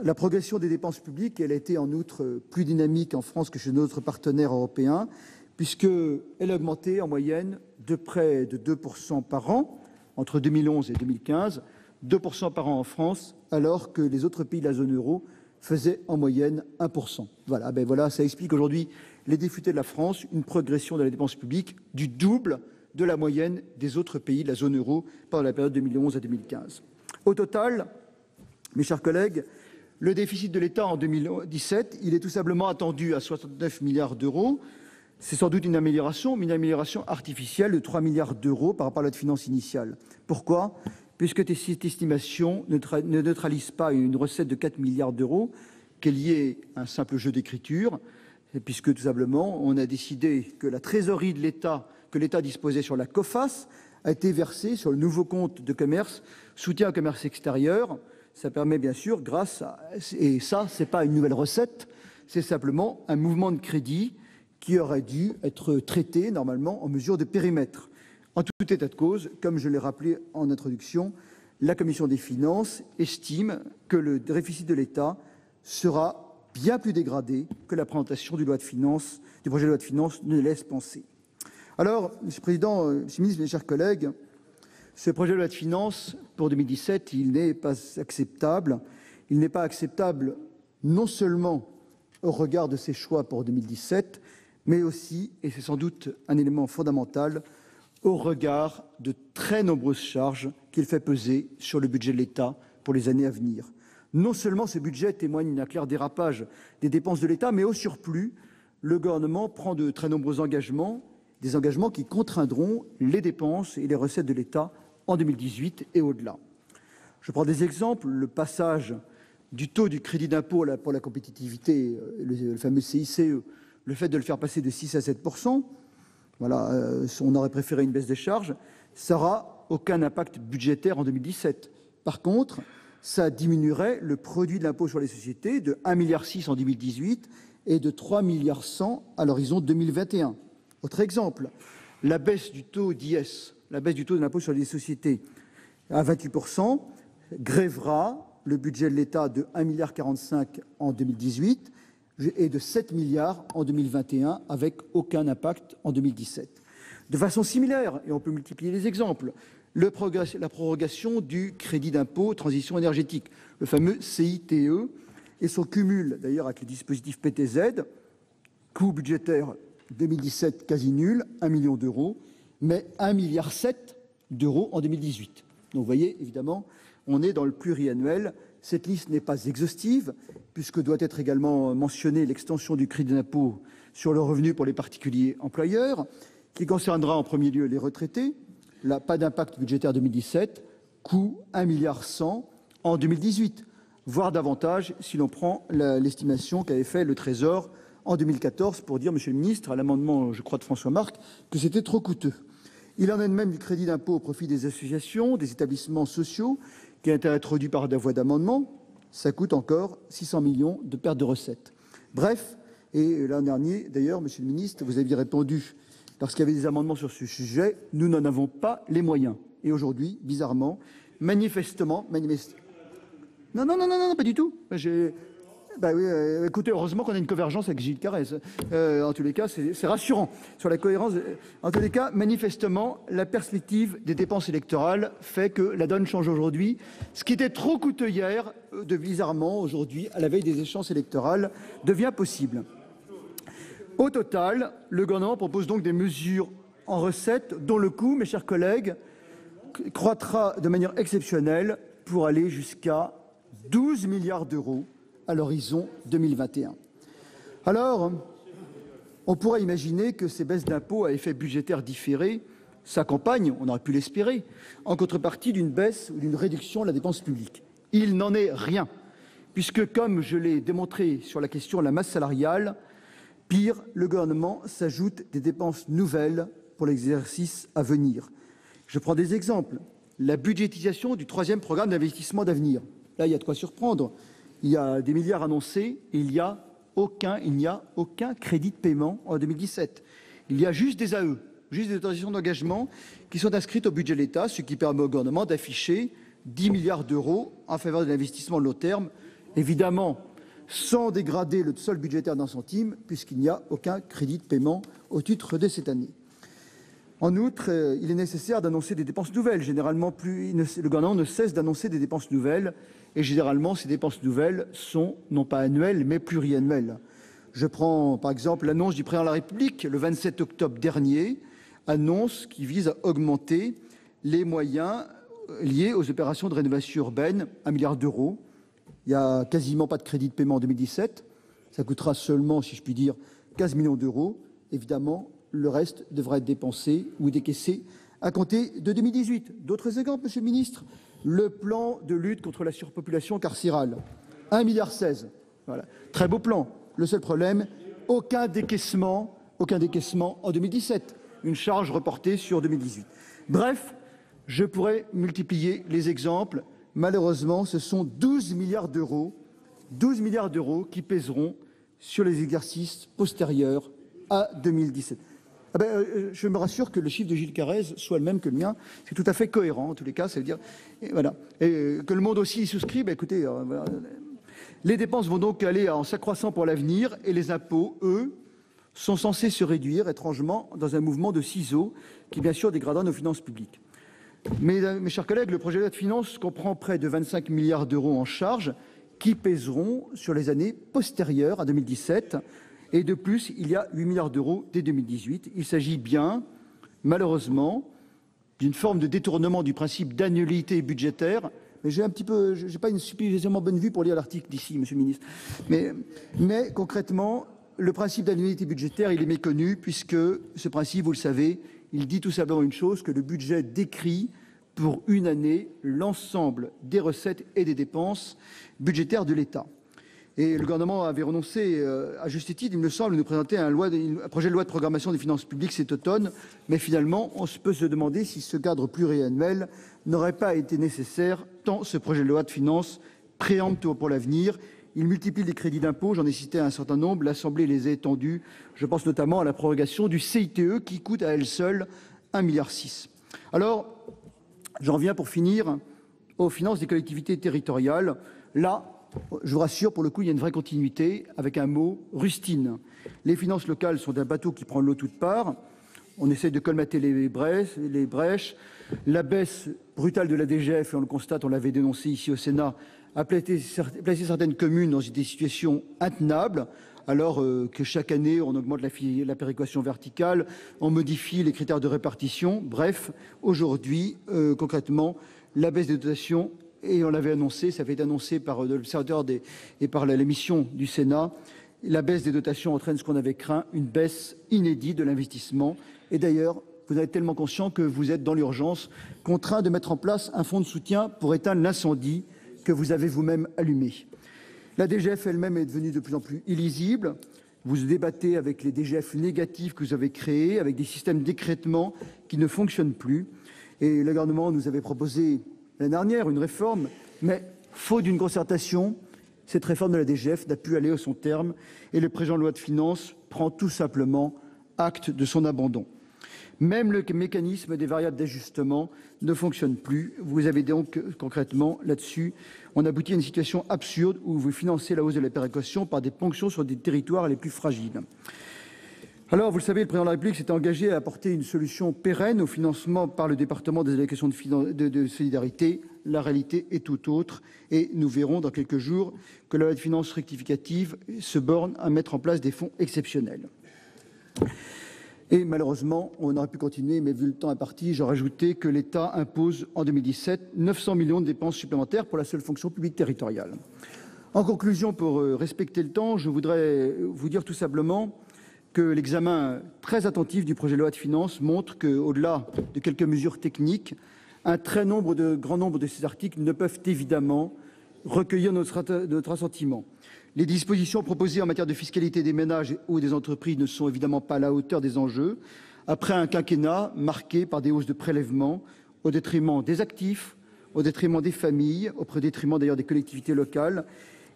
la progression des dépenses publiques, elle a été en outre plus dynamique en France que chez nos autres partenaires européens, puisqu'elle a augmenté en moyenne de près de 2% par an entre 2011 et 2015, 2% par an en France, alors que les autres pays de la zone euro faisaient en moyenne 1%. Voilà, ça explique aujourd'hui les difficultés de la France, une progression de la dépense publique du double de la moyenne des autres pays de la zone euro pendant la période 2011 à 2015. Au total, mes chers collègues, le déficit de l'État en 2017, il est tout simplement attendu à 69 milliards d'euros. C'est sans doute une amélioration, mais une amélioration artificielle de 3 milliards d'euros par rapport à la loi de finances initiale. Pourquoi? Puisque cette estimation ne neutralise pas une recette de 4 milliards d'euros qui est liée à un simple jeu d'écriture, puisque tout simplement, on a décidé que la trésorerie de l'État, que l'État disposait sur la COFAS, a été versée sur le nouveau compte de commerce, soutien au commerce extérieur. Ça permet bien sûr, et ça, ce n'est pas une nouvelle recette, c'est simplement un mouvement de crédit qui aurait dû être traité normalement en mesure de périmètre. En tout état de cause, comme je l'ai rappelé en introduction, la Commission des finances estime que le déficit de l'État sera bien plus dégradé que la présentation du projet de loi de finances ne laisse penser. Alors, Monsieur le Président, Monsieur le Ministre, mes chers collègues, ce projet de loi de finances pour 2017, il n'est pas acceptable. Il n'est pas acceptable non seulement au regard de ses choix pour 2017, mais aussi, et c'est sans doute un élément fondamental, au regard de très nombreuses charges qu'il fait peser sur le budget de l'État pour les années à venir. Non seulement ce budget témoigne d'un clair dérapage des dépenses de l'État, mais au surplus, le gouvernement prend de très nombreux engagements, des engagements qui contraindront les dépenses et les recettes de l'État en 2018 et au-delà. Je prends des exemples, le passage du taux du crédit d'impôt pour la compétitivité, le fameux CICE, le fait de le faire passer de 6 à 7%, voilà, on aurait préféré une baisse des charges, ça n'aura aucun impact budgétaire en 2017. Par contre, ça diminuerait le produit de l'impôt sur les sociétés de 1,6 milliard en 2018 et de 3,1 milliards à l'horizon 2021. Autre exemple, la baisse du taux d'IS, la baisse du taux de l'impôt sur les sociétés à 28%, grèvera le budget de l'État de 1,45 milliard en 2018 et de 7 milliards en 2021, avec aucun impact en 2017. De façon similaire, et on peut multiplier les exemples, la prorogation du crédit d'impôt transition énergétique, le fameux CITE, et son cumul d'ailleurs avec le dispositif PTZ, coût budgétaire 2017 quasi nul, 1 million d'euros, mais 1,7 milliard d'euros en 2018. Donc vous voyez, évidemment, on est dans le pluriannuel. Cette liste n'est pas exhaustive, puisque doit être également mentionnée l'extension du crédit d'impôt sur le revenu pour les particuliers employeurs, qui concernera en premier lieu les retraités. Là, pas d'impact budgétaire 2017, coût 1,1 milliard en 2018, voire davantage si l'on prend l'estimation qu'avait fait le Trésor en 2014 pour dire, Monsieur le Ministre, à l'amendement, je crois, de François Marc, que c'était trop coûteux. Il en est de même du crédit d'impôt au profit des associations, des établissements sociaux, qui a été introduit par voie d'amendement. Ça coûte encore 600 millions de pertes de recettes. Bref, et l'an dernier, d'ailleurs, Monsieur le Ministre, vous aviez répondu, parce qu'il y avait des amendements sur ce sujet, nous n'en avons pas les moyens. Et aujourd'hui, bizarrement, manifestement... Non, pas du tout. Bah oui, écoutez, heureusement qu'on a une convergence avec Gilles Carrez. En tous les cas, c'est rassurant sur la cohérence. En tous les cas, manifestement, la perspective des dépenses électorales fait que la donne change aujourd'hui. Ce qui était trop coûteux hier, bizarrement, aujourd'hui, à la veille des échéances électorales, devient possible. Au total, le gouvernement propose donc des mesures en recettes dont le coût, mes chers collègues, croîtra de manière exceptionnelle pour aller jusqu'à 12 milliards d'euros à l'horizon 2021. Alors, on pourrait imaginer que ces baisses d'impôts à effet budgétaire différé s'accompagnent, on aurait pu l'espérer, en contrepartie d'une baisse ou d'une réduction de la dépense publique. Il n'en est rien, puisque, comme je l'ai démontré sur la question de la masse salariale, pire, le gouvernement s'ajoute des dépenses nouvelles pour l'exercice à venir. Je prends des exemples. La budgétisation du 3e programme d'investissement d'avenir. Là, il y a de quoi surprendre. Il y a des milliards annoncés et il n'y a aucun crédit de paiement en 2017. Il y a juste des AE, juste des autorisations d'engagement qui sont inscrites au budget de l'État, ce qui permet au gouvernement d'afficher 10 milliards d'euros en faveur de l'investissement de long terme, évidemment sans dégrader le sol budgétaire d'un centime, puisqu'il n'y a aucun crédit de paiement au titre de cette année. En outre, il est nécessaire d'annoncer des dépenses nouvelles. Généralement, le gouvernement ne cesse d'annoncer des dépenses nouvelles, et généralement, ces dépenses nouvelles sont non pas annuelles, mais pluriannuelles. Je prends par exemple l'annonce du président de la République le 27 octobre dernier, annonce qui vise à augmenter les moyens liés aux opérations de rénovation urbaine, 1 milliard d'euros. Il n'y a quasiment pas de crédit de paiement en 2017. Ça coûtera seulement, si je puis dire, 15 millions d'euros. Évidemment, le reste devra être dépensé ou décaissé à compter de 2018. D'autres exemples, Monsieur le Ministre, le plan de lutte contre la surpopulation carcérale, 1,16 milliard. Voilà. Très beau plan. Le seul problème, aucun décaissement en 2017. Une charge reportée sur 2018. Bref, je pourrais multiplier les exemples. Malheureusement, ce sont 12 milliards d'euros qui pèseront sur les exercices postérieurs à 2017. Je me rassure que le chiffre de Gilles Carrez soit le même que le mien. C'est tout à fait cohérent, en tous les cas. Ça veut dire, et voilà. Et que le monde aussi y souscrit. Écoutez, voilà. Les dépenses vont donc aller en s'accroissant pour l'avenir et les impôts, eux, sont censés se réduire, étrangement, dans un mouvement de ciseaux qui, bien sûr, dégradera nos finances publiques. Mais, mes chers collègues, le projet de loi de finances comprend près de 25 milliards d'euros en charges qui pèseront sur les années postérieures à 2017. Et de plus, il y a 8 milliards d'euros dès 2018. Il s'agit bien, malheureusement, d'une forme de détournement du principe d'annualité budgétaire. Mais j'ai pas une suffisamment bonne vue pour lire l'article d'ici, Monsieur le Ministre. Mais concrètement, le principe d'annualité budgétaire, il est méconnu puisque ce principe, vous le savez, il dit tout simplement une chose, que le budget décrit pour une année l'ensemble des recettes et des dépenses budgétaires de l'État. Et le gouvernement avait renoncé, à juste titre, il me semble, nous présenter un projet de loi de programmation des finances publiques cet automne. Mais finalement, on peut se demander si ce cadre pluriannuel n'aurait pas été nécessaire, tant ce projet de loi de finances préempte pour l'avenir. Il multiplie les crédits d'impôt, j'en ai cité un certain nombre, l'Assemblée les a étendus. Je pense notamment à la prorogation du CITE qui coûte à elle seule 1,6 milliard. Alors, j'en viens pour finir aux finances des collectivités territoriales. Là, je vous rassure, pour le coup, il y a une vraie continuité avec un mot, rustine. Les finances locales sont un bateau qui prend l'eau toute part. On essaie de colmater les brèches. La baisse brutale de la DGF, et on le constate, on l'avait dénoncé ici au Sénat, a placé certaines communes dans des situations intenables, alors que chaque année, on augmente la péréquation verticale, on modifie les critères de répartition. Bref, aujourd'hui, concrètement, la baisse des dotations, et on l'avait annoncé, ça avait été annoncé par l'Observateur et par l'émission du Sénat, la baisse des dotations entraîne ce qu'on avait craint, une baisse inédite de l'investissement. Et d'ailleurs, vous êtes tellement conscient que vous êtes dans l'urgence, contraint de mettre en place un fonds de soutien pour éteindre l'incendie que vous avez vous-même allumé. La DGF elle-même est devenue de plus en plus illisible. Vous débattez avec les DGF négatifs que vous avez créés, avec des systèmes d'écrêtement qui ne fonctionnent plus. Et le gouvernement nous avait proposé l'année dernière une réforme, mais faute d'une concertation, cette réforme de la DGF n'a pu aller à son terme et le projet de loi de finances prend tout simplement acte de son abandon. Même le mécanisme des variables d'ajustement ne fonctionne plus. Vous avez donc concrètement là-dessus, on aboutit à une situation absurde où vous financez la hausse de la péréquation par des ponctions sur des territoires les plus fragiles. Alors, vous le savez, le président de la République s'était engagé à apporter une solution pérenne au financement par le département des allocations de solidarité. La réalité est tout autre et nous verrons dans quelques jours que la loi de finances rectificative se borne à mettre en place des fonds exceptionnels. Et malheureusement, on aurait pu continuer, mais vu le temps imparti, j'ai rajouté que l'État impose en 2017 900 millions de dépenses supplémentaires pour la seule fonction publique territoriale. En conclusion, pour respecter le temps, je voudrais vous dire tout simplement que l'examen très attentif du projet de loi de finances montre qu'au-delà de quelques mesures techniques, un grand nombre de ces articles ne peuvent évidemment recueillir notre assentiment. Les dispositions proposées en matière de fiscalité des ménages ou des entreprises ne sont évidemment pas à la hauteur des enjeux. Après un quinquennat marqué par des hausses de prélèvements au détriment des actifs, au détriment des familles, au détriment d'ailleurs des collectivités locales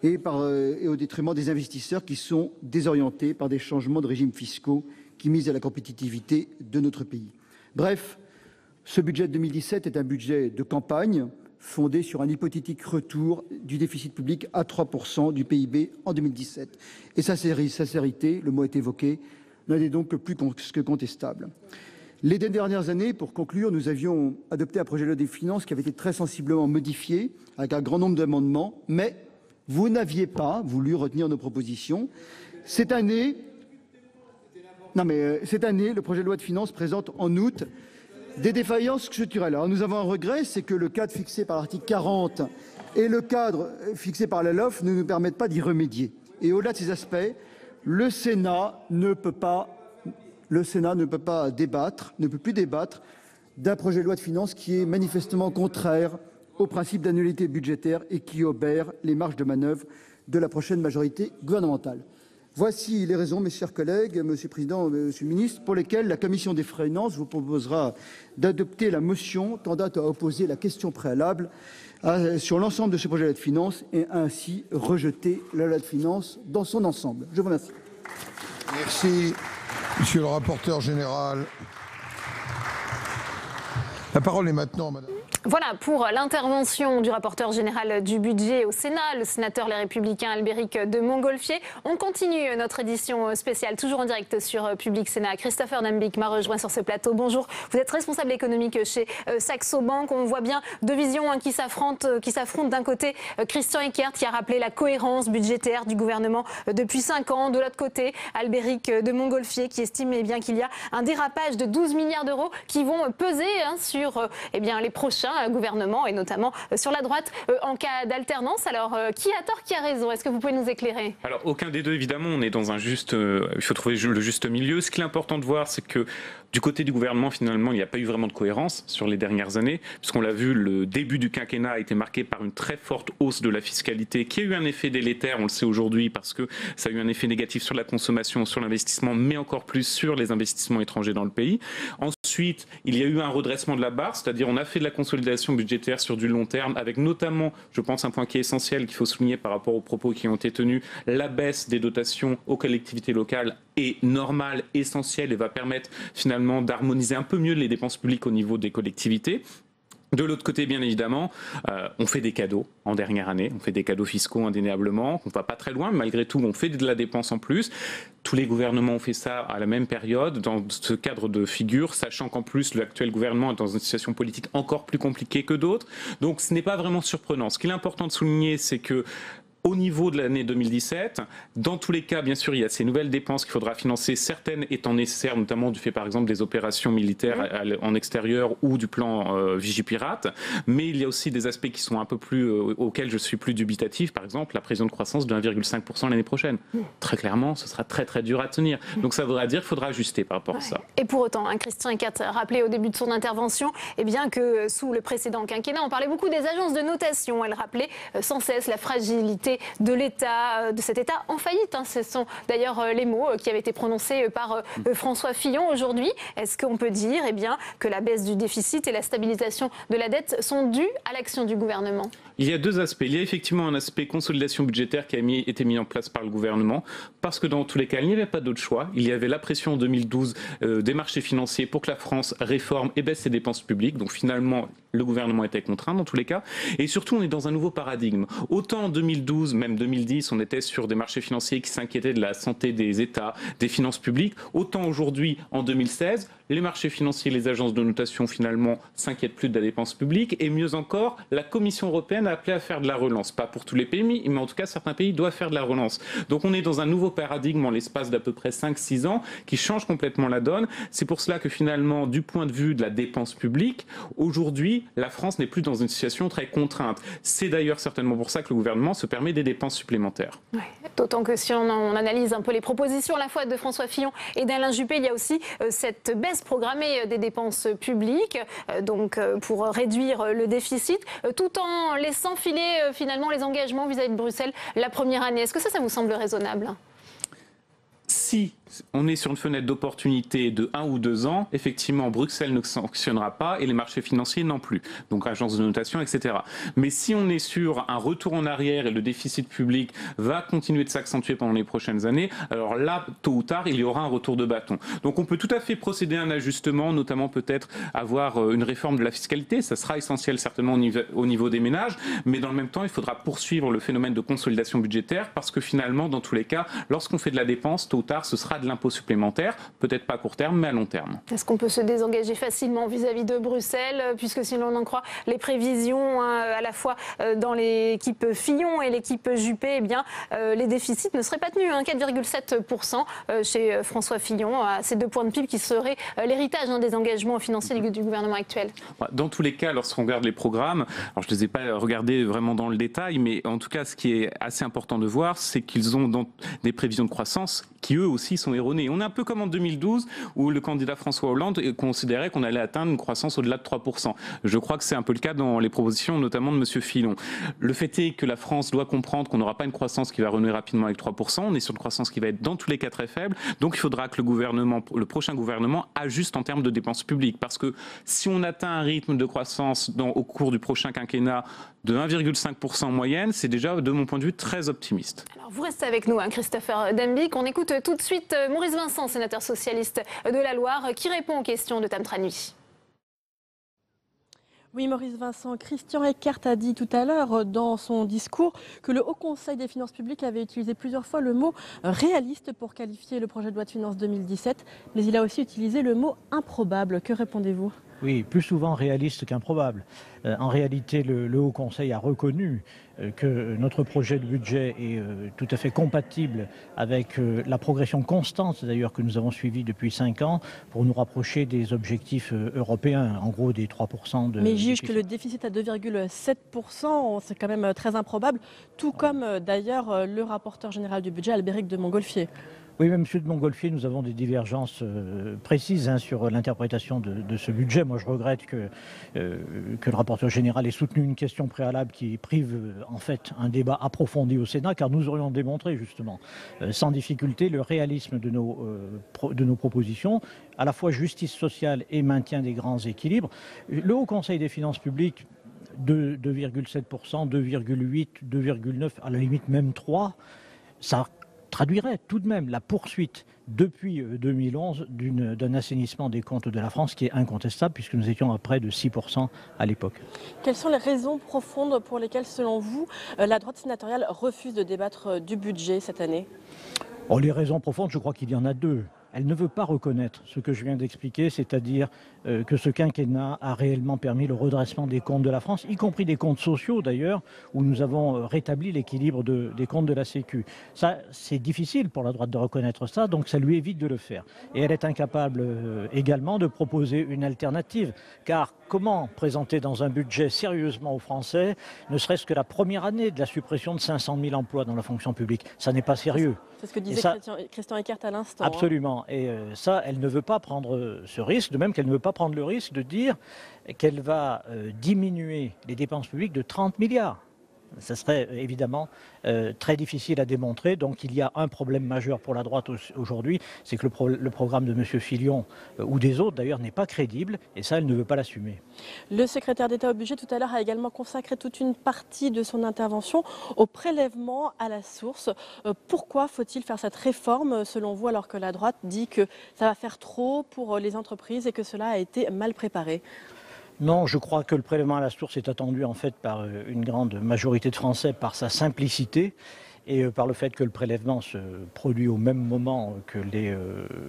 et au détriment des investisseurs qui sont désorientés par des changements de régimes fiscaux qui misent à la compétitivité de notre pays. Bref, ce budget de 2017 est un budget de campagne fondé sur un hypothétique retour du déficit public à 3% du PIB en 2017. Et sa sincérité, le mot est évoqué, n'en est donc plus que contestable. Les dernières années, pour conclure, nous avions adopté un projet de loi des finances qui avait été très sensiblement modifié, avec un grand nombre d'amendements, mais vous n'aviez pas voulu retenir nos propositions. Cette année, le projet de loi de finances présente en août des défaillances structurelles. Alors nous avons un regret, c'est que le cadre fixé par l'article 40 et le cadre fixé par la LOLF ne nous permettent pas d'y remédier. Et au-delà de ces aspects, le Sénat ne peut plus débattre d'un projet de loi de finances qui est manifestement contraire au principe d'annualité budgétaire et qui obère les marges de manœuvre de la prochaine majorité gouvernementale. Voici les raisons, mes chers collègues, Monsieur le Président, Monsieur le Ministre, pour lesquelles la Commission des finances vous proposera d'adopter la motion tendant à opposer la question préalable sur l'ensemble de ce projet de loi de finances et ainsi rejeter la loi de finances dans son ensemble. Je vous remercie. Merci, Monsieur le rapporteur général. La parole est maintenant à Madame. Voilà pour l'intervention du rapporteur général du budget au Sénat, le sénateur Les Républicains Albéric de Montgolfier. On continue notre édition spéciale, toujours en direct sur Public Sénat. Christopher Dambik m'a rejoint sur ce plateau. Bonjour, vous êtes responsable économique chez Saxo Bank. On voit bien deux visions qui s'affrontent. D'un côté, Christian Eckert qui a rappelé la cohérence budgétaire du gouvernement depuis 5 ans. De l'autre côté, Albéric de Montgolfier qui estime bien qu'il y a un dérapage de 12 milliards d'euros qui vont peser sur les prochains gouvernement et notamment sur la droite en cas d'alternance. Alors qui a tort, qui a raison? Est-ce que vous pouvez nous éclairer? Alors aucun des deux évidemment, on est dans un il faut trouver le juste milieu. Ce qui est important de voir, c'est que Du côté du gouvernement, finalement, il n'y a pas eu vraiment de cohérence sur les dernières années, puisqu'on l'a vu, le début du quinquennat a été marqué par une très forte hausse de la fiscalité qui a eu un effet délétère, on le sait aujourd'hui, parce que ça a eu un effet négatif sur la consommation, sur l'investissement, mais encore plus sur les investissements étrangers dans le pays. Ensuite, il y a eu un redressement de la barre, c'est-à-dire on a fait de la consolidation budgétaire sur du long terme, avec notamment, je pense, un point qui est essentiel, qu'il faut souligner par rapport aux propos qui ont été tenus, la baisse des dotations aux collectivités locales est normale, essentielle et va permettre finalement d'harmoniser un peu mieux les dépenses publiques au niveau des collectivités. De l'autre côté, bien évidemment, on fait des cadeaux en dernière année, on fait des cadeaux fiscaux indéniablement, on ne va pas très loin, mais malgré tout, on fait de la dépense en plus. Tous les gouvernements ont fait ça à la même période, dans ce cadre de figure, sachant qu'en plus, l'actuel gouvernement est dans une situation politique encore plus compliquée que d'autres. Donc ce n'est pas vraiment surprenant. Ce qu'il est important de souligner, c'est que au niveau de l'année 2017, dans tous les cas, bien sûr, il y a ces nouvelles dépenses qu'il faudra financer, certaines étant nécessaires, notamment du fait, par exemple, des opérations militaires en extérieur ou du plan Vigipirate. Mais il y a aussi des aspects qui sont un peu plus, auxquels je suis plus dubitatif. Par exemple, la prévision de croissance de 1,5% l'année prochaine. Très clairement, ce sera très, très dur à tenir. Donc ça voudra dire qu'il faudra ajuster par rapport à ça. Et pour autant, Christian Eckert rappelait au début de son intervention que sous le précédent quinquennat, on parlait beaucoup des agences de notation. Elle rappelait sans cesse la fragilité de l'État, de cet État en faillite. Ce sont d'ailleurs les mots qui avaient été prononcés par François Fillon aujourd'hui. Est-ce qu'on peut dire que la baisse du déficit et la stabilisation de la dette sont dues à l'action du gouvernement ? Il y a deux aspects. Il y a effectivement un aspect consolidation budgétaire qui a été mis en place par le gouvernement, parce que dans tous les cas, il n'y avait pas d'autre choix. Il y avait la pression en 2012 des marchés financiers pour que la France réforme et baisse ses dépenses publiques. Donc finalement, le gouvernement était contraint dans tous les cas. Et surtout, on est dans un nouveau paradigme. Autant en 2012, même 2010, on était sur des marchés financiers qui s'inquiétaient de la santé des États, des finances publiques. Autant aujourd'hui, en 2016, les marchés financiers, les agences de notation finalement s'inquiètent plus de la dépense publique. Et mieux encore, la Commission européenne a appelé à faire de la relance. Pas pour tous les pays, mais en tout cas, certains pays doivent faire de la relance. Donc on est dans un nouveau paradigme en l'espace d'à peu près 5-6 ans qui change complètement la donne. C'est pour cela que finalement, du point de vue de la dépense publique, aujourd'hui, la France n'est plus dans une situation très contrainte. C'est d'ailleurs certainement pour ça que le gouvernement se permet des dépenses supplémentaires. Ouais, d'autant que si on analyse un peu les propositions à la fois de François Fillon et d'Alain Juppé, il y a aussi cette baisse programmée des dépenses publiques, pour réduire le déficit, tout en laissant filer finalement les engagements vis-à-vis de Bruxelles la première année. Est-ce que ça vous semble raisonnable ? Si on est sur une fenêtre d'opportunité de 1 ou 2 ans, effectivement, Bruxelles ne sanctionnera pas et les marchés financiers non plus, donc agences de notation, etc. Mais si on est sur un retour en arrière et le déficit public va continuer de s'accentuer pendant les prochaines années, alors là, tôt ou tard, il y aura un retour de bâton. Donc on peut tout à fait procéder à un ajustement, notamment peut-être avoir une réforme de la fiscalité, ça sera essentiel certainement au niveau des ménages, mais dans le même temps, il faudra poursuivre le phénomène de consolidation budgétaire parce que finalement, dans tous les cas, lorsqu'on fait de la dépense, tôt ou tard, ce sera de l'impôt supplémentaire, peut-être pas à court terme, mais à long terme. Est-ce qu'on peut se désengager facilement vis-à-vis de Bruxelles, puisque si l'on en croit les prévisions, à la fois dans l'équipe Fillon et l'équipe Juppé, les déficits ne seraient pas tenus, 4,7% chez François Fillon, à ces 2 points de PIB qui seraient l'héritage des engagements financiers du gouvernement actuel. Dans tous les cas, lorsqu'on regarde les programmes, alors je ne les ai pas regardés vraiment dans le détail, mais en tout cas, ce qui est assez important de voir, c'est qu'ils ont des prévisions de croissance qui eux aussi sont erronés. On est un peu comme en 2012 où le candidat François Hollande considérait qu'on allait atteindre une croissance au-delà de 3%. Je crois que c'est un peu le cas dans les propositions notamment de M. Fillon. Le fait est que la France doit comprendre qu'on n'aura pas une croissance qui va renouer rapidement avec 3%. On est sur une croissance qui va être dans tous les cas très faible. Donc il faudra que le prochain gouvernement ajuste en termes de dépenses publiques. Parce que si on atteint un rythme de croissance au cours du prochain quinquennat de 1,5% en moyenne, c'est déjà, de mon point de vue, très optimiste. Alors vous restez avec nous, Christopher Dembicq. On écoute tout de suite Maurice Vincent, sénateur socialiste de la Loire, qui répond aux questions de Tam Tranui. Oui, Maurice Vincent, Christian Eckert a dit tout à l'heure dans son discours que le Haut Conseil des finances publiques avait utilisé plusieurs fois le mot réaliste pour qualifier le projet de loi de finances 2017, mais il a aussi utilisé le mot improbable. Que répondez-vous ? Oui, plus souvent réaliste qu'improbable. En réalité, le Haut Conseil a reconnu que notre projet de budget est tout à fait compatible avec la progression constante, d'ailleurs, que nous avons suivie depuis 5 ans pour nous rapprocher des objectifs européens, en gros des 3% de... Mais il juge que le déficit à 2,7%, c'est quand même très improbable, tout comme d'ailleurs le rapporteur général du budget, Albéric de Montgolfier. Oui, mais M. de Montgolfier, nous avons des divergences précises sur l'interprétation de ce budget. Moi, je regrette que le rapporteur général ait soutenu une question préalable qui prive en fait un débat approfondi au Sénat, car nous aurions démontré justement sans difficulté le réalisme de nos propositions, à la fois justice sociale et maintien des grands équilibres. Le Haut Conseil des finances publiques, 2,7%, 2,8%, 2,9%, à la limite même 3%, ça traduirait tout de même la poursuite depuis 2011 d'un assainissement des comptes de la France qui est incontestable puisque nous étions à près de 6% à l'époque. Quelles sont les raisons profondes pour lesquelles, selon vous, la droite sénatoriale refuse de débattre du budget cette année ? Les raisons profondes, je crois qu'il y en a deux. Elle ne veut pas reconnaître ce que je viens d'expliquer, c'est-à-dire que ce quinquennat a réellement permis le redressement des comptes de la France, y compris des comptes sociaux d'ailleurs, où nous avons rétabli l'équilibre des comptes de la Sécu. Ça, c'est difficile pour la droite de reconnaître ça, donc ça lui évite de le faire. Et elle est incapable également de proposer une alternative, car comment présenter dans un budget sérieusement aux Français, ne serait-ce que la première année de la suppression de 500 000 emplois dans la fonction publique? Ça n'est pas sérieux. C'est ce que disait Christian Eckert à l'instant. Absolument. Et ça, elle ne veut pas prendre ce risque, de même qu'elle ne veut pas prendre le risque de dire qu'elle va diminuer les dépenses publiques de 30 milliards. Ça serait évidemment très difficile à démontrer. Donc il y a un problème majeur pour la droite aujourd'hui, c'est que le programme de M. Fillon ou des autres d'ailleurs n'est pas crédible et ça, elle ne veut pas l'assumer. Le secrétaire d'État au budget tout à l'heure a également consacré toute une partie de son intervention au prélèvement à la source. Pourquoi faut-il faire cette réforme selon vous alors que la droite dit que ça va faire trop pour les entreprises et que cela a été mal préparé ? Non, je crois que le prélèvement à la source est attendu en fait par une grande majorité de Français par sa simplicité et par le fait que le prélèvement se produit au même moment que les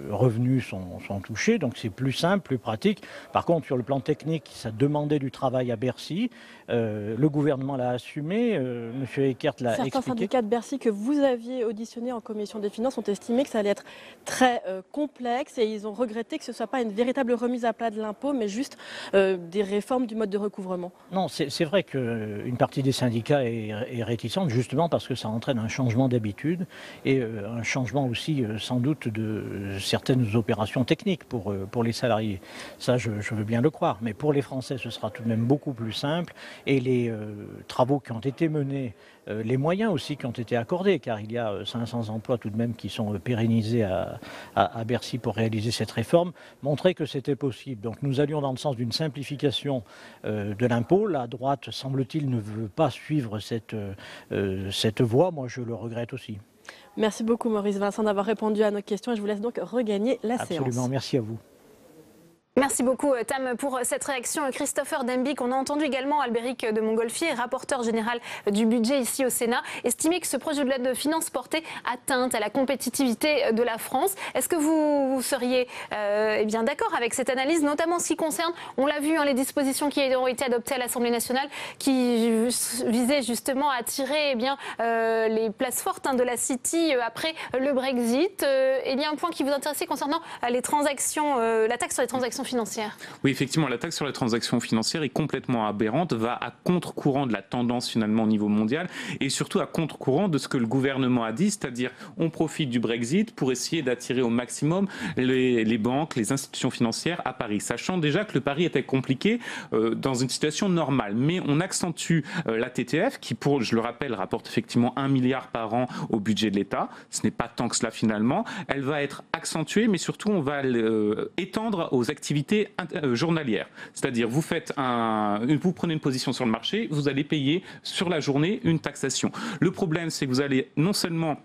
revenus sont touchés. Donc c'est plus simple, plus pratique. Par contre, sur le plan technique, ça demandait du travail à Bercy. Le gouvernement l'a assumé. M. Eckert l'a expliqué. Certains syndicats de Bercy que vous aviez auditionnés en commission des finances ont estimé que ça allait être très complexe et ils ont regretté que ce ne soit pas une véritable remise à plat de l'impôt, mais juste des réformes du mode de recouvrement. Non, c'est vrai qu'une partie des syndicats est réticente, justement parce que ça entraîne un changement d'habitude et un changement aussi sans doute de certaines opérations techniques pour les salariés. Ça, je veux bien le croire. Mais pour les Français, ce sera tout de même beaucoup plus simple. Et les travaux qui ont été menés, les moyens aussi qui ont été accordés, car il y a 500 emplois tout de même qui sont pérennisés à Bercy pour réaliser cette réforme, montraient que c'était possible. Donc nous allions dans le sens d'une simplification de l'impôt. La droite, semble-t-il, ne veut pas suivre cette voie. Moi, je le regrette aussi. Merci beaucoup Maurice Vincent d'avoir répondu à nos questions et je vous laisse donc regagner la séance. Absolument, merci à vous. Merci beaucoup Tam pour cette réaction. Christopher Dembic, on a entendu également Albéric de Montgolfier, rapporteur général du budget ici au Sénat, estimer que ce projet de loi de finances portait atteinte à la compétitivité de la France. Est-ce que vous seriez bien d'accord avec cette analyse, notamment en ce qui concerne, on l'a vu, les dispositions qui ont été adoptées à l'Assemblée nationale qui visaient justement à tirer les places fortes de la City après le Brexit. Il y a un point qui vous intéressait concernant les transactions, la taxe sur les transactions financières. Oui, effectivement, la taxe sur les transactions financières est complètement aberrante, va à contre-courant de la tendance finalement au niveau mondial et surtout à contre-courant de ce que le gouvernement a dit, c'est-à-dire on profite du Brexit pour essayer d'attirer au maximum les banques, les institutions financières à Paris, sachant déjà que le pari était compliqué dans une situation normale. Mais on accentue la TTF qui, je le rappelle, rapporte effectivement 1 milliard par an au budget de l'État. Ce n'est pas tant que cela finalement. Elle va être accentuée, mais surtout on va étendre aux activités journalières. C'est-à-dire vous prenez une position sur le marché, vous allez payer sur la journée une taxation. Le problème, c'est que vous allez non seulement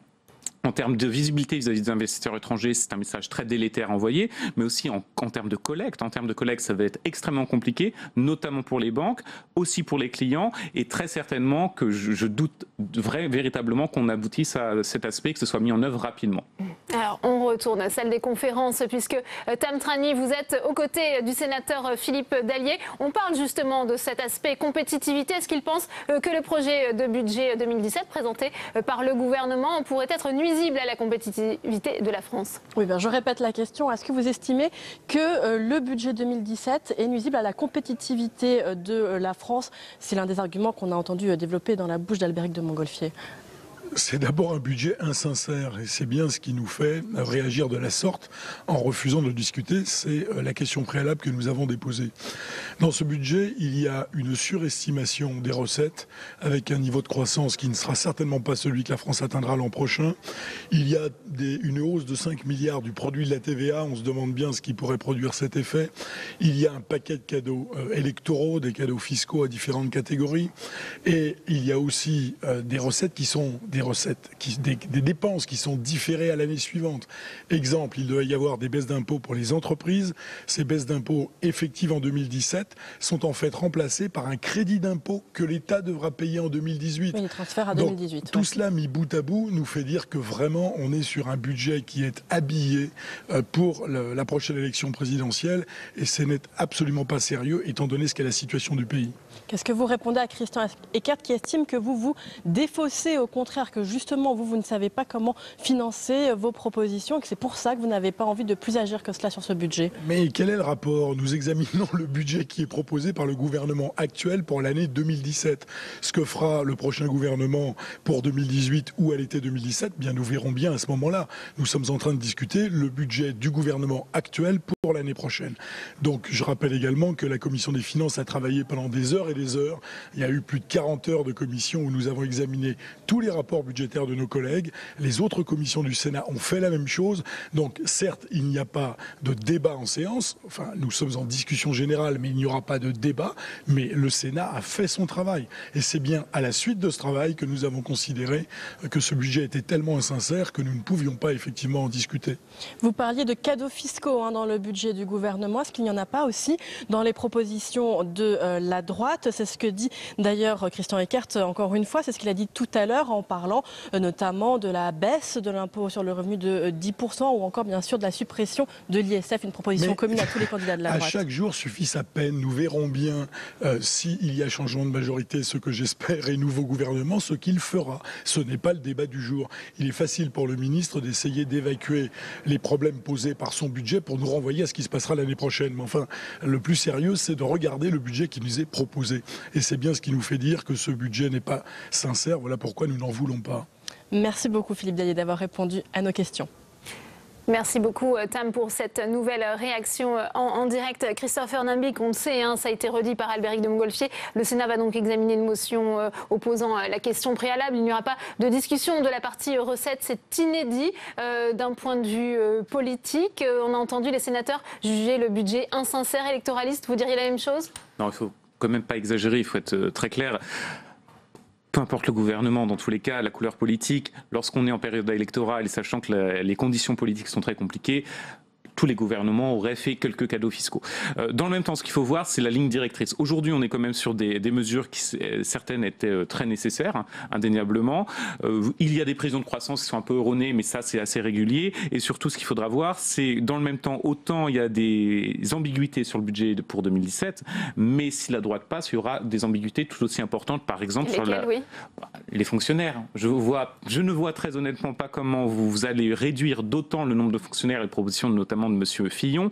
en termes de visibilité vis-à-vis des investisseurs étrangers, c'est un message très délétère envoyé, mais aussi en termes de collecte. En termes de collecte, ça va être extrêmement compliqué, notamment pour les banques, aussi pour les clients, et très certainement que je doute véritablement qu'on aboutisse à cet aspect, que ce soit mis en œuvre rapidement. Alors, on retourne à la salle des conférences, puisque Tam Trani, vous êtes aux côtés du sénateur Philippe Dallier. On parle justement de cet aspect compétitivité. Est-ce qu'il pense que le projet de budget 2017 présenté par le gouvernement pourrait être nuisible à la compétitivité de la France? Oui, je répète la question. Est-ce que vous estimez que le budget 2017 est nuisible à la compétitivité de la France? C'est l'un des arguments qu'on a entendu développer dans la bouche d'Albéric de Montgolfier. C'est d'abord un budget insincère et c'est bien ce qui nous fait réagir de la sorte en refusant de discuter. C'est la question préalable que nous avons déposée. Dans ce budget, il y a une surestimation des recettes avec un niveau de croissance qui ne sera certainement pas celui que la France atteindra l'an prochain. Il y a une hausse de 5 milliards du produit de la TVA. On se demande bien ce qui pourrait produire cet effet. Il y a un paquet de cadeaux électoraux, des cadeaux fiscaux à différentes catégories. Et il y a aussi des recettes qui sont des dépenses qui sont différées à l'année suivante. Exemple, il doit y avoir des baisses d'impôts pour les entreprises. Ces baisses d'impôts effectives en 2017 sont en fait remplacées par un crédit d'impôt que l'État devra payer en 2018. Oui, les transferts à 2018. Donc, tout cela mis bout à bout nous fait dire que vraiment on est sur un budget qui est habillé pour la prochaine élection présidentielle et ce n'est absolument pas sérieux étant donné ce qu'est la situation du pays. Qu'est-ce que vous répondez à Christian Eckert qui estime que vous vous défaussez, au contraire, que justement vous ne savez pas comment financer vos propositions et que c'est pour ça que vous n'avez pas envie de plus agir que cela sur ce budget? Mais quel est le rapport? Nous examinons le budget qui est proposé par le gouvernement actuel pour l'année 2017. Ce que fera le prochain gouvernement pour 2018 ou à l'été 2017, bien nous verrons bien à ce moment-là. Nous sommes en train de discuter le budget du gouvernement actuel pour l'année prochaine. Donc je rappelle également que la commission des finances a travaillé pendant des heures et des heures. Il y a eu plus de 40 heures de commission où nous avons examiné tous les rapports budgétaires de nos collègues. Les autres commissions du Sénat ont fait la même chose. Donc certes, il n'y a pas de débat en séance. Enfin, nous sommes en discussion générale, mais il n'y aura pas de débat. Mais le Sénat a fait son travail. Et c'est bien à la suite de ce travail que nous avons considéré que ce budget était tellement insincère que nous ne pouvions pas effectivement en discuter. Vous parliez de cadeaux fiscaux dans le budget du gouvernement. Est-ce qu'il n'y en a pas aussi dans les propositions de la droite? C'est ce que dit d'ailleurs Christian Eckert, encore une fois. C'est ce qu'il a dit tout à l'heure en parlant notamment de la baisse de l'impôt sur le revenu de 10% ou encore bien sûr de la suppression de l'ISF, une proposition commune à tous les candidats de la droite. À chaque jour suffit sa peine. Nous verrons bien s'il y a changement de majorité, ce que j'espère, et nouveau gouvernement, ce qu'il fera. Ce n'est pas le débat du jour. Il est facile pour le ministre d'essayer d'évacuer les problèmes posés par son budget pour nous renvoyer à ce qui se passera l'année prochaine. Mais enfin, le plus sérieux, c'est de regarder le budget qui nous est proposé. Et c'est bien ce qui nous fait dire que ce budget n'est pas sincère. Voilà pourquoi nous n'en voulons pas. Merci beaucoup Philippe Dallier d'avoir répondu à nos questions. Merci beaucoup Tam pour cette nouvelle réaction en direct. Christopher Nambic, on le sait, ça a été redit par Albéric de Montgolfier. Le Sénat va donc examiner une motion opposant la question préalable. Il n'y aura pas de discussion de la partie recettes. C'est inédit d'un point de vue politique. On a entendu les sénateurs juger le budget insincère, électoraliste. Vous diriez la même chose? Non, il faut quand même pas exagérer, il faut être très clair. Peu importe le gouvernement, dans tous les cas, la couleur politique, lorsqu'on est en période électorale et sachant que les conditions politiques sont très compliquées, tous les gouvernements auraient fait quelques cadeaux fiscaux. Dans le même temps, ce qu'il faut voir, c'est la ligne directrice. Aujourd'hui, on est quand même sur des mesures qui, certaines étaient très nécessaires, indéniablement. Il y a des prévisions de croissance qui sont un peu erronées, mais ça, c'est assez régulier. Et surtout, ce qu'il faudra voir, c'est, dans le même temps, autant il y a des ambiguïtés sur le budget pour 2017, mais si la droite passe, il y aura des ambiguïtés tout aussi importantes, par exemple, sur les fonctionnaires. Je ne vois très honnêtement pas comment vous allez réduire d'autant le nombre de fonctionnaires et de propositions, notamment de M. Fillon,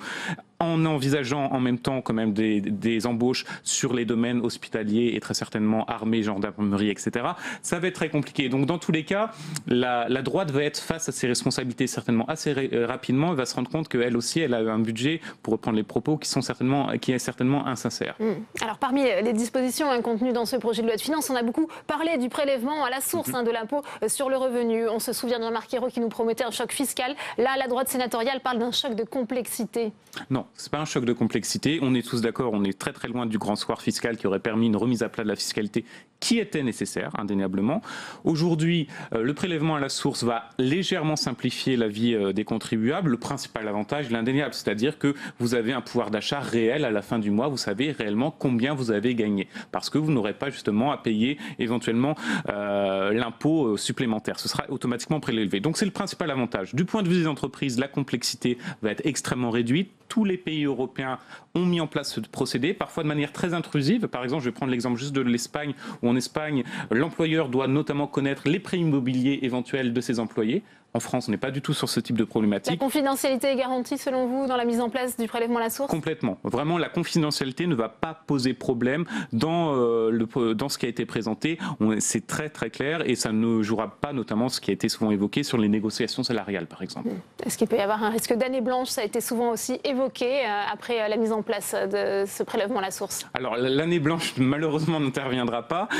en envisageant en même temps quand même des embauches sur les domaines hospitaliers et très certainement armée, gendarmerie, etc. Ça va être très compliqué. Donc dans tous les cas, la droite va être face à ses responsabilités certainement assez rapidement et va se rendre compte qu'elle aussi, elle a un budget, pour reprendre les propos, qui est certainement insincère. Alors parmi les dispositions contenues dans ce projet de loi de finances, on a beaucoup parlé du prélèvement à la source de l'impôt sur le revenu. On se souvient de Jean-Marc Ayrault qui nous promettait un choc fiscal. Là, la droite sénatoriale parle d'un choc de complexité. Non, c'est pas un choc de complexité. On est tous d'accord, on est très très loin du grand soir fiscal qui aurait permis une remise à plat de la fiscalité qui était nécessaire, indéniablement. Aujourd'hui, le prélèvement à la source va légèrement simplifier la vie des contribuables. Le principal avantage, l'indéniable, c'est-à-dire que vous avez un pouvoir d'achat réel à la fin du mois. Vous savez réellement combien vous avez gagné parce que vous n'aurez pas justement à payer éventuellement l'impôt supplémentaire. Ce sera automatiquement prélevé. Donc c'est le principal avantage. Du point de vue des entreprises, la complexité va être extrêmement réduite. tous les pays européens ont mis en place ce procédé, parfois de manière très intrusive. Par exemple, je vais prendre l'exemple juste de l'Espagne, où en Espagne, l'employeur doit notamment connaître les prêts immobiliers éventuels de ses employés. En France, on n'est pas du tout sur ce type de problématique. La confidentialité est garantie selon vous dans la mise en place du prélèvement à la source ? Complètement. Vraiment, la confidentialité ne va pas poser problème dans ce qui a été présenté. C'est très très clair et ça ne jouera pas notamment ce qui a été souvent évoqué sur les négociations salariales par exemple. Est-ce qu'il peut y avoir un risque d'année blanche ? Ça a été souvent aussi évoqué après la mise en place de ce prélèvement à la source. Alors l'année blanche malheureusement n'interviendra pas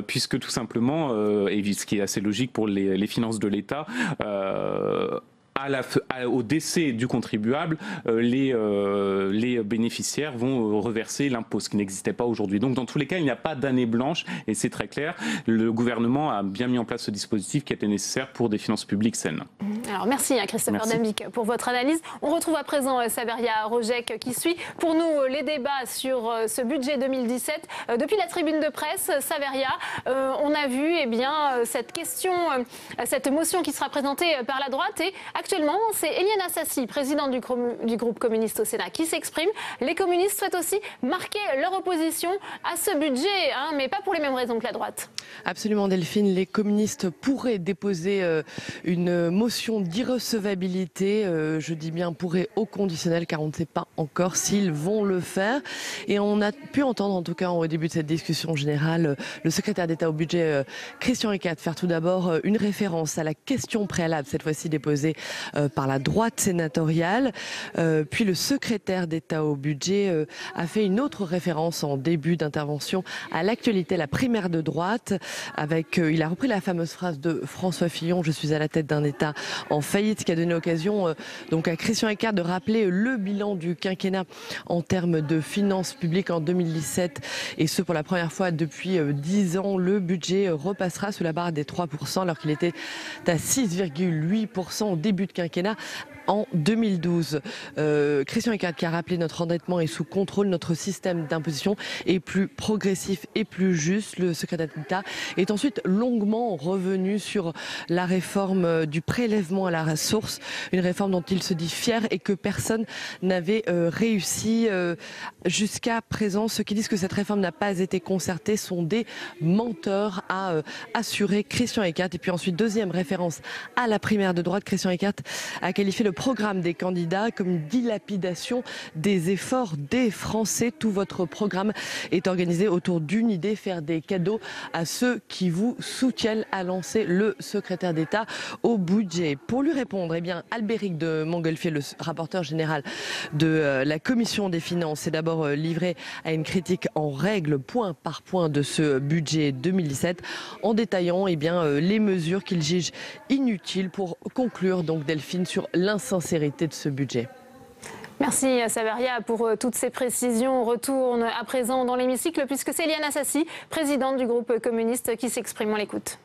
puisque tout simplement, et ce qui est assez logique pour les finances de l'État, au décès du contribuable, les bénéficiaires vont reverser l'impôt, ce qui n'existait pas aujourd'hui. Donc dans tous les cas, il n'y a pas d'année blanche et c'est très clair. Le gouvernement a bien mis en place ce dispositif qui était nécessaire pour des finances publiques saines. Alors merci Christopher Dambik pour votre analyse. On retrouve à présent Saveria Rojek qui suit pour nous les débats sur ce budget 2017. Depuis la tribune de presse, Saveria, on a vu cette question, cette motion qui sera présentée par la droite et actuellement, c'est Éliane Assassi, présidente du groupe communiste au Sénat, qui s'exprime. Les communistes souhaitent aussi marquer leur opposition à ce budget, mais pas pour les mêmes raisons que la droite. Absolument Delphine, les communistes pourraient déposer une motion d'irrecevabilité, je dis bien pourraient au conditionnel car on ne sait pas encore s'ils vont le faire. Et on a pu entendre en tout cas au début de cette discussion générale le secrétaire d'État au budget Christian Eckert faire tout d'abord une référence à la question préalable, cette fois-ci déposée par la droite sénatoriale. Puis le secrétaire d'État au budget a fait une autre référence en début d'intervention à l'actualité, la primaire de droite. Il a repris la fameuse phrase de François Fillon, je suis à la tête d'un État en faillite, ce qui a donné l'occasion donc à Christian Eckert de rappeler le bilan du quinquennat en termes de finances publiques en 2017 et ce pour la première fois depuis 10 ans. Le budget repassera sous la barre des 3% alors qu'il était à 6,8% au début de quinquennat en 2012. Christian Eckert qui a rappelé notre endettement est sous contrôle, notre système d'imposition est plus progressif et plus juste. Le secrétaire d'État est ensuite longuement revenu sur la réforme du prélèvement à la source, une réforme dont il se dit fier et que personne n'avait réussi jusqu'à présent. Ceux qui disent que cette réforme n'a pas été concertée sont des menteurs, a assuré Christian Eckert. Et puis ensuite, deuxième référence à la primaire de droite, Christian Eckert a qualifié le programme des candidats comme une dilapidation des efforts des Français. Tout votre programme est organisé autour d'une idée, faire des cadeaux à ceux qui vous soutiennent, a lancé le secrétaire d'État au budget. Pour lui répondre, Albéric de Montgolfier, le rapporteur général de la Commission des finances, s'est d'abord livré à une critique en règle, point par point, de ce budget 2017, en détaillant les mesures qu'il juge inutiles pour conclure, donc Delphine, sur l'insincérité de ce budget. Merci Saveria pour toutes ces précisions. On retourne à présent dans l'hémicycle puisque c'est Éliane Assassi, présidente du groupe communiste, qui s'exprime. On l'écoute.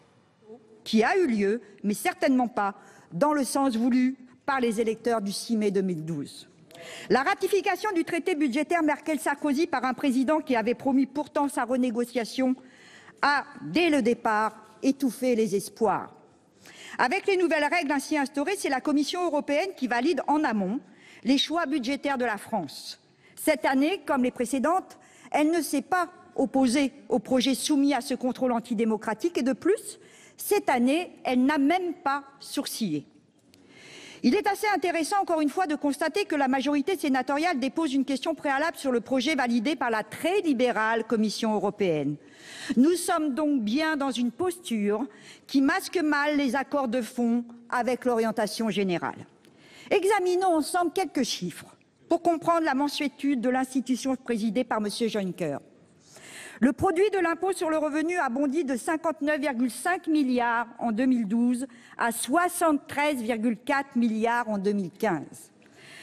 Qui a eu lieu, mais certainement pas dans le sens voulu par les électeurs du 6 mai 2012. La ratification du traité budgétaire Merkel-Sarkozy par un président qui avait promis pourtant sa renégociation a, dès le départ, étouffé les espoirs. Avec les nouvelles règles ainsi instaurées, c'est la Commission européenne qui valide en amont les choix budgétaires de la France. Cette année, comme les précédentes, elle ne s'est pas opposée au projet soumis à ce contrôle antidémocratique et de plus, cette année, elle n'a même pas sourcillé. Il est assez intéressant, encore une fois, de constater que la majorité sénatoriale dépose une question préalable sur le projet validé par la très libérale Commission européenne. Nous sommes donc bien dans une posture qui masque mal les accords de fond avec l'orientation générale. Examinons ensemble quelques chiffres pour comprendre la mansuétude de l'institution présidée par M. Juncker. Le produit de l'impôt sur le revenu a bondi de 59,5 milliards en 2012 à 73,4 milliards en 2015.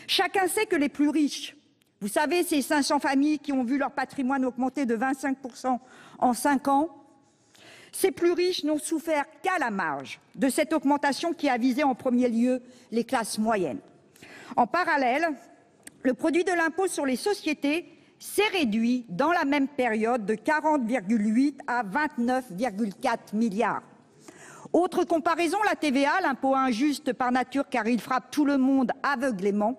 Chacun sait que les plus riches, vous savez, ces 500 familles qui ont vu leur patrimoine augmenter de 25% en 5 ans, ces plus riches n'ont souffert qu'à la marge de cette augmentation qui a visé en premier lieu les classes moyennes. En parallèle, le produit de l'impôt sur les sociétés s'est réduit dans la même période de 40,8 à 29,4 milliards. Autre comparaison, la TVA, l'impôt injuste par nature car il frappe tout le monde aveuglément,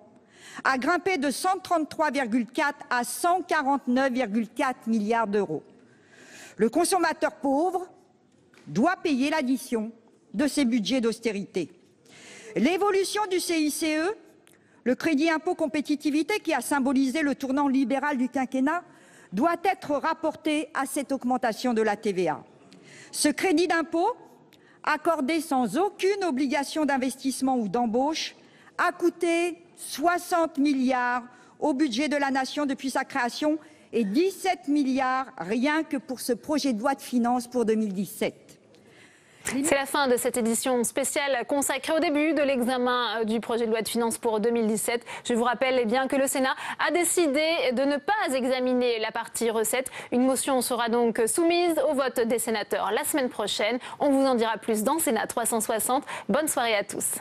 a grimpé de 133,4 à 149,4 milliards d'euros. Le consommateur pauvre doit payer l'addition de ces budgets d'austérité. L'évolution du CICE, le crédit impôt compétitivité qui a symbolisé le tournant libéral du quinquennat, doit être rapportée à cette augmentation de la TVA. Ce crédit d'impôt, accordé sans aucune obligation d'investissement ou d'embauche, a coûté 60 milliards au budget de la nation depuis sa création et 17 milliards rien que pour ce projet de loi de finances pour 2017. C'est la fin de cette édition spéciale consacrée au début de l'examen du projet de loi de finances pour 2017. Je vous rappelle que le Sénat a décidé de ne pas examiner la partie recettes. Une motion sera donc soumise au vote des sénateurs la semaine prochaine. On vous en dira plus dans Sénat 360. Bonne soirée à tous.